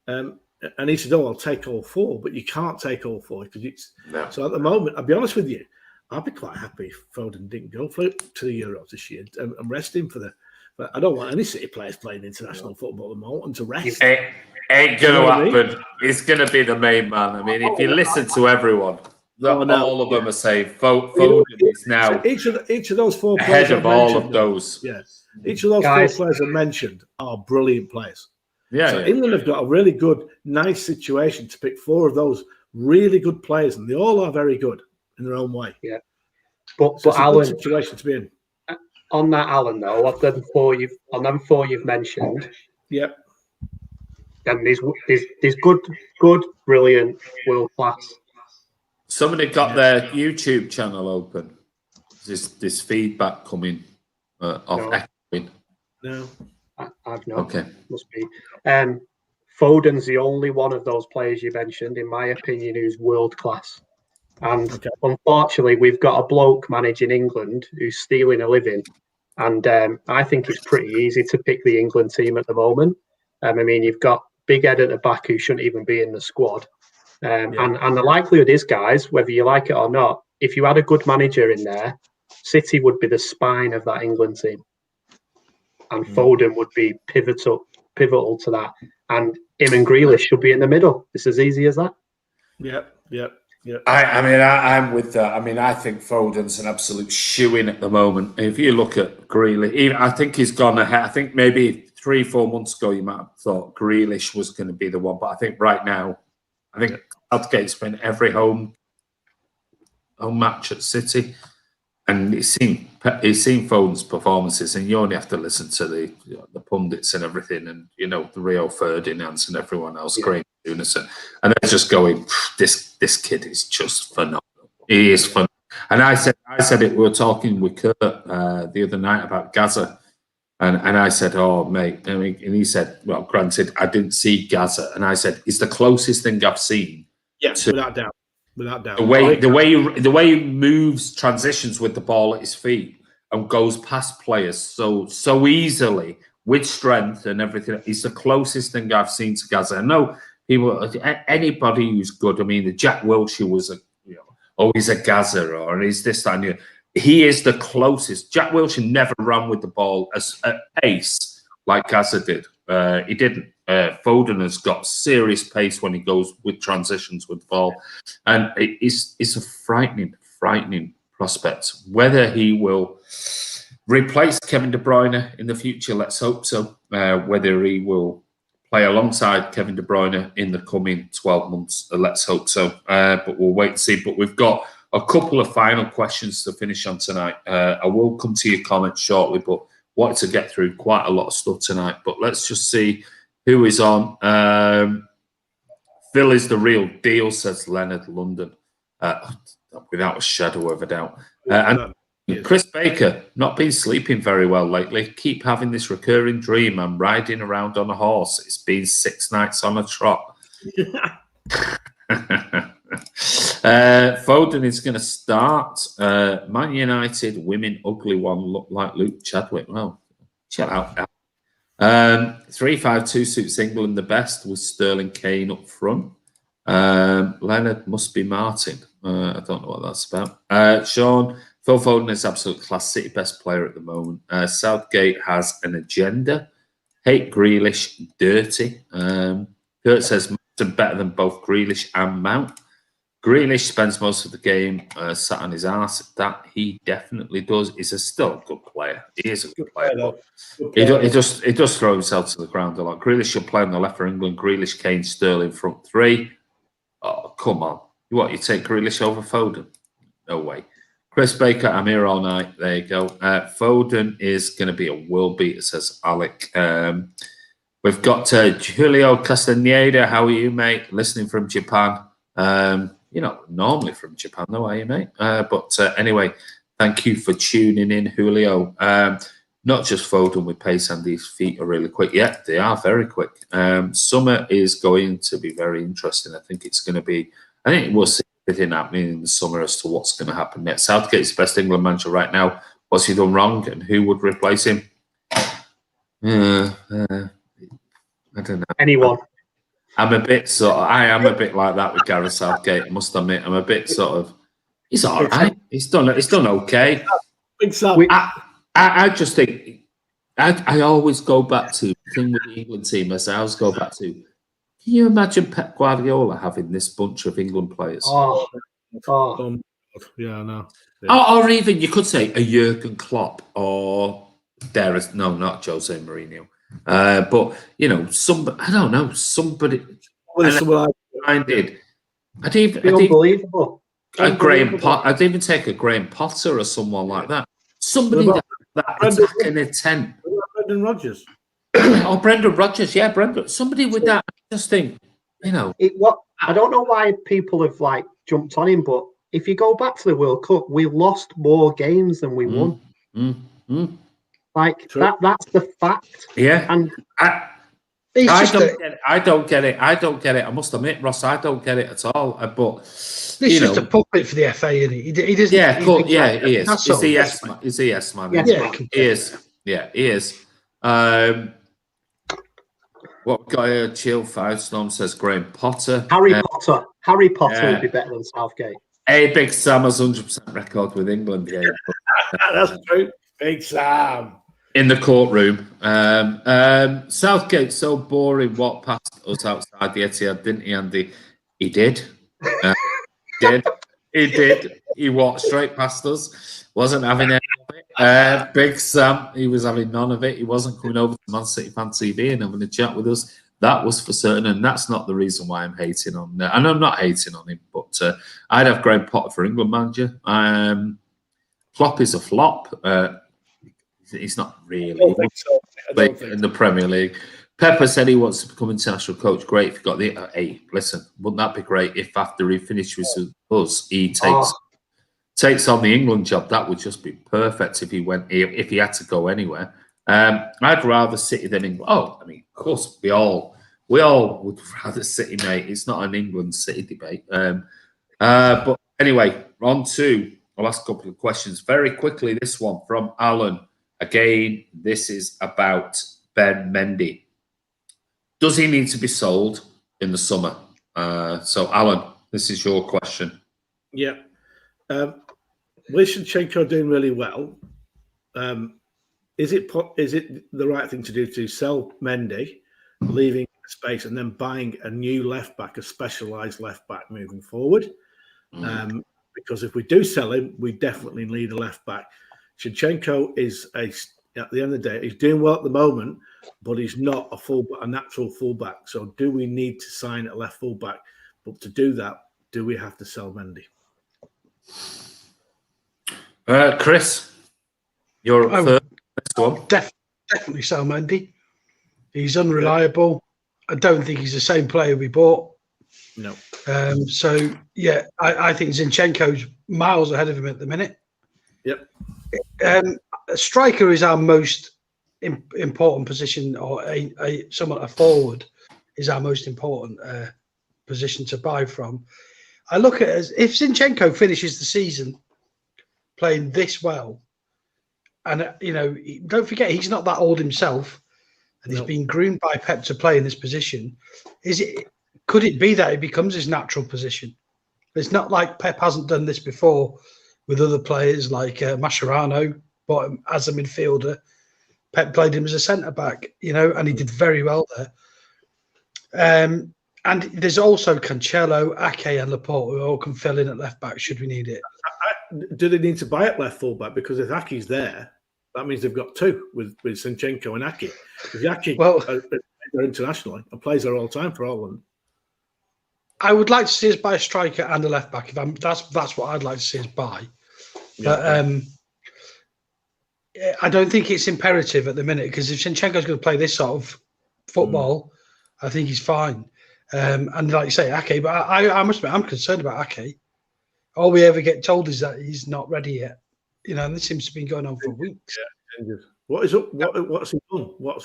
And he said, I'll take all 4, but you can't take all 4 because it's... No. So at the moment, I'll be honest with you, I'd be quite happy if Foden didn't go to the Euros this year and rest him for the... But I don't want any City players playing international football at the moment and to rest. Ain't going to happen. He's going to be the main man. I mean, if you listen to everyone... all of them are saying Foden is now each of those 4 players ahead of all of those. Yes, each of those 4 players I mentioned are brilliant players. Yeah, so England have got a really good, nice situation to pick 4 of those really good players, and they all are very good in their own way. Yeah, but it's Alan, a good situation to be in. On that, Alan, though, of them 4 you've mentioned, yep. And there's good, brilliant, world class. Somebody got their YouTube channel open. This feedback coming off echoing. No, I've not. Okay, must be. Foden's the only one of those players you mentioned, in my opinion, who's world class. And unfortunately, we've got a bloke managing England who's stealing a living. And I think it's pretty easy to pick the England team at the moment. I mean, you've got Big Ed at the back who shouldn't even be in the squad. And the likelihood is, guys, whether you like it or not, if you had a good manager in there, City would be the spine of that England team. And Foden would be pivotal to that. And him and Grealish should be in the middle. It's as easy as that. Yep. I'm with that. I mean, I think Foden's an absolute shoo-in at the moment. If you look at Grealish, I think he's gone ahead. I think maybe 3-4 months ago you might have thought Grealish was going to be the one. But I think right now, I think Southgate's been every home match at City, and he's seen Foden's performances, and you only have to listen to the pundits and everything, and the Rio Ferdinands and everyone else. Great unison, and they're just going, this kid is just phenomenal. He is phenomenal. And I said it. We were talking with Kurt the other night about Gaza, and I said, "Oh, mate," and he said, "Well, granted, I didn't see Gaza," and I said, "It's the closest thing I've seen." Yes, without doubt. Without doubt. The way he moves, transitions with the ball at his feet, and goes past players so easily with strength and everything. It's the closest thing I've seen to Gaza. I know people, anybody who's good. I mean, the Jack Wilshere was he's a Gaza, or he's this, that, and the other. He is the closest. Jack Wilshere never ran with the ball at pace like Gaza did. He didn't. Foden has got serious pace when he goes with transitions with the ball, and it's a frightening prospect. Whether he will replace Kevin De Bruyne in the future, let's hope so. Whether he will play alongside Kevin De Bruyne in the coming 12 months, let's hope so. But we'll wait and see. But we've got a couple of final questions to finish on tonight. I will come to your comments shortly, but wanted to get through quite a lot of stuff tonight. But let's just see who is on. Phil is the real deal, says Leonard London, without a shadow of a doubt. And Chris Baker, not been sleeping very well lately. Keep having this recurring dream. I'm riding around on a horse. It's been 6 nights on a trot. Foden is going to start. Man United women ugly one look like Luke Chadwick. Well, chill out. 3-5-2 suits England the best with Sterling Kane up front. Leonard must be Martin. I don't know what that's about. Sean, Phil Foden is absolute class, City best player at the moment. Southgate has an agenda. Hate Grealish, dirty. Kurt says Martin better than both Grealish and Mount. Grealish spends most of the game sat on his arse. That he definitely does. He's still a good player. He is a good player. He does throw himself to the ground a lot. Grealish should play on the left for England. Grealish, Kane, Sterling front three. Oh, come on. You take Grealish over Foden? No way. Chris Baker, I'm here all night. There you go. Foden is going to be a world beater, says Alec. We've got Julio Castaneda. How are you, mate? Listening from Japan. You're not normally from Japan, though, are you, mate? But anyway, thank you for tuning in, Julio. Not just Foden with pace, and these feet are really quick. Yeah, they are very quick. Summer is going to be very interesting. I think we'll see everything happening in the summer as to what's going to happen next. Southgate's the best England manager right now. What's he done wrong, and who would replace him? I don't know. Anyone. I am a bit like that with Gareth Southgate. I must admit, I'm a bit sort of. He's all right. He's done okay. I just think I always go back to the thing with the England team. I always go back to. Can you imagine Pep Guardiola having this bunch of England players? Yeah, I know. Yeah. Or even you could say a Jurgen Klopp, or not Jose Mourinho. But somebody, I don't know, somebody. I did. I'd Unbelievable. I'd even take a Graham Potter or someone like that. Somebody that attack in a tent. Brendan Rodgers. Oh, Brendan Rodgers, yeah, Brendan. Somebody with that. I just think, I don't know why people have jumped on him, but if you go back to the World Cup, we lost more games than we won. That's the fact. Yeah, and I don't get it. I must admit, Ross, I don't get it at all. But he's just a puppet for the FA, isn't he? He doesn't. Yeah, he is. Is he yes man? Yeah, he is. Yeah, he is. What guy? Chill Firestorm says Graham Potter. Harry Potter would be better than Southgate. Hey, Big Sam has 100% record with England. Yeah, that's true. Big Sam. In the courtroom. Southgate so boring. Walked past us outside the Etihad, didn't he, Andy? He did. He did. He walked straight past us. Wasn't having any of it. Big Sam, he was having none of it. He wasn't coming over to Man City Fan TV and having a chat with us. That was for certain, and that's not the reason why I'm hating on. And I'm not hating on him, but I'd have Graham Potter for England manager. Klopp is a flop. He's not really. in the Premier League. Pepper said he wants to become international coach. Great if he got the. Hey, listen, wouldn't that be great if after he finishes with us, he takes on the England job? That would just be perfect if he had to go anywhere. I'd rather City than England. Oh, I mean, of course, we all would rather City, mate. It's not an England City debate. But anyway, on to the last couple of questions. Very quickly, this one from Alan. Again, this is about Ben Mendy. Does he need to be sold in the summer? So, Alan, this is your question. Yeah. With Zinchenko doing really well, is it the right thing to do to sell Mendy, leaving space, and then buying a new left back, a specialised left back moving forward? Because if we do sell him, we definitely need a left back. Zinchenko is at the end of the day, he's doing well at the moment, but he's not a natural fullback. So do we need to sign a left fullback? But to do that, do we have to sell Mendy? Chris, you're first. Next one. Definitely sell Mendy. He's unreliable. I don't think he's the same player we bought. No. So, yeah, I think Zinchenko's miles ahead of him at the minute. Yep. A striker is our most important position, or a forward is our most important position to buy from. I look at it as if Zinchenko finishes the season playing this well, and don't forget he's not that old himself, and he's been groomed by Pep to play in this position. Could it be that it becomes his natural position? It's not like Pep hasn't done this before with other players like Mascherano, but as a midfielder, Pep played him as a centre back, and he did very well there. And there's also Cancelo, Ake, and Laporte who all can fill in at left back should we need it. Do they need to buy at left full back? Because if Ake's there, that means they've got two with Zinchenko and Ake. Because Ake are internationally and plays there all the time for Holland. I would like to see us buy a striker and a left back. That's what I'd like to see us buy. But I don't think it's imperative at the minute, because if Zinchenko's going to play this sort of football, I think he's fine. And like you say, Ake, but I must admit, I'm concerned about Ake. All we ever get told is that he's not ready yet. And this seems to be going on for weeks. Yeah. What is up? What's he done? What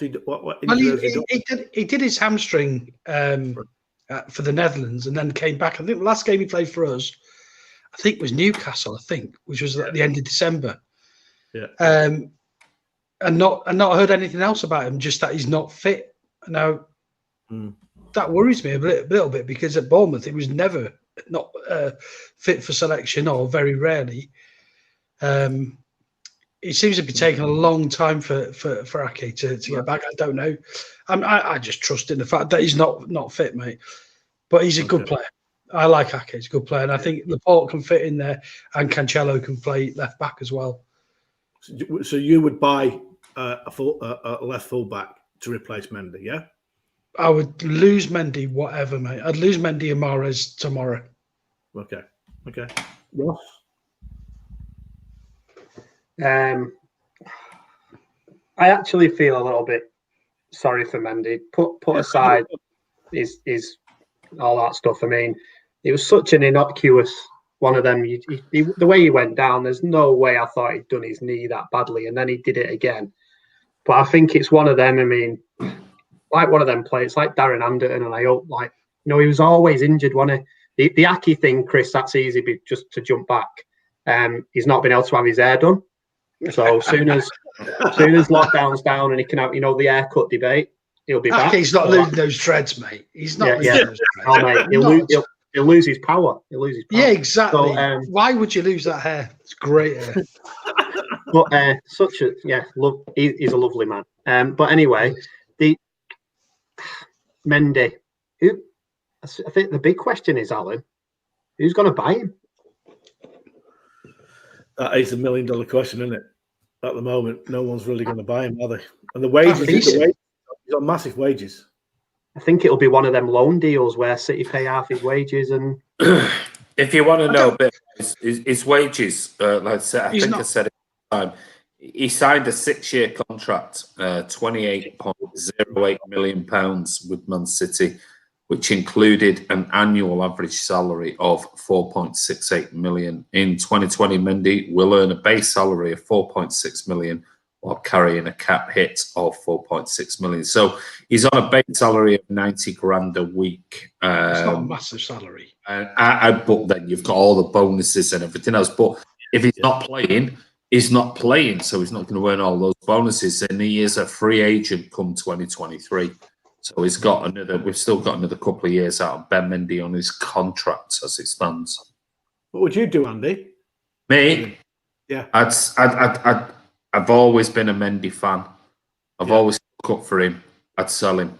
he did his hamstring for the Netherlands, and then came back. I think the last game he played for us, I think, was Newcastle. Which was at the end of December. Yeah. And not heard anything else about him. Just that he's not fit. Now that worries me a little bit, because at Bournemouth he was never not fit for selection, or very rarely. It seems to be taking a long time for Ake to get back. I don't know. I just trust in the fact that he's not fit, mate. But he's a good player. I like Ake. He's a good player, and I think Laporte can fit in there, and Cancelo can play left back as well. So you would buy a left full back to replace Mendy, yeah? I would lose Mendy, whatever, mate. I'd lose Mendy and Mahrez tomorrow. Okay. Ross? I actually feel a little bit sorry for Mendy. Put aside is all that stuff. I mean, it was such an innocuous one of them. The way he went down, there's no way I thought he'd done his knee that badly, and then he did it again. But I think it's one of them. I mean, like one of them players, like Darren Anderton, and I hope, he was always injured, wasn't he? The Ake thing, Chris, that's easy, just to jump back. He's not been able to have his hair done. So as soon as lockdown's down and he can have, the haircut debate, he'll be back. He's not losing those dreads, mate. He's not losing those dreads. Oh, mate, he'll lose his power. He'll lose his power. Yeah, exactly. So, why would you lose that hair? It's great hair. But he's a lovely man. But anyway, the Mendy. I think the big question is, Alan, who's going to buy him? That is $1 million question, isn't it? At the moment, no one's really going to buy him, are they? And the wages, he's got massive wages. I think it'll be one of them loan deals where City pay half his wages. And if you want to know a bit, his wages, like I said, I said it last time, he signed a 6-year contract, £28.08 million with Man City, which included an annual average salary of 4.68 million. In 2020, Mendy will earn a base salary of 4.6 million while carrying a cap hit of 4.6 million. So he's on a base salary of 90 grand a week. It's not a massive salary. But then you've got all the bonuses and everything else. But if he's not playing, he's not playing. So he's not going to earn all those bonuses. And he is a free agent come 2023. So he's got another. We've still got another couple of years out of Ben Mendy on his contract as it stands. What would you do, Andy? Me? Yeah. I've always been a Mendy fan. I've always stuck up for him. I'd sell him,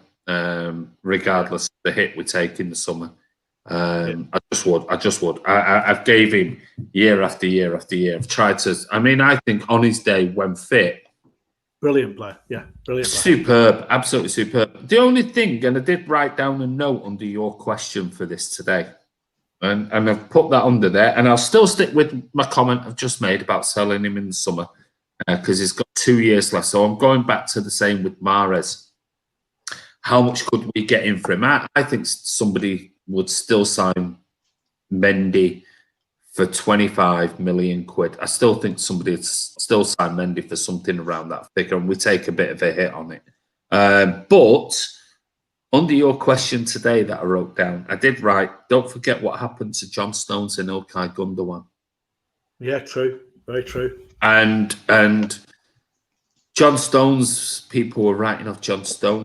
regardless of the hit we take in the summer. I just would. I've gave him year after year after year. I've tried to. I mean, I think on his day when fit. Brilliant player. Yeah, brilliant player. Superb, absolutely superb. The only thing, and I did write down a note under your question for this today, and I've put that under there, and I'll still stick with my comment I've just made about selling him in the summer because he's got 2 years left. So I'm going back to the same with Mahrez. How much could we get in for him? I think somebody would still sign Mendy for 25 million quid. I still think somebody would still sign Mendy for something around that figure, and we take a bit of a hit on it. But under your question today that I wrote down, I did write, don't forget what happened to John Stones and Ilkay Gundogan. Yeah, true. Very true. And John Stones, people were writing off John Stones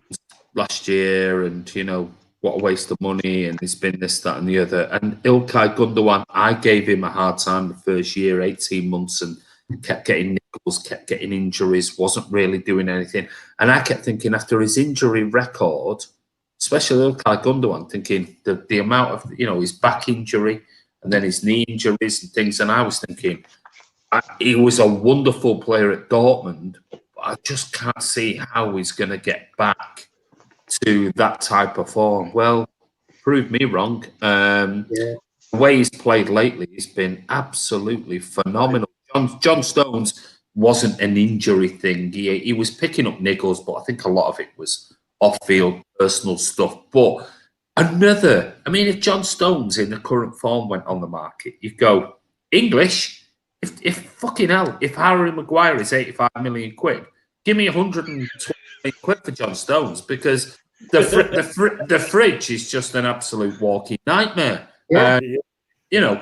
last year, and, you know, what a waste of money, and he's been this, that, and the other. And Ilkay Gundogan, I gave him a hard time the first year, 18 months, and kept getting nickels, kept getting injuries, wasn't really doing anything. And I kept thinking after his injury record, especially Ilkay Gundogan, thinking the amount of, you know, his back injury and then his knee injuries and things. And I was thinking, he was a wonderful player at Dortmund, but I just can't see how he's going to get back to that type of form. Well, prove me wrong. The way he's played lately, he's been absolutely phenomenal. John Stones wasn't an injury thing. He was picking up niggles, but I think a lot of it was off-field personal stuff. But if John Stones in the current form went on the market, you go, English, if fucking hell, if Harry Maguire is 85 million quid, give me 120 million quid for John Stones, because the fridge is just an absolute walking nightmare. Yeah. You know,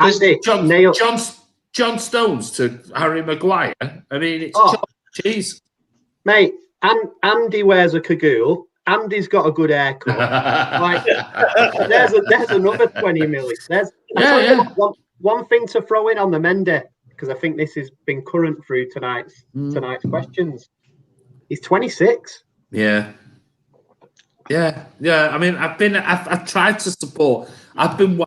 John Stones to Harry Maguire. I mean, it's cheese. Mate, Andy wears a cagoule. Andy's got a good haircut. Like, there's another 20 million. One thing to throw in on the Mendy, because I think this has been current through tonight's questions. He's 26. Yeah. I mean, I've tried to support. I've been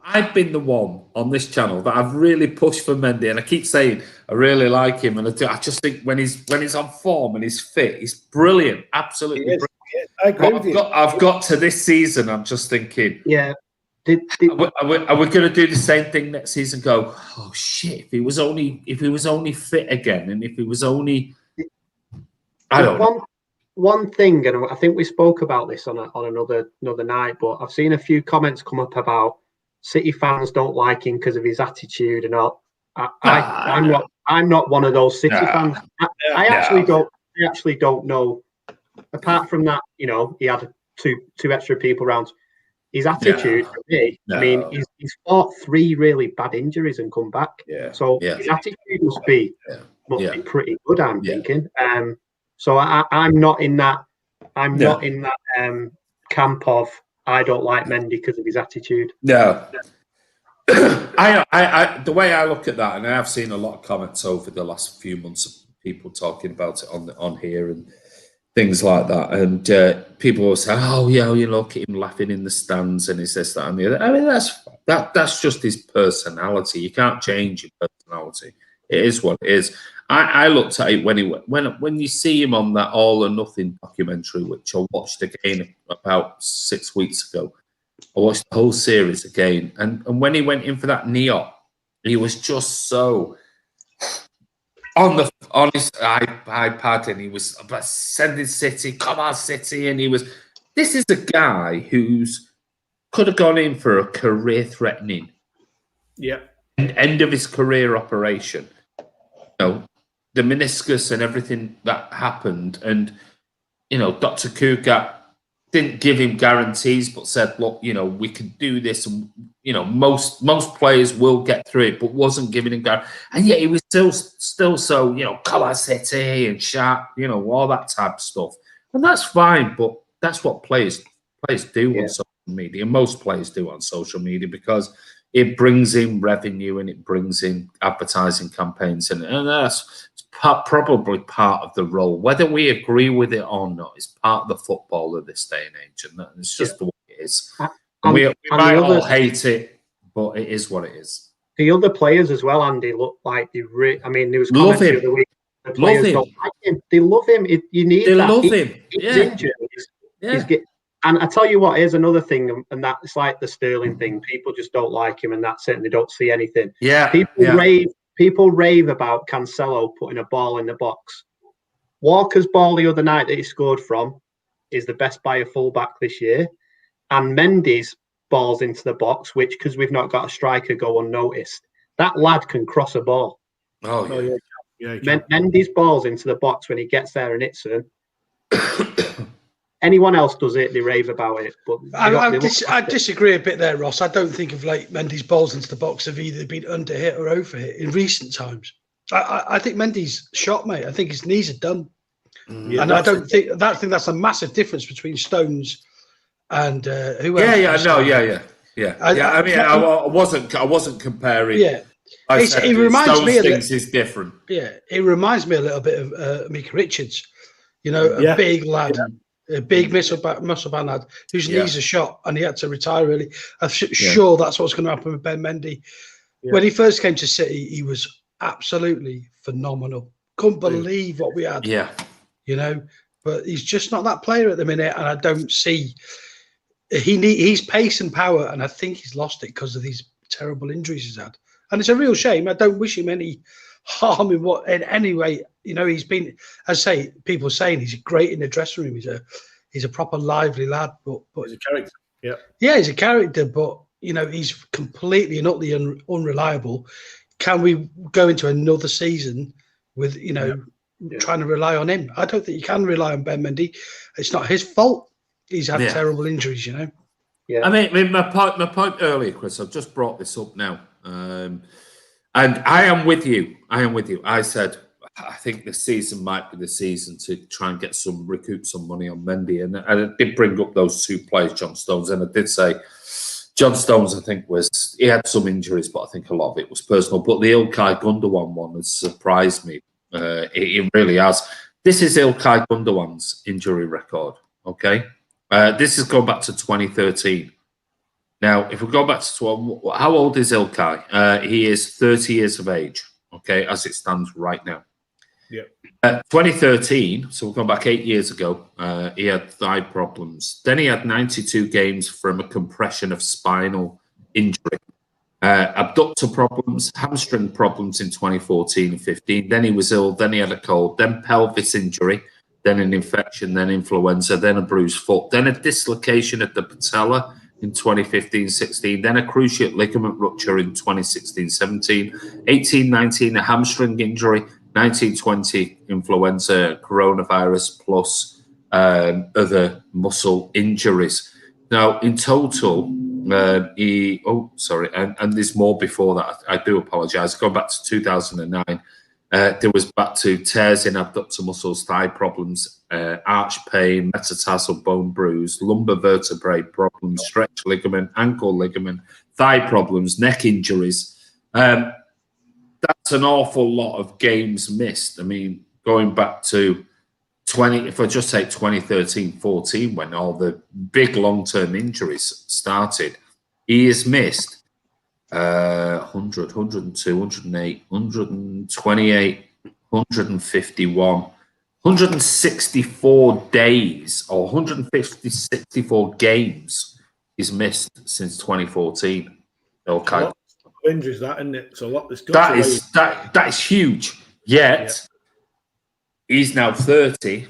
the one on this channel that I've really pushed for Mendy, and I keep saying I really like him, and I just think when he's on form and he's fit, he's brilliant, absolutely brilliant. I agree with you. I've got to this season. I'm just thinking, yeah. Are we going to do the same thing next season? Go, oh shit! If he was only fit again, and if he was only, I don't know. One thing, and I think we spoke about this on another night, but I've seen a few comments come up about City fans don't like him because of his attitude and all. I'm not one of those City fans. I actually don't know. Apart from that, you know, he had two extra people around. His attitude for me, I mean, he's fought 3 really bad injuries and come back. So his attitude must be pretty good, I'm thinking. So I'm not in that. I'm not in that camp of I don't like Mendy because of his attitude. No. I the way I look at that, and I've seen a lot of comments over the last few months of people talking about it on here and things like that, and people will say, "Oh, yeah, you look at him laughing in the stands, and he's this, that, and the other." I mean, that's just his personality. You can't change your personality. It is what it is. I looked at it when you see him on that All or Nothing documentary, which I watched again about 6 weeks ago. I watched the whole series again, and when he went in for that knee op, he was just so on his iPad, and he was sending City, come on City, and he was. This is a guy who's could have gone in for a career-threatening, end of his career operation. The meniscus and everything that happened, and Dr. Kugat didn't give him guarantees, but said, "Look, we can do this, and most players will get through it," but wasn't giving him guarantees. And yet he was still so come on City and shout, all that type of stuff, and that's fine. But that's what players do on social media. Most players do on social media because it brings in revenue and it brings in advertising campaigns, and that's probably part of the role. Whether we agree with it or not is part of the football of this day and age, and it's just the way it is. We might all hate it, but it is what it is. The other players as well, Andy, look like there was comments the other week. The players don't like him. They love him. You need that. Love him. He's injured. And I tell you what, here's another thing, and that's like the Sterling thing. People just don't like him, and that's it. And they don't see anything. People rave about Cancelo putting a ball in the box. Walker's ball the other night that he scored from is the best by a fullback this year, and Mendy's balls into the box, which because we've not got a striker go unnoticed. That lad can cross a ball. Mendy's balls into the box when he gets there and hits them. Anyone else does it, they rave about it. But I disagree a bit there, Ross. I don't think of late Mendy's balls into the box have either been under hit or over hit in recent times. I think Mendy's shot, mate. I think his knees are done, and I think that's a massive difference between Stones and who else? I wasn't comparing. Yeah. It reminds me of things is different. Yeah, it reminds me a little bit of Mika Richards. A big lad. A big muscle man lad whose knees are shot and he had to retire early. I'm sure that's what's going to happen with Ben Mendy. Yeah. When he first came to City, he was absolutely phenomenal. Couldn't believe what we had. Yeah. But he's just not that player at the minute, and I don't see he's pace and power, and I think he's lost it because of these terrible injuries he's had. And it's a real shame. I don't wish him any harm in any way. He's been, as I say, people saying he's great in the dressing room. He's a proper lively lad, but he's a character. Yeah, he's a character, but he's completely and utterly unreliable. Can we go into another season with trying to rely on him? I don't think you can rely on Ben Mendy. It's not his fault. He's had terrible injuries. Yeah. I mean, my point earlier, Chris. I've just brought this up now, and I am with you. I said, I think this season might be the season to try and recoup some money on Mendy. And I did bring up those two players, John Stones, and I did say John Stones, I think, he had some injuries, but I think a lot of it was personal. But the Ilkay Gundogan one has surprised me. It really has. This is Ilkay Gundogan's injury record, okay? This is going back to 2013. Now, if we go back to 12, how old is Ilkay? He is 30 years of age, okay, as it stands right now. 2013, so we're going back 8 years ago, he had thigh problems. Then he had 92 games from a compression of spinal injury. Abductor problems, hamstring problems in 2014 and 15. Then he was ill, then he had a cold, then pelvis injury, then an infection, then influenza, then a bruised foot, then a dislocation of the patella in 2015-16, then a cruciate ligament rupture in 2016-17, 18-19 a hamstring injury, 19-20 influenza, coronavirus, plus other muscle injuries. Now, in total, and there's more before that. I do apologise. Going back to 2009, there was back to tears in abductor muscles, thigh problems, arch pain, metatarsal bone bruise, lumbar vertebrae problems, stretch ligament, ankle ligament, thigh problems, neck injuries. That's an awful lot of games missed. I mean, going back to if I just say 2013-14, when all the big long-term injuries started, he has missed 100, 102, 108, 128, 151, 164 days or 164 games he's missed since 2014. Okay. Injuries, that isn't it? So what? That is huge. Yet, he's now 30,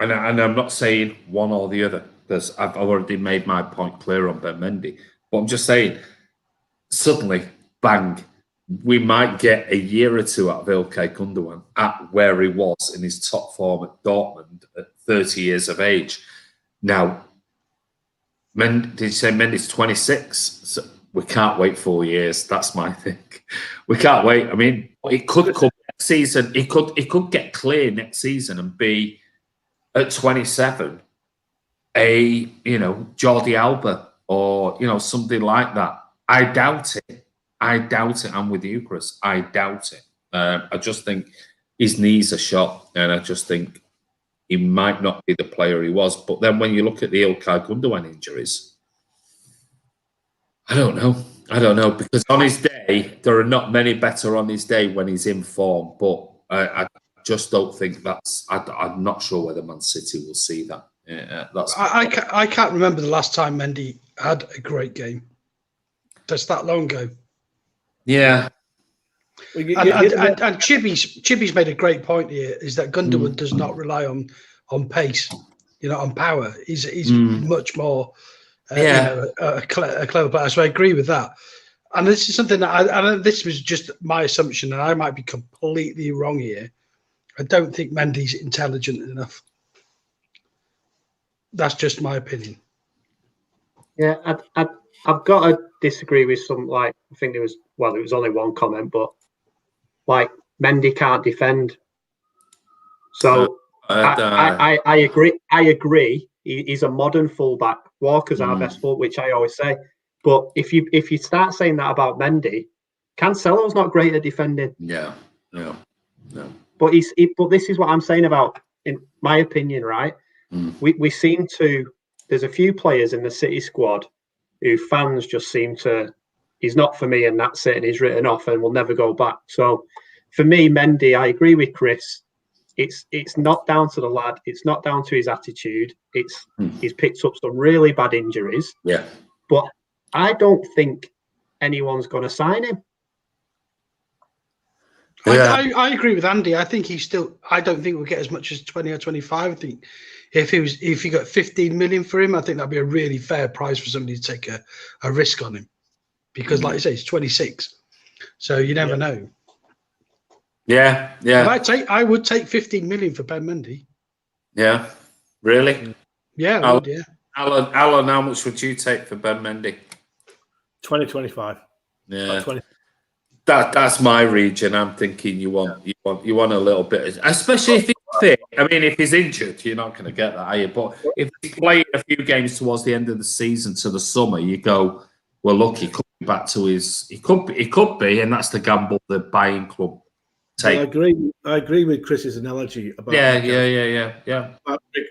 and I'm not saying one or the other, because I've already made my point clear on Ben Mendy. But I'm just saying, suddenly, bang, we might get a year or two out of Ilkay Gundogan at where he was in his top form at Dortmund at 30 years of age. Now, did you say Mendy's 26? So we can't wait 4 years. That's my thing. We can't wait. I mean, it could come next season. It could get clear next season and be at 27 a Jordi Alba or something like that. I doubt it. I'm with you, Chris. I doubt it. I just think his knees are shot, and I just think he might not be the player he was. But then when you look at the Ilkay Gundogan injuries, I don't know, because on his day, there are not many better on his day when he's in form. But I just don't think that's. I'm not sure whether Man City will see that. I can't remember the last time Mendy had a great game. That's that long ago. Yeah. And Chibi's made a great point here, is that Gundogan does not rely on pace, on power. He's much more a clever player. So I agree with that. And this is something that this was just my assumption, and I might be completely wrong here. I don't think Mendy's intelligent enough. That's just my opinion. Yeah, I've got to disagree with some, I think it was only one comment, but Mendy can't defend. So I agree. He's a modern fullback. Walker's our best full, which I always say. But if you start saying that about Mendy, Cancelo's not great at defending. No. But but this is what I'm saying about, in my opinion, right? We seem to. There's a few players in the City squad who fans just seem to. He's not for me, and that's it. And he's written off, and will never go back. So, for me, Mendy, I agree with Chris. It's not down to the lad. It's not down to his attitude. He's picked up some really bad injuries. Yeah. But I don't think anyone's going to sign him. Yeah. I agree with Andy. I think I don't think we'll get as much as 20 or 25. I think if you got 15 million for him, I think that'd be a really fair price for somebody to take a risk on him. Because, like you say, he's 26, so you never know. Yeah. I would take 15 million for Ben Mendy. Yeah, really? Yeah, I would. Yeah. Alan, how much would you take for Ben Mendy? 20-25. Yeah. 20. That's my region. I'm thinking you want a little bit, especially if he's fit. I mean, if he's injured, you're not going to get that, are you? But if he's playing a few games towards the end of the season to the summer, you go, well, look, he could be back to his. He could be, and that's the gamble the buying club take. I agree with Chris's analogy about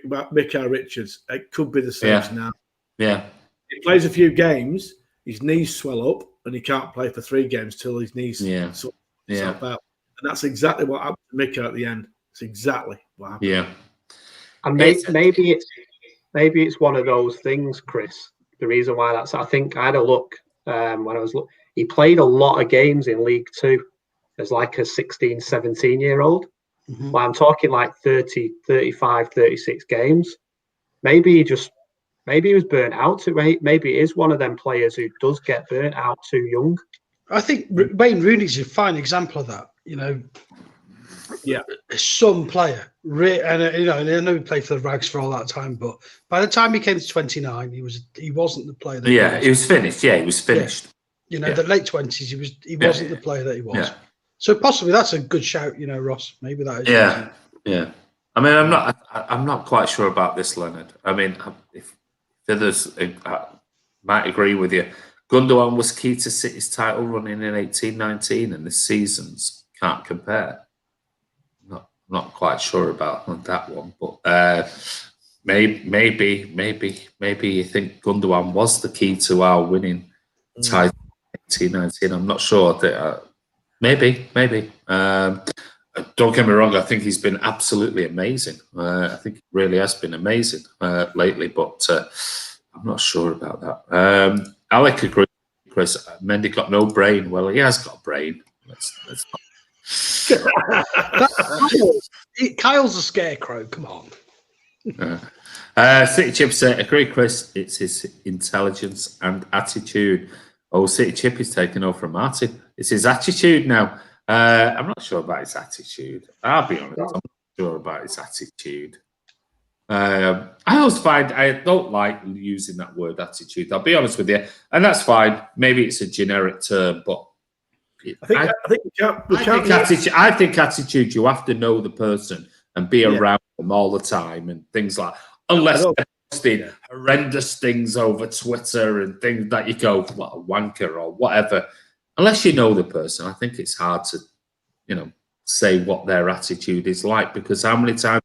about Micah Richards. It could be the same now. Yeah, he plays a few games, his knees swell up, and he can't play for 3 games till his knees sort out. And that's exactly what happened to Micah at the end. It's exactly what happened. Yeah, and maybe it's one of those things, Chris. The reason why I think I had a look when I was looking. He played a lot of games in League Two as like a 16, 17-year-old. Mm-hmm. Well, I'm talking like 30, 35, 36 games. Maybe he was burnt out too. Maybe he is one of them players who does get burnt out too young. I think Wayne Rooney's a fine example of that. Some player, and I know he played for the Rags for all that time, but by the time he came to 29, he wasn't the player that he was finished. Yeah, he was finished. Yeah. The late 20s, he wasn't the player that he was. Yeah. So possibly that's a good shout, Ross. Maybe that is. Yeah. I mean, I'm not quite sure about this, Leonard. I mean, if others might agree with you, Gundogan was key to City's title running in 18-19, and this season's can't compare. Not quite sure about that one, but maybe you think Gundogan was the key to our winning title in 18-19. I'm not sure. Maybe. Don't get me wrong. I think he's been absolutely amazing. I think he really has been amazing lately, but I'm not sure about that. Alec agrees, Chris. Mendy got no brain. Well, he has got a brain. Kyle's a scarecrow. Come on. City Chip said, agree, Chris. It's his intelligence and attitude. Oh, City Chip is taking over from Martin. It's his attitude now. I'm not sure about his attitude. I'll be honest. I'm not sure about his attitude. I always find I don't like using that word attitude. I'll be honest with you, and that's fine. Maybe it's a generic term, but I think attitude. You have to know the person and be around them all the time and things like. Unless they're posting horrendous things over Twitter and things that you go, what a wanker or whatever. Unless you know the person, I think it's hard to, say what their attitude is like, because how many times.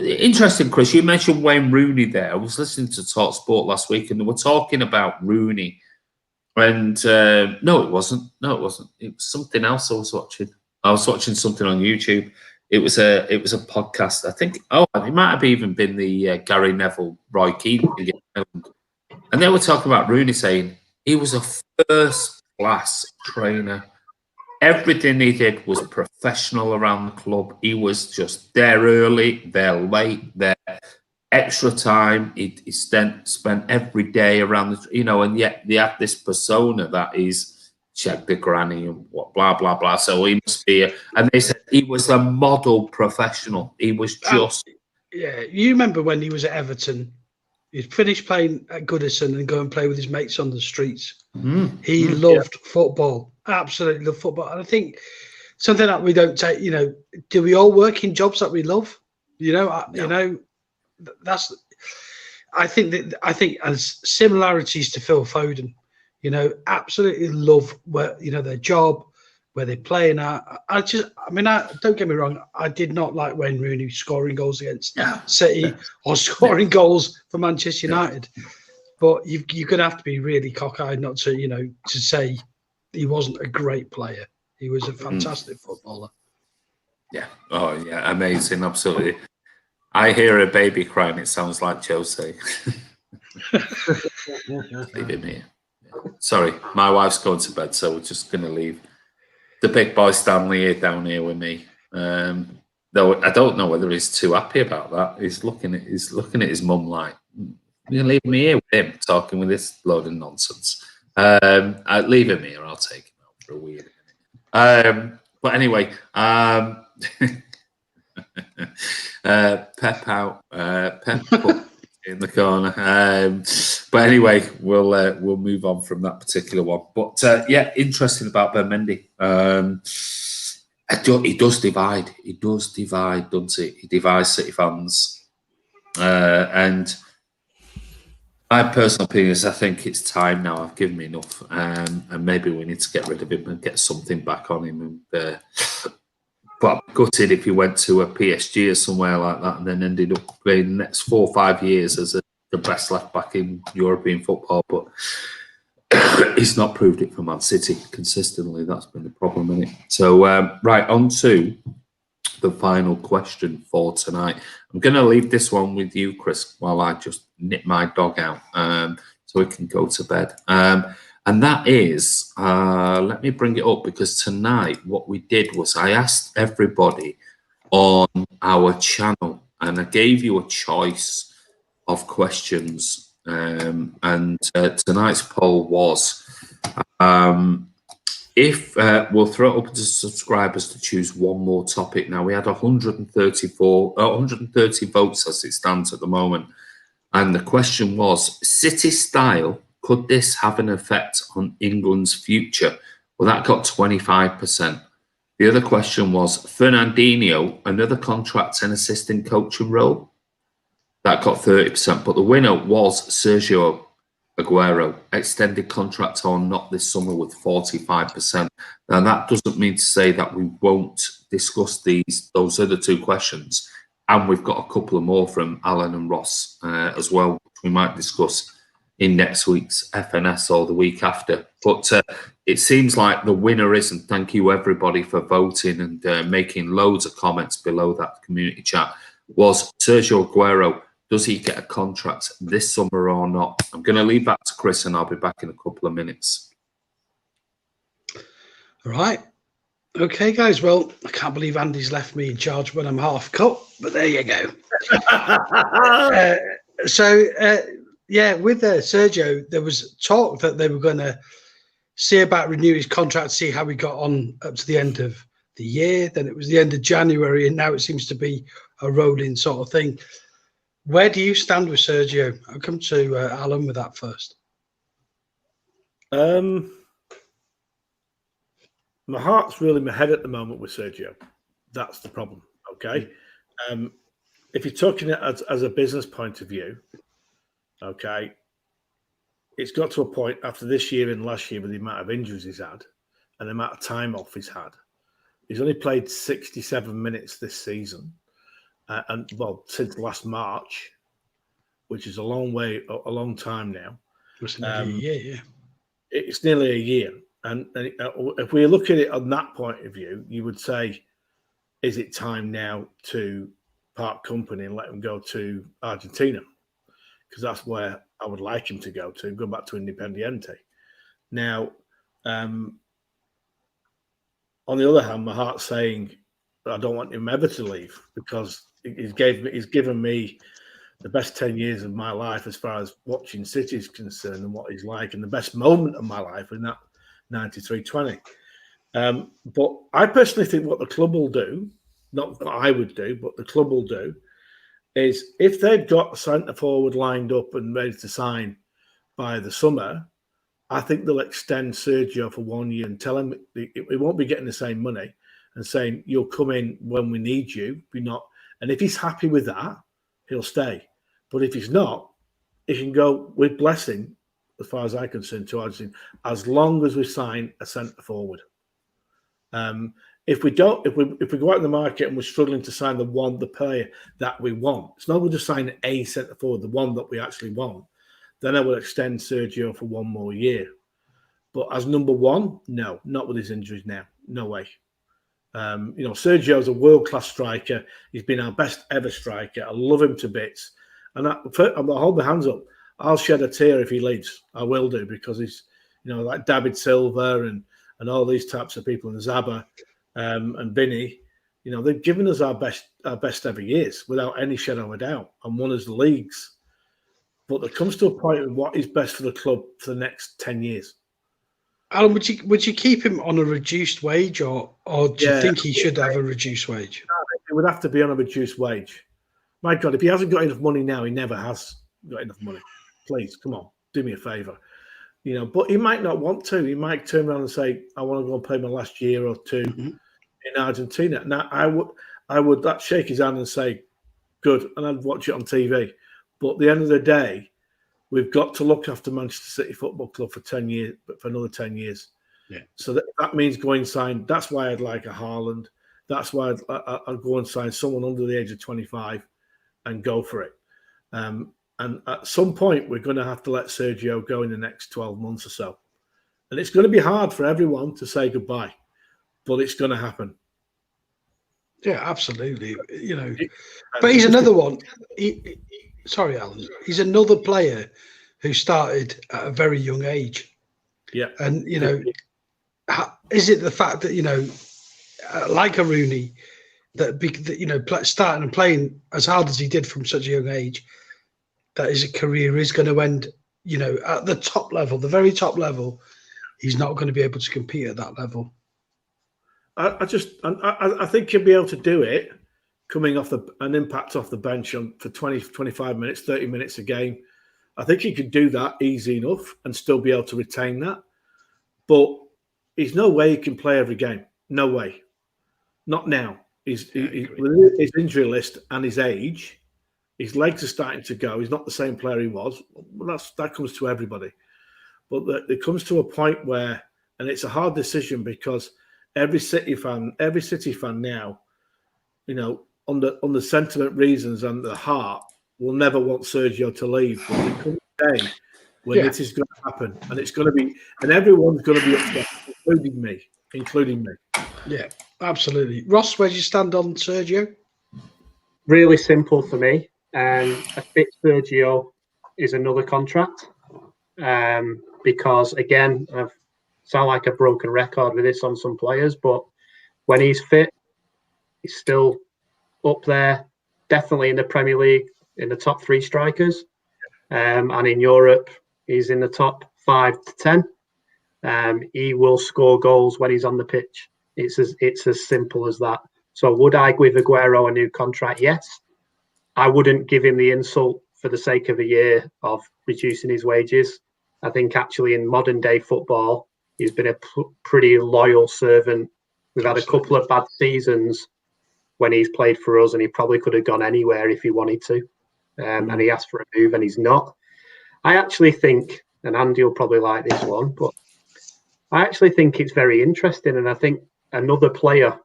Interesting, Chris. You mentioned Wayne Rooney there. I was listening to Talk Sport last week, and they were talking about Rooney. And no, it wasn't. It was something else I was watching. I was watching something on YouTube. It was a podcast. I think. Oh, it might have even been the Gary Neville, Roy Keane thing. And they were talking about Rooney, saying he was a first-class trainer. Everything he did was professional around the club. He was just there early, there late, there extra time. He spent every day around the, and yet they have this persona that is check the granny and what, blah, blah, blah. So he must be, and they said he was a model professional. He was just. Yeah, you remember when he was at Everton? He'd finish playing at Goodison and go and play with his mates on the streets. He loved football. Absolutely love football. And I think something that we don't take, do we all work in jobs that we love? That's. I think as similarities to Phil Foden, absolutely love where their job, where they're playing at. Don't get me wrong. I did not like Wayne Rooney scoring goals against City or scoring goals for Manchester United. But you're going to have to be really cockeyed not to, to say he wasn't a great player. He was a fantastic footballer. Yeah. Oh, yeah. Amazing. Absolutely. I hear a baby crying. It sounds like Jose. Leave him here. Sorry, my wife's going to bed, so we're just going to leave the big boy Stanley down here with me. Though I don't know whether he's too happy about that. He's looking at his mum like, you're leave me here with him talking with this load of nonsense. I'll leave him here. I'll take him out for a weird minute. But anyway, Pep out. Pep in the corner. But anyway, we'll move on from that particular one. But interesting about Ben Mendy. He does divide. He does divide, doesn't he? He divides City fans. And my personal opinion is I think it's time now. I've given him enough. And maybe we need to get rid of him and get something back on him. And but I'm gutted if he went to a PSG or somewhere like that and then ended up playing the next 4 or 5 years as the best left back in European football. But he's not proved it for Man City consistently. That's been the problem, isn't it? So, right, on to the final question for tonight. I'm going to leave this one with you, Chris, while I just nip my dog out so we can go to bed. And that is, let me bring it up, because tonight what we did was I asked everybody on our channel and I gave you a choice of questions. And tonight's poll was, if we'll throw it up to subscribers to choose one more topic. Now, we had 130 votes as it stands at the moment. And the question was, City style, could this have an effect on England's future? Well, that got 25%. The other question was, Fernandinho, another contract and assistant coaching role? That got 30%. But the winner was Sergio Aguero, extended contract or not this summer, with 45%. Now, that doesn't mean to say that we won't discuss those other two questions. And we've got a couple of more from Alan and Ross as well, which we might discuss in next week's FNS or the week after. But it seems like the winner is, and thank you everybody for voting and making loads of comments below that community chat, was Sergio Aguero. Does he get a contract this summer or not? I'm going to leave that to Chris and I'll be back in a couple of minutes. All right. Okay, guys. Well, I can't believe Andy's left me in charge when I'm half cut, but there you go. Yeah, with Sergio, there was talk that they were going to see about renew his contract, see how he got on up to the end of the year. Then it was the end of January, and now it seems to be a rolling sort of thing. Where do you stand with Sergio? I'll come to Alan with that first. My heart's really in my head at the moment with Sergio. That's the problem. Okay. If you're talking as a business point of view, okay, it's got to a point after this year and last year with the amount of injuries he's had and the amount of time off he's had. He's only played 67 minutes this season. Since last March, which is a long time now. It's nearly a year, yeah. It's nearly a year. And if we look at it on that point of view, you would say, is it time now to part company and let him go to Argentina? Because that's where I would like him to go back to Independiente. Now, on the other hand, my heart's saying I don't want him ever to leave because he's given me the best 10 years of my life as far as watching City is concerned and what he's like, and the best moment of my life in that 93-20. But I personally think what the club will do, not what I would do, but the club will do, is if they've got a centre forward lined up and ready to sign by the summer, I think they'll extend Sergio for 1 year and tell him he won't be getting the same money and saying, you'll come in when we need you. And if he's happy with that, he'll stay. But if he's not, he can go with blessing, as far as I'm concerned, to Argentina, as long as we sign a centre forward. If we go out in the market and we're struggling to sign the player that we want, it's not going to sign a centre forward, the one that we actually want. Then I will extend Sergio for 1 more year. But as number one, no, not with his injuries now. No way. Sergio is a world-class striker. He's been our best ever striker. I love him to bits. And I'll hold my hands up. I'll shed a tear if he leaves. I will do, because he's, like David Silva and all these types of people, and Zaba and Vinny, they've given us our best ever years without any shadow of a doubt, and won us the leagues. But there comes to a point of what is best for the club for the next 10 years. Alan, would you keep him on a reduced wage, or do you think he should have a reduced wage? It would have to be on a reduced wage. My God, if he hasn't got enough money now, he never has got enough money. Please, come on, do me a favour. But he might not want to. He might turn around and say, I want to go and play my last year or two in Argentina. Now, I would shake his hand and say, good, and I'd watch it on TV. But at the end of the day, we've got to look after Manchester City Football Club for 10 years, but for another 10 years. Yeah. So that means going sign. That's why I'd like a Haaland. That's why I'd go and sign someone under the age of 25 and go for it. And at some point, we're going to have to let Sergio go in the next 12 months or so. And it's going to be hard for everyone to say goodbye, but it's going to happen. Yeah, absolutely. But he's another one. Sorry, Alan. He's another player who started at a very young age. Yeah. And, is it the fact that, like a Rooney, that starting and playing as hard as he did from such a young age, that his career is going to end, at the top level, the very top level, he's not going to be able to compete at that level. I think he'll be able to do it coming off an impact off the bench for 20, 25 minutes, 30 minutes a game. I think he could do that easy enough and still be able to retain that. But there's no way he can play every game. No way. Not now. With his injury list and his age, his legs are starting to go. He's not the same player he was. Well, that comes to everybody. But it comes to a point where, and it's a hard decision, because every City fan now, on the sentiment reasons and the heart, will never want Sergio to leave. But there comes a day when it is going to happen, and it's going to be, and everyone's going to be upset, including me. Yeah, absolutely. Ross, where do you stand on Sergio? Really simple for me. A fit Sergio is another contract, because again, I sound like a broken record with this on some players, but When he's fit, he's still up there, definitely in the Premier League, in the top 3 strikers. And in Europe, he's in the top 5 to 10. He will score goals when he's on the pitch. It's as simple as that. So would I give Aguero a new contract? Yes. I wouldn't give him the insult for the sake of a year of reducing his wages. I think actually in modern day football, he's been a pretty loyal servant. We've had a couple of bad seasons when he's played for us, and he probably could have gone anywhere if he wanted to. And he asked for a move, and he's not. I actually think, and Andy will probably like this one, but I actually think it's very interesting, and I think another player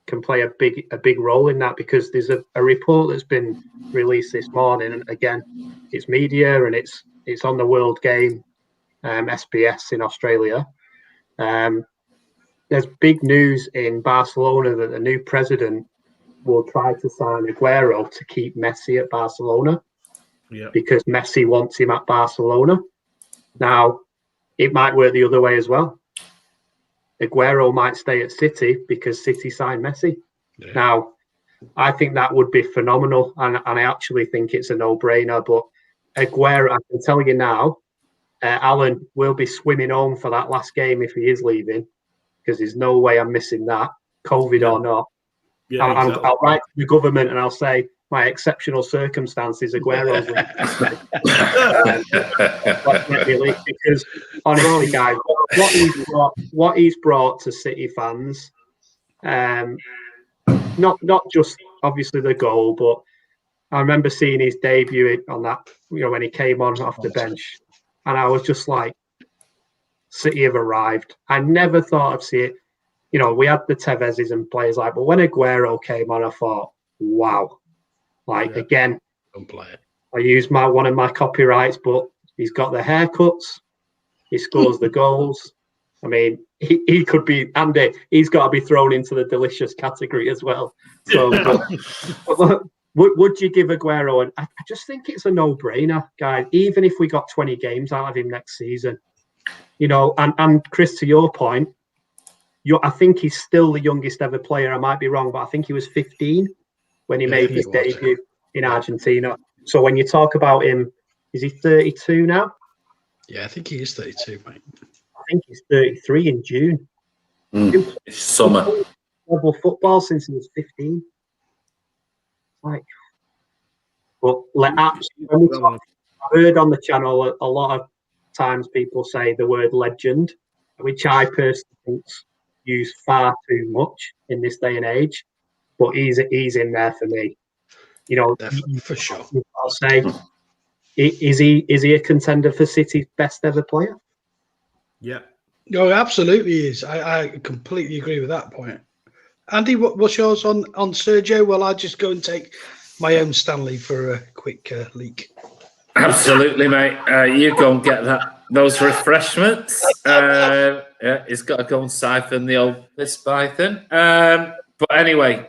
can play a big role in that, because there's a report that's been released this morning, and again, it's media and it's on the World Game, SBS in Australia. There's big news in Barcelona that the new president will try to sign Aguero to keep Messi at Barcelona, because Messi wants him at Barcelona. Now, it might work the other way as well. Aguero might stay at City because City signed Messi. Yeah. Now, I think that would be phenomenal, and I actually think it's a no-brainer. But Aguero, I can tell you now, Alan will be swimming home for that last game if he is leaving, because there's no way I'm missing that, COVID or not. Yeah, I'll write to the government and I'll say, my exceptional circumstances, Aguero's because honestly, guys, what he's brought to City fans, not just obviously the goal, but I remember seeing his debut on that, when he came on off the bench, and I was just like, City have arrived. I never thought I'd see it. We had the Tevezes and players but when Aguero came on, I thought, wow. Again, don't play it. I use one of my copyrights, but he's got the haircuts, he scores the goals. I mean, he could be, Andy, he's got to be thrown into the delicious category as well. So, but would you give Aguero? I just think it's a no-brainer, guys. Even if we got 20 games out of him next season, and Chris, to your point, I think he's still the youngest ever player. I might be wrong, but I think he was 15 when he made his debut in Argentina. So when you talk about him, is he 32 now? Yeah, I think he is 32, mate. I think he's 33 in June. It's summer. Level football since he was 15. But I've heard on the channel a lot of times people say the word legend, which I personally think used far too much in this day and age, but he's in there for me. Definitely, for sure. I'll say, is he a contender for City's best ever player? Yeah. No, absolutely is. I completely agree with that point. Andy, what's yours on Sergio? Well, I'll just go and take my own Stanley for a quick leak. Absolutely, mate. You go and get those refreshments. Yeah, he's got to go and siphon the old piss python. But anyway,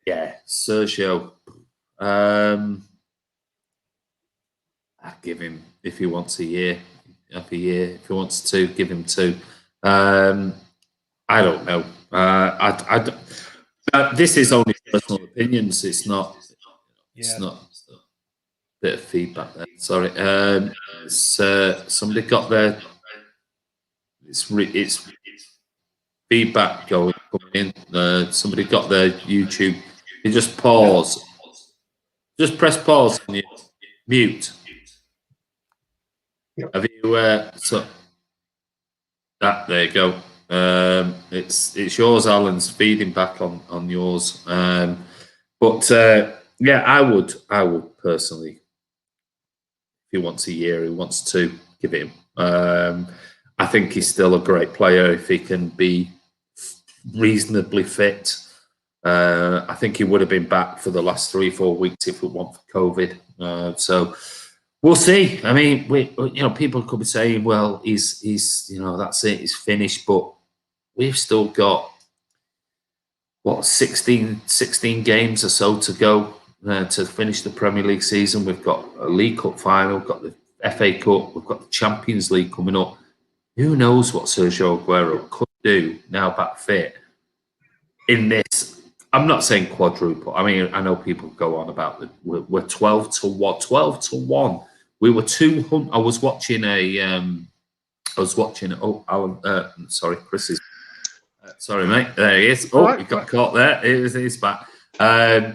yeah, Sergio. I'd give him, if he wants a year. If he wants 2, give him 2. I don't know. This is only personal opinions. It's not. It's not. A bit of feedback there. Sorry. Somebody got their. It's feedback coming in. Somebody got their YouTube. You just pause. Just press pause and you mute. Have you? So that there you go. It's yours, Alan's feeding back on yours. But yeah, I would personally, if he wants a year, he wants 2, give it him. I think he's still a great player if he can be reasonably fit. I think he would have been back for the last 3-4 weeks if it weren't for COVID. So we'll see. I mean, people could be saying, well, he's that's it, he's finished, but we've still got 16 games or so to go to finish the Premier League season. We've got a League Cup final, we've got the FA Cup, we've got the Champions League coming up. Who knows what Sergio Aguero could do now back fit in this. I'm not saying quadruple. I mean, I know people go on about we're 12 to 1. 12 to 1. We were 200. I was watching oh, Alan, sorry, Chris is sorry, mate. There he is. Oh, he got caught there. He's back. I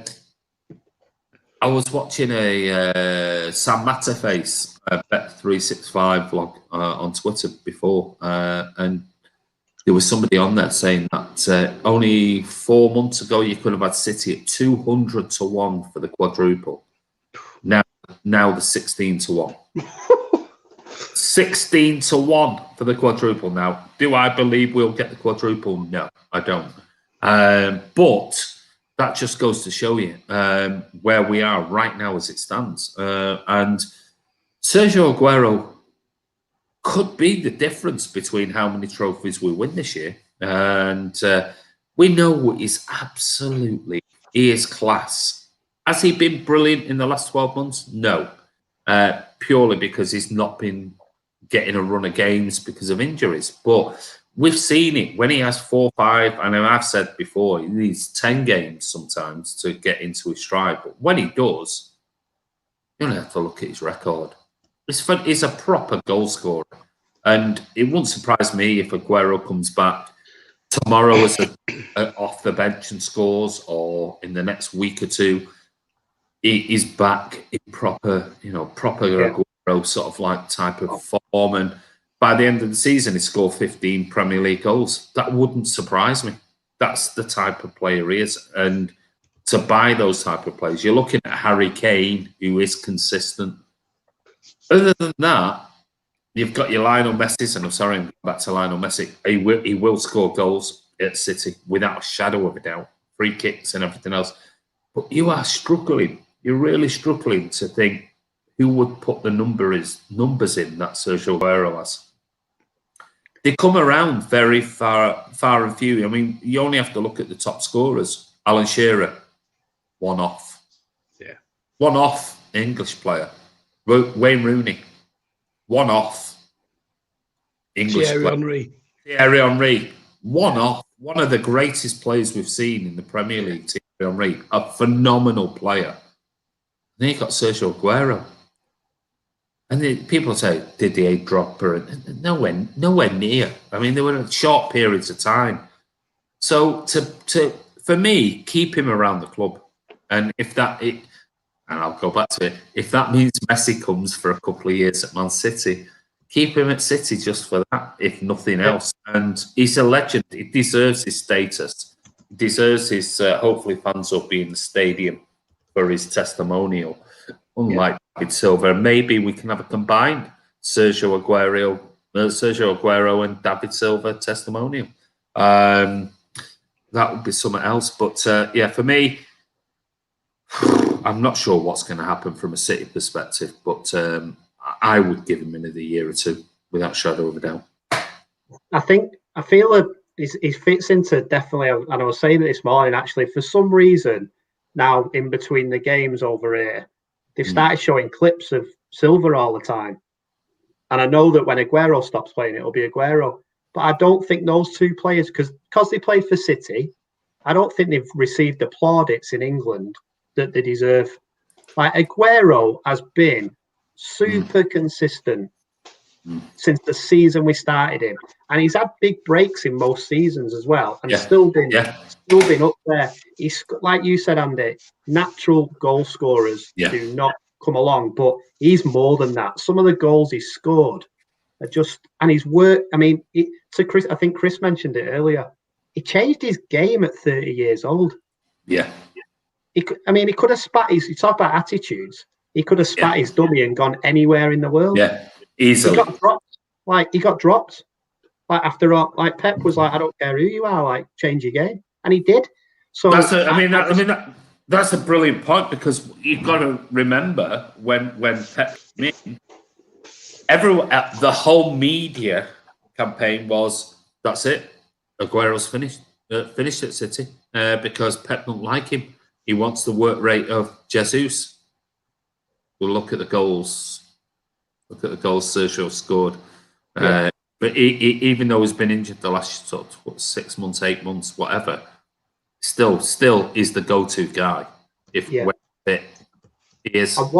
was watching a Sam Matterface Bet365 vlog on Twitter before, and there was somebody on there saying that only 4 months ago you could have had City at 200 to 1 for the quadruple. Now the 16 to 1. 16 to 1 for the quadruple. Now, do I believe we'll get the quadruple? No, I don't. But that just goes to show you where we are right now as it stands. And Sergio Aguero could be the difference between how many trophies we win this year. And we know he is class. Has he been brilliant in the last 12 months? No. Purely because he's not been getting a run of games because of injuries. But we've seen it when he has 4 or 5, and I've said before, he needs 10 games sometimes to get into his stride. But when he does, you don't have to look at his record. He's a proper goal scorer. And it wouldn't surprise me if Aguero comes back tomorrow as off the bench and scores, or in the next week or two, he's back in proper Aguero sort of like type of form. And by the end of the season, he scored 15 Premier League goals. That wouldn't surprise me. That's the type of player he is. And to buy those type of players, you're looking at Harry Kane, who is consistent. Other than that, you've got your Lionel Messi, and I'm sorry, I'm back to Lionel Messi. He will score goals at City without a shadow of a doubt. Free kicks and everything else. But you are struggling. You're really struggling to think who would put the numbers in that Sergio Aguero has. They come around very far and few. I mean, you only have to look at the top scorers. Alan Shearer, one off. Yeah. One off, English player. Wayne Rooney, one off. English player. Thierry Henry, one off. One of the greatest players we've seen in the Premier League, Thierry Henry, a phenomenal player. And then you've got Sergio Aguero. And people say, Didier Drogba, nowhere near. I mean, they were in short periods of time. So for me, keep him around the club. And and I'll go back to it, if that means Messi comes for a couple of years at Man City, keep him at City just for that, if nothing else. And he's a legend. He deserves his status. He deserves his, hopefully fans will be in the stadium for his testimonial. Unlike David Silva, maybe we can have a combined Sergio Aguero and David Silva testimonial. That would be something else. But for me, I'm not sure what's going to happen from a City perspective, but I would give him another year or two without shadow of a doubt. I feel that he fits into definitely, and I was saying it this morning actually, for some reason now in between the games over here, they've started showing clips of Silva all the time. And I know that when Aguero stops playing, it'll be Aguero. But I don't think those two players, because they played for City, I don't think they've received the plaudits in England that they deserve. Like Aguero has been super consistent since the season we started him, and he's had big breaks in most seasons as well, and still been up there. He's, like you said, Andy, natural goal scorers do not come along, but he's more than that. Some of the goals he's scored are just, and his work. I mean, to Chris, I think Chris mentioned it earlier. He changed his game at 30 years old. Yeah. He could have spat his. You talk about attitudes. He could have spat his dummy and gone anywhere in the world. Yeah, easily. He got dropped. Like after all, like Pep was like, I don't care who you are, like change your game, and he did. So that's a brilliant point, because you've got to remember when Pep came in, the whole media campaign was, that's it, Aguero's finished at City because Pep don't like him. He wants the work rate of Jesus. We'll look at the goals. Look at the goals Sergio scored. But even though he's been injured the last sort of 6 months, 8 months, whatever, still is the go-to guy. If we're fit, he is. And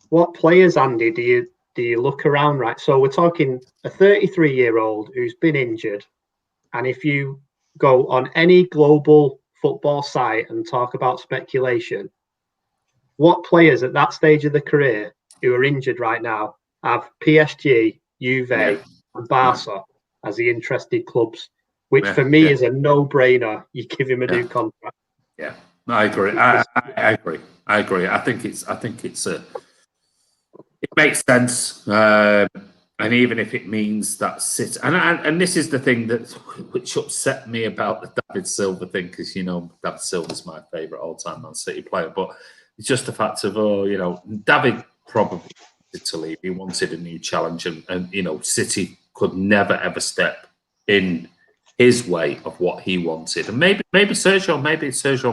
what players, Andy, do you look around, right? So we're talking a 33-year-old who's been injured, and if you go on any global football site and talk about speculation, what players at that stage of the career who are injured right now have PSG, Juve, and Barca as the interested clubs, which for me is a no-brainer. You give him a new contract. Yeah, I agree. I agree. I agree. I think it makes sense. And even if it means that City, and this is the thing which upset me about the David Silva thing, because David Silva's my favourite all-time Man City player, but it's just the fact of David probably wanted to leave. He wanted a new challenge, and City could never ever step in his way of what he wanted. And maybe Sergio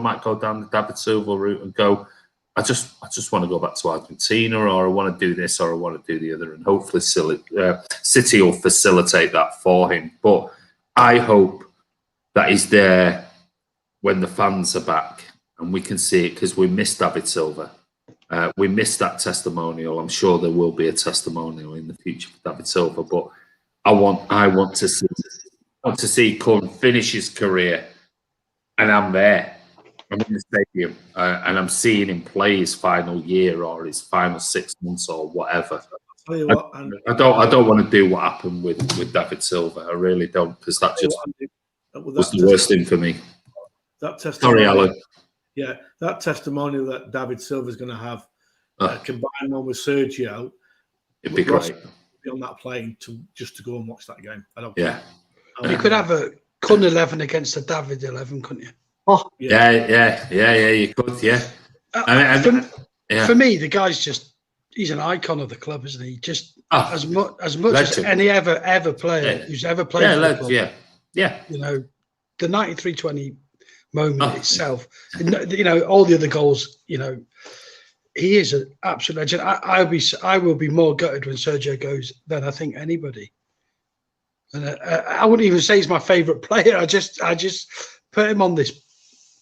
might go down the David Silva route and go, I just want to go back to Argentina, or I want to do this, or I want to do the other, and hopefully City will facilitate that for him. But I hope that he's there when the fans are back and we can see it, because we missed David Silva. We missed that testimonial. I'm sure there will be a testimonial in the future for David Silva, but I want to see come finish his career, and I'm there. I'm in the stadium, and I'm seeing him play his final year or his final 6 months or whatever. I'll tell you what, I don't want to do what happened with David Silva. I really don't, because that just was the worst thing for me. That testimony, sorry, Alan. Yeah, that testimonial that David Silva is going to have, combined one with Sergio, it'd be great. Be on that plane to go and watch that game. I don't. Yeah, you could have a Kun 11 against a David 11, couldn't you? Oh, yeah, you could, yeah. For me, the guy's he's an icon of the club, isn't he? Just as much as any ever player who's ever played for the club. Yeah. The 93-20 moment itself, all the other goals, he is an absolute legend. I will be more gutted when Sergio goes than I think anybody. And I wouldn't even say he's my favourite player. I just put him on this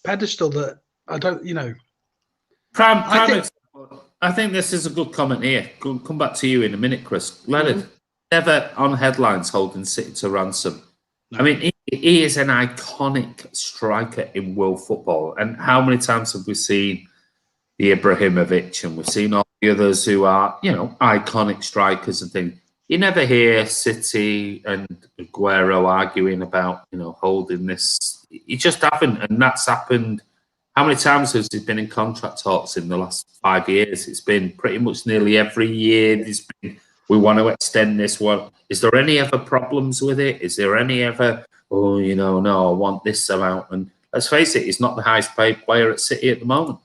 pedestal that I don't, I think this is a good comment here. Come back to you in a minute, Chris. Leonard, never on headlines holding City to ransom. No. I mean, he is an iconic striker in world football. And how many times have we seen the Ibrahimovic, and we've seen all the others who are, iconic strikers and things. You never hear City and Aguero arguing about, holding this. You just haven't, and that's happened. How many times has he been in contract talks in the last 5 years? It's been pretty much nearly every year. We want to extend this one. Is there any other problems with it? Is there any other, no, I want this amount? And let's face it, he's not the highest paid player at City at the moment.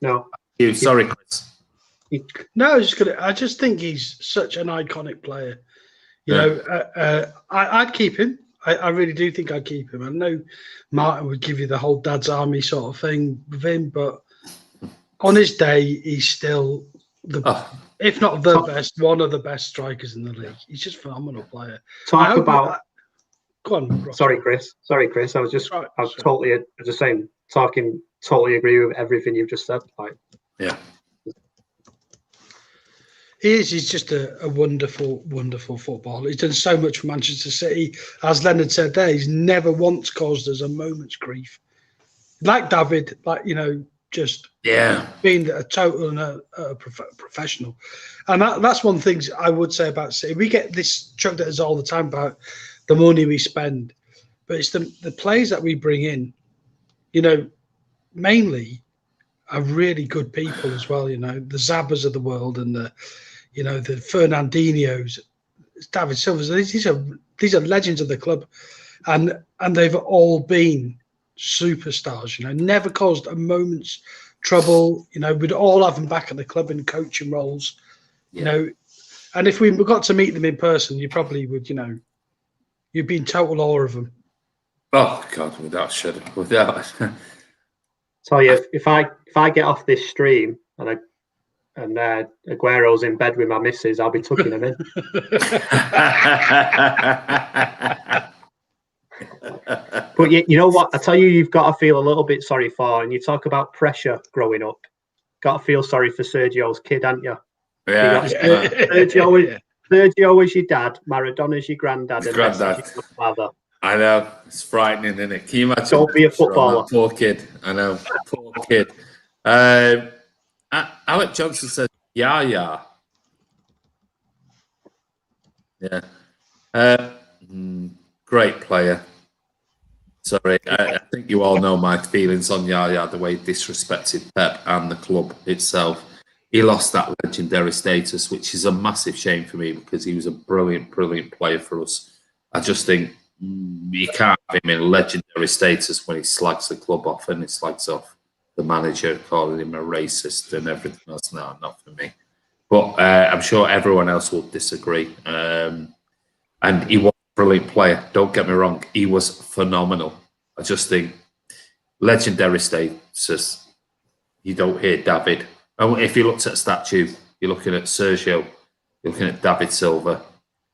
No. Sorry, Chris. No, I just think he's such an iconic player. I'd keep him. I really do think I'd keep him. I know Martin would give you the whole dad's army sort of thing with him, but on his day, he's still if not the best, one of the best strikers in the league. He's just a phenomenal player. Go on, Ross. Sorry, Chris. I was just totally agree with everything you've just said. Yeah. He's just a wonderful, wonderful footballer. He's done so much for Manchester City. As Leonard said there, he's never once caused us a moment's grief. Like David, just being a total and a professional. And that's one thing I would say about City. We get this chucked at us all the time about the money we spend. But it's the players that we bring in, mainly are really good people as well. The Zabbas of the world and the Fernandinhos, David Silvas. These are legends of the club, and they've all been superstars. Never caused a moment's trouble. We'd all have them back at the club in coaching roles. And if we got to meet them in person, you probably would. You'd be in total awe of them. Oh God, without. Tell you, if I get off this stream and I and Aguero's in bed with my missus, I'll be tucking him in. But you know what? I tell you, you've got to feel a little bit sorry for, and you talk about pressure growing up. Got to feel sorry for Sergio's kid, haven't you? Yeah. Sergio was your dad, Maradona's your granddad, and Messi's your father. I know. It's frightening, isn't it? Can you imagine? Don't be a footballer. Poor kid. I know. Poor kid. Alec Johnson said, yeah. Great player. Sorry, I think you all know my feelings on Yaya, the way he disrespected Pep and the club itself. He lost that legendary status, which is a massive shame for me because he was a brilliant, brilliant player for us. I just think you can't have him in legendary status when he slags the club off and he slags off the manager, calling him a racist and everything else. No, not for me. But I'm sure everyone else will disagree. And he was a brilliant player. Don't get me wrong. He was phenomenal. I just think legendary status, you don't hear David. And if you looked at a statue, you're looking at Sergio, you're looking at David Silva,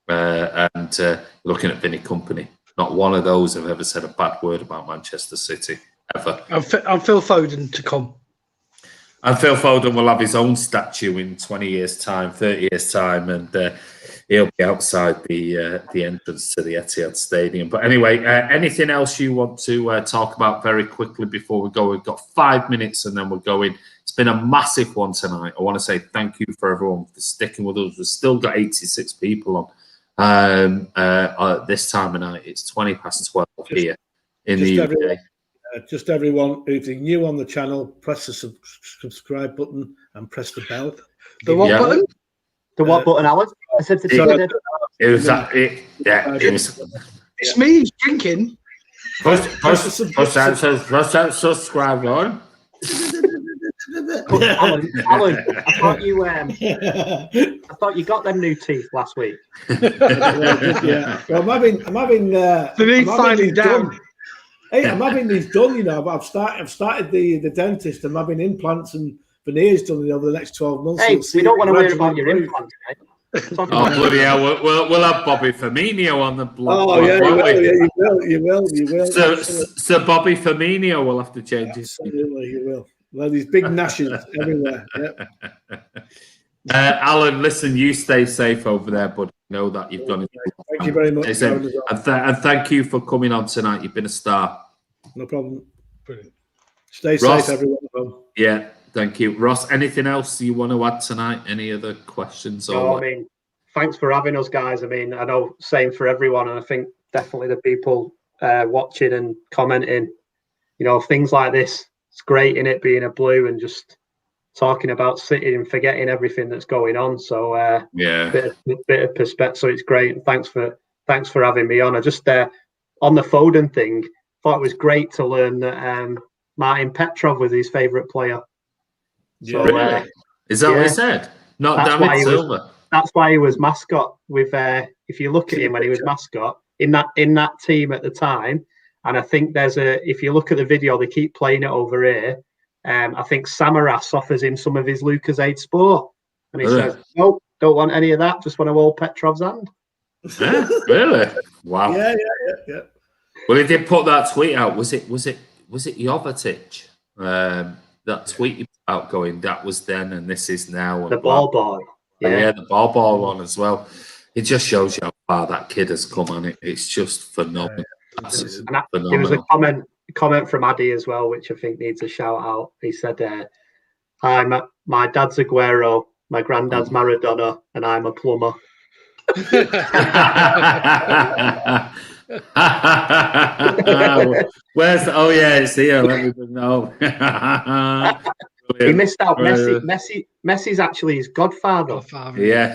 and you're looking at Vinny Company. Not one of those have ever said a bad word about Manchester City, ever. And Phil Foden to come. And Phil Foden will have his own statue in 20 years' time, 30 years' time, and he'll be outside the entrance to the Etihad Stadium. But anyway, anything else you want to talk about very quickly before we go? We've got 5 minutes and then we're going. It's been a massive one tonight. I want to say thank you for everyone for sticking with us. We've still got 86 people on this time of night. It's 12:20 here in the UK. Just everyone who's new on the channel, press the subscribe button and press the bell. The what button? The what button, Alan? I said It's me who's drinking. Push that subscribe button. Alan, I thought you got them new teeth last week. Yeah. Well, I'm having finally down. Hey, I'm having these done, you know. I've started the dentist. I'm having implants and veneers done over the next 12 months. Hey, we don't want to hear about your implants, mate. Oh, bloody hell. We'll have Bobby Firmino on the blog. Oh, yeah, you will. So Bobby Firmino will have to change his. Absolutely, you will. Well, these big gnashes everywhere. Yep. Alan, listen, you stay safe over there, buddy. Know that you've gone. Thank you very much. And thank you for coming on tonight. You've been a star. No problem. Brilliant. Stay Ross, safe, everyone. Yeah, thank you. Ross, anything else you want to add tonight? Any other questions? No, I mean, thanks for having us, guys. I mean, I know same for everyone, and I think definitely the people watching and commenting, you know, things like this. It's great in it being a blue and just talking about City and forgetting everything that's going on. So bit of perspective. So it's great. And thanks for having me on. I just on the Foden thing, thought it was great to learn that Martin Petrov was his favourite player. So, really? Is that what he said? Not David Silva. That's why he was mascot. With if you look at him when he was mascot in that team at the time. And I think if you look at the video, they keep playing it over here. I think Samaras offers him some of his Lucozade Sport. And he says, no, don't want any of that. Just want to hold Petrov's hand. Yeah, really? Wow. Yeah. Well, he did put that tweet out. Was it Jovetic? That tweet he put out going, that was then and this is now. And the ball boy. Yeah, the ball one as well. It just shows you how far that kid has come on it. It's just phenomenal. There was a comment from Addy as well, which I think needs a shout out. He said, "Hi, my dad's Aguero, my granddad's Maradona, and I'm a plumber." Where's? Oh yeah, it's here. Let me know. He missed out. Messi's actually his godfather. Yeah.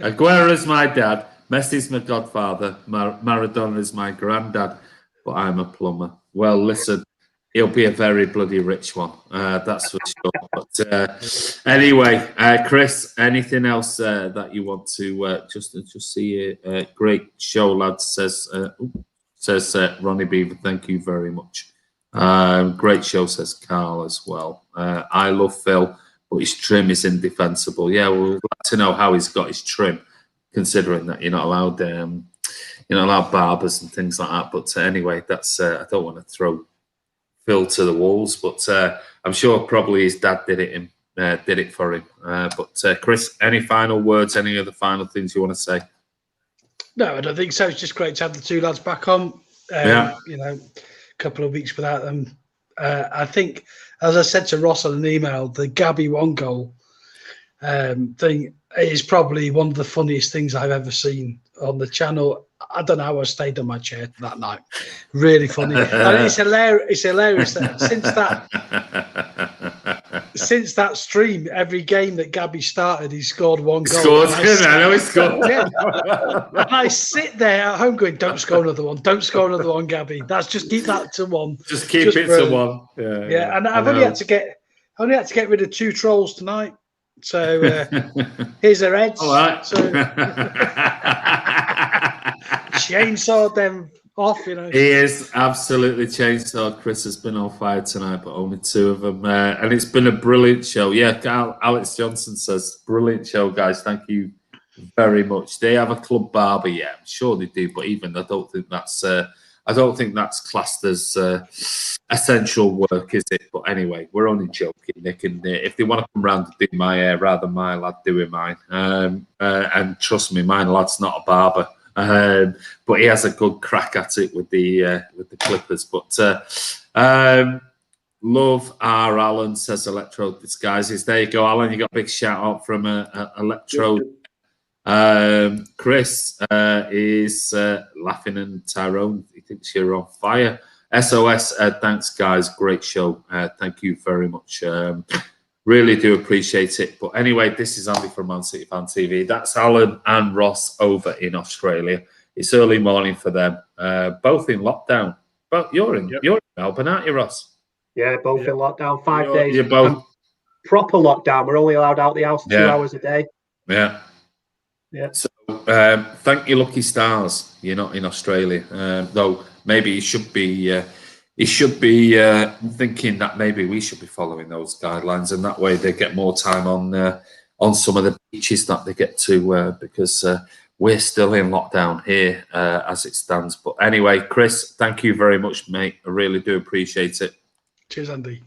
Aguero's my dad. Messi's my godfather. Maradona's my granddad. But I'm a plumber. Well, listen, he'll be a very bloody rich one. That's for sure. But anyway, Chris, anything else that you want to just see? Great show, lads. Says Ronnie Beaver. Thank you very much. Great show, says Carl as well. I love Phil, but his trim is indefensible. Yeah, well, we'd like to know how he's got his trim, considering that you're not allowed barbers and things like that. But anyway, that's I don't want to throw Phil to the wolves, but I'm sure probably his dad did it for him. But Chris, any final words? Any other final things you want to say? No, I don't think so. It's just great to have the two lads back on. Yeah. You know, a couple of weeks without them. I think, as I said to Ross on an email, the Gabby one goal thing is probably one of the funniest things I've ever seen on the channel. I don't know how I stayed on my chair that night. Really funny. And it's hilarious. It's hilarious that since that stream, every game that Gabby started, he scored one goal. I know he scored. Yeah. And I sit there at home going, "Don't score another one. Don't score another one, Gabby. That's just keep that to one. Just keep it to one." Yeah. And I've only had to get rid of 2 trolls tonight. So here's their heads. All right. So chainsawed them off, you know. He is absolutely chainsawed. Chris has been on fire tonight, but only 2 of them. And it's been a brilliant show. Yeah, Alex Johnson says, brilliant show, guys. Thank you very much. They have a club barber, yeah. I'm sure they do, but even I don't think that's classed as essential work, is it? But anyway, we're only joking. They can, if they want to come round and do my hair rather than my lad doing mine. And trust me, my lad's not a barber. But he has a good crack at it with the clippers. But love our Alan says Electrode Disguises. There you go, Alan. You got a big shout out from Electrode. Chris is laughing, and Tyrone, he thinks you're on fire. SOS, thanks guys, great show. Thank you very much. Really do appreciate it. But anyway, this is Andy from Man City Fan TV. That's Alan and Ross over in Australia. It's early morning for them. Both in lockdown. But you're in Melbourne, aren't you, Ross? Yeah, both in lockdown. 5 days. You're both proper lockdown. We're only allowed out the house 2 hours a day. Yeah. Yeah. So thank your lucky stars you're not in Australia. Though maybe he should be thinking that maybe we should be following those guidelines, and that way they get more time on some of the beaches that they get to, because we're still in lockdown here as it stands. But anyway, Chris, thank you very much, mate. I really do appreciate it. Cheers, Andy.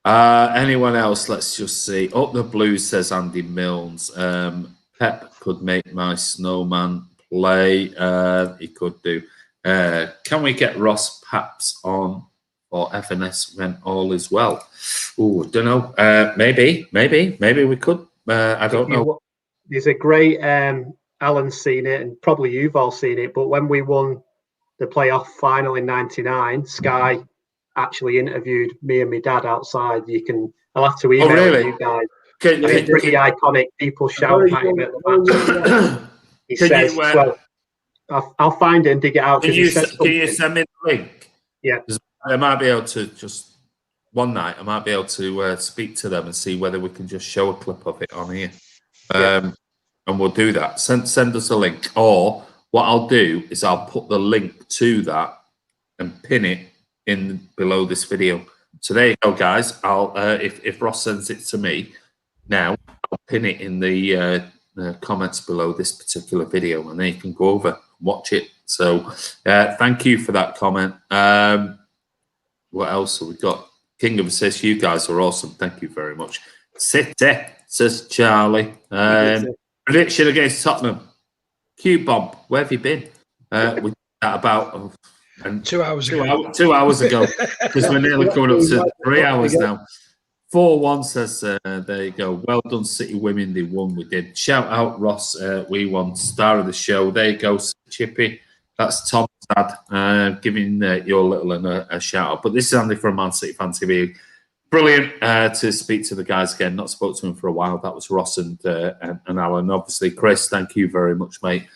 Anyone else? Let's just see. Up the Blues, says Andy Milnes. Pep could make my snowman play. He could do. Can we get Ross Paps on for FNS when all is well? Oh, don't know. Maybe we could. I don't know. There's a great Alan's seen it, and probably you've all seen it. But when we won the playoff final in '99, Sky actually interviewed me and my dad outside. I'll have to email you guys. It's pretty iconic. People shout at him at the match. He says, "Well, I'll find it and dig it out." Can you send me the link? Yeah. I might be able to just one night. I might be able to speak to them and see whether we can just show a clip of it on here, and we'll do that. Send us a link, or what I'll do is I'll put the link to that and pin it in below this video. So there you go, guys. I'll if Ross sends it to me now, I'll pin it in the comments below this particular video, and then you can go over, watch it. So thank you for that comment. What else have we got? King of Assist, you guys are awesome. Thank you very much. City, says Charlie. Prediction against Tottenham. Q-Bomb, where have you been? We did that about 2 hours ago. 2 hours ago, because we're nearly coming up to 3 hours now. 4-1 says, there you go. Well done, City women. They won. We did. Shout out, Ross. We won. Star of the show. There you go, Chippy. That's Tom's dad giving your little one a shout out. But this is Andy from Man City Fan TV. Brilliant to speak to the guys again. Not spoke to him for a while. That was Ross and Alan. Obviously, Chris, thank you very much, mate.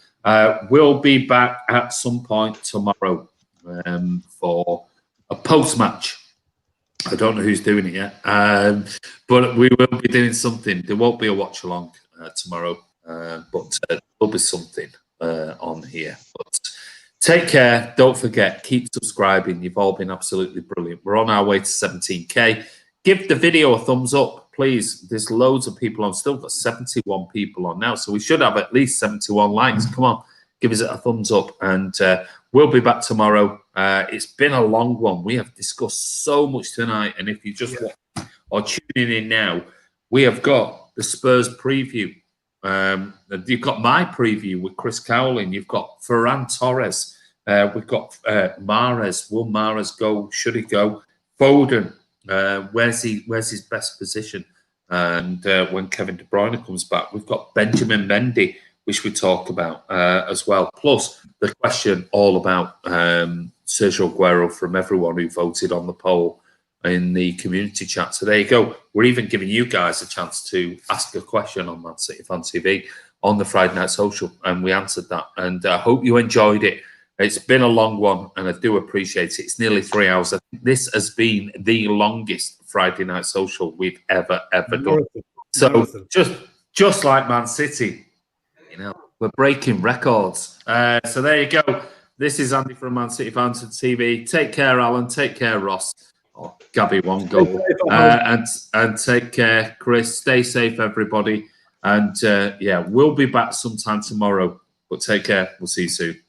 We'll be back at some point tomorrow for a post-match. I don't know who's doing it yet, but we will be doing something. There won't be a watch-along tomorrow, but there'll be something on here. But take care. Don't forget, keep subscribing. You've all been absolutely brilliant. We're on our way to 17K. Give the video a thumbs up. please, there's loads of people on. Still got 71 people on now, so we should have at least 71 likes. Come on, give us a thumbs up, and we'll be back tomorrow. It's been a long one. We have discussed so much tonight, and if you just are tuning in now, we have got the Spurs preview. You've got my preview with Chris Cowling. You've got Ferran Torres. We've got Mahrez. Will Mahrez go? Should he go? Foden. Where's his best position? And when Kevin De Bruyne comes back, we've got Benjamin Mendy, which we talk about as well. Plus the question all about Sergio Aguero from everyone who voted on the poll in the community chat. So there you go. We're even giving you guys a chance to ask a question on Man City Fan TV on the Friday Night Social, and we answered that. And I hope you enjoyed it. It's been a long one, and I do appreciate it. It's nearly 3 hours. I think this has been the longest Friday Night Social we've ever done. So just like Man City, we're breaking records. So there you go. This is Andy from Man City Fans TV. Take care, Alan. Take care, Ross. Oh, Gabby, one goal. And take care, Chris. Stay safe, everybody. And we'll be back sometime tomorrow. But take care. We'll see you soon.